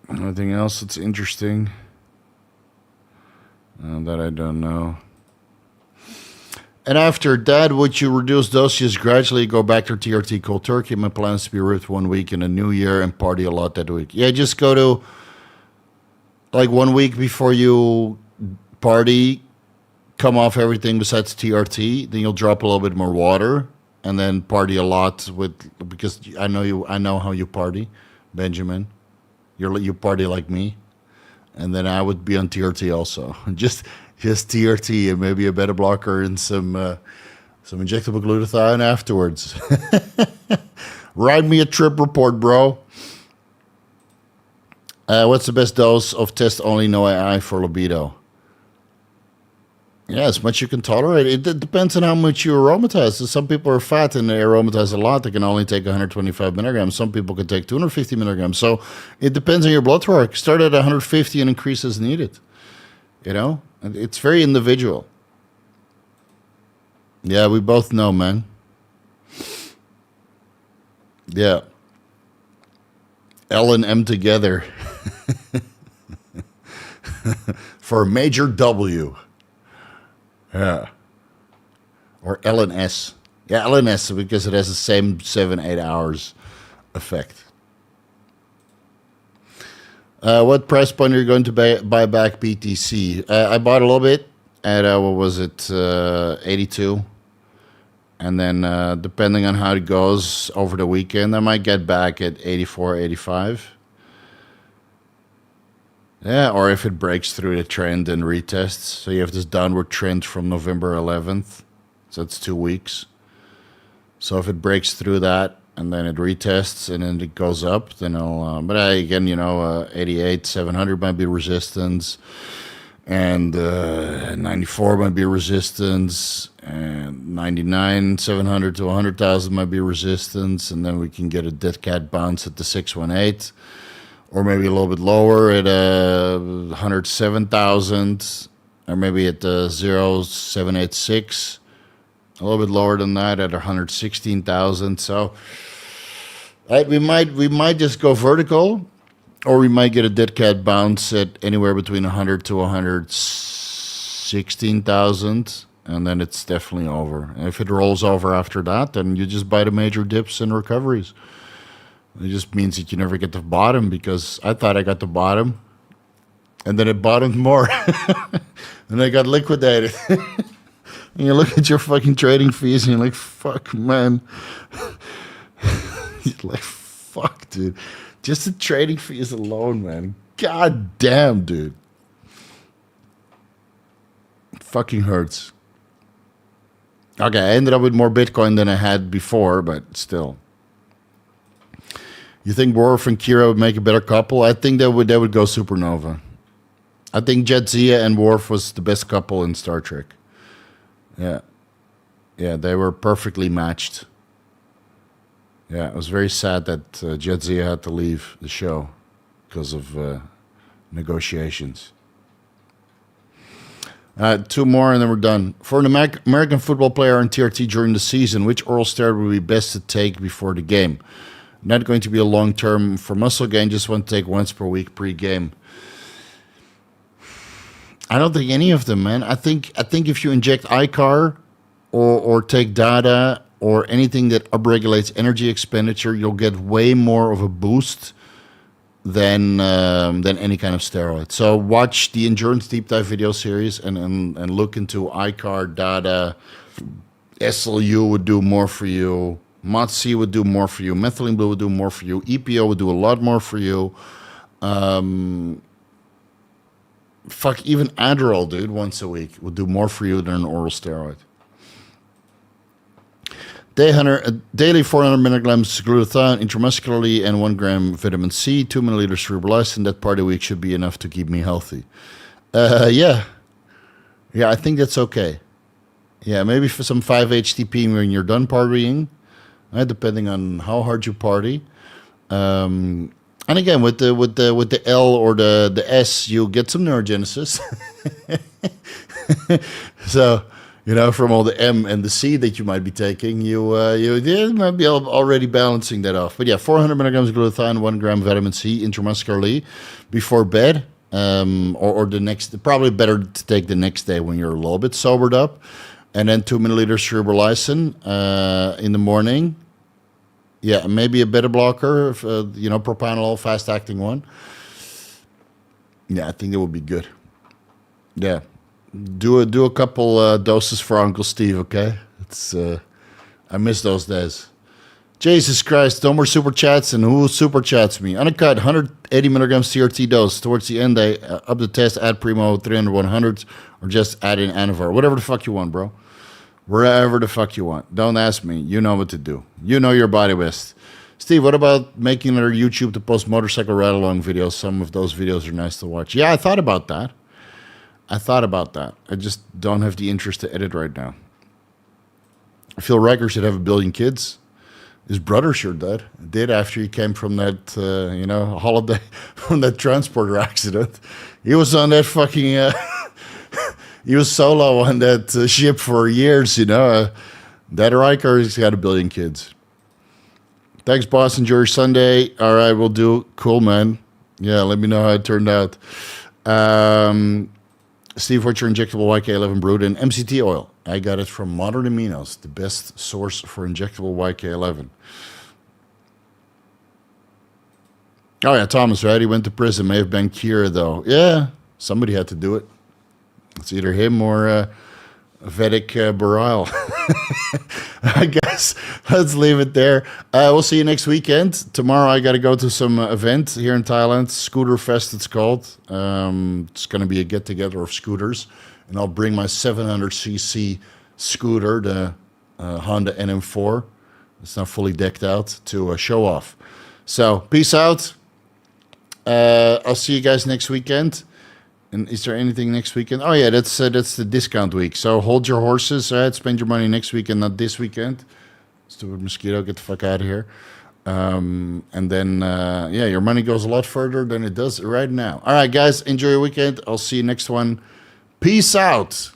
Anything else that's interesting? That I don't know. And after that, would you reduce doses gradually, go back to TRT cold turkey? My plan is to be ripped 1 week in the new year and party a lot that week. Yeah, just go to like 1 week before you party, come off everything besides TRT. Then you'll drop a little bit more water and then party a lot because I know how you party, Benjamin. You party like me. And then I would be on TRT also. Just TRT and maybe a beta blocker and some injectable glutathione afterwards. Write me a trip report, bro. What's the best dose of test only no AI for libido? Yeah, as much you can tolerate. It depends on how much you aromatize. So some people are fat and they aromatize a lot. They can only take 125 milligrams. Some people can take 250 milligrams. So it depends on your blood work. Start at 150 and increase as needed. It's very individual. Yeah, we both know, man. Yeah. L and M together. For a major W. Yeah. Or L and S. Yeah, L and S because it has the same 7-8 hours effect. What price point are you going to buy back BTC? I bought a little bit at, 82. And then depending on how it goes over the weekend, I might get back at 84, 85. Yeah, or if it breaks through the trend and retests. So you have this downward trend from November 11th. So that's 2 weeks. So if it breaks through that and then it retests and then it goes up, then I'll. But again, 88, 700 might be resistance, and 94 might be resistance, and 99, 700 to 100,000 might be resistance, and then we can get a dead cat bounce at the 618. Or maybe a little bit lower at 107,000, or maybe at the 0786, a little bit lower than that at 116,000. So we might just go vertical, or we might get a dead cat bounce at anywhere between 100 to 116,000, and then it's definitely over. And if it rolls over after that, then you just buy the major dips and recoveries. It just means that you never get the bottom, because I thought I got the bottom, and then it bottomed more, and I got liquidated. And you look at your fucking trading fees, and you're like, fuck, man. You're like, fuck, dude. Just the trading fees alone, man. God damn, dude. It fucking hurts. Okay, I ended up with more Bitcoin than I had before, but still. You think Worf and Kira would make a better couple? I think they would go supernova. I think Jadzia and Worf was the best couple in Star Trek. Yeah. Yeah, they were perfectly matched. Yeah, it was very sad that Jadzia had to leave the show because of negotiations. 2 more and then we're done. For an American football player on TRT during the season, which oral steroid would be best to take before the game? Not going to be a long term for muscle gain, just want to take once per week pre-game. I don't think any of them, man. I think if you inject iCar or take DADA or anything that upregulates energy expenditure, you'll get way more of a boost than any kind of steroid. So watch the Endurance Deep Dive video series and look into iCar, DADA, SLU would do more for you. MOTS-C would do more for you. Methylene Blue would do more for you. EPO would do a lot more for you. Fuck, even Adderall, dude, once a week would do more for you than an oral steroid. Daily 400 milligrams glutathione intramuscularly and 1 gram vitamin C, 2 milliliters cerebralizin. That part a week should be enough to keep me healthy. Yeah, I think that's okay. Yeah, maybe for some 5-HTP when you're done partying. Depending on how hard you party, and again with the L or the S, you'll get some neurogenesis. So from all the M and the C that you might be taking, you might be already balancing that off. But yeah, 400 milligrams glutathione, 1 gram vitamin C intramuscularly before bed, or the next. Probably better to take the next day when you're a little bit sobered up. And then 2 milliliters cerebralizin in the morning. Yeah, maybe a beta blocker, propranolol, fast-acting one. Yeah, I think that would be good. Yeah, do a couple doses for Uncle Steve, okay? It's I miss those days. Jesus Christ, no more super chats, and who super chats me? Uncut, 180 milligrams CRT dose. Towards the end, I up the test, add Primo 300, 100, or just add in Anavar. Whatever the fuck you want, bro. Wherever the fuck you want. Don't ask me. You know what to do. You know your body best. Steve, what about making another YouTube to post motorcycle ride-along videos? Some of those videos are nice to watch. Yeah, I thought about that. I just don't have the interest to edit right now. I feel Riker should have 1 billion kids. His brother sure did after he came from that, holiday, from that transporter accident. He was on that fucking... He was solo on that ship for years, That Riker, he's got 1 billion kids. Thanks, boss. Enjoy your Sunday. All right, we'll do. Cool, man. Yeah, let me know how it turned out. Steve, what's your injectable YK11 brewed in? MCT oil. I got it from Modern Aminos, the best source for injectable YK11. Oh, yeah, Thomas, right? He went to prison. May have been Kira, though. Yeah, somebody had to do it. It's either him or Vedic burial. I guess let's leave it there. We'll see you next weekend. Tomorrow I got to go to some event here in Thailand. Scooter Fest it's called. It's going to be a get-together of scooters. And I'll bring my 700cc scooter, the Honda NM4. It's not fully decked out to show off. So peace out. I'll see you guys next weekend. And is there anything next weekend? Oh yeah, that's the discount week. So hold your horses. Spend your money next weekend, not this weekend. Stupid mosquito, get the fuck out of here. And then your money goes a lot further than it does right now. All right, guys, enjoy your weekend. I'll see you next one. Peace out.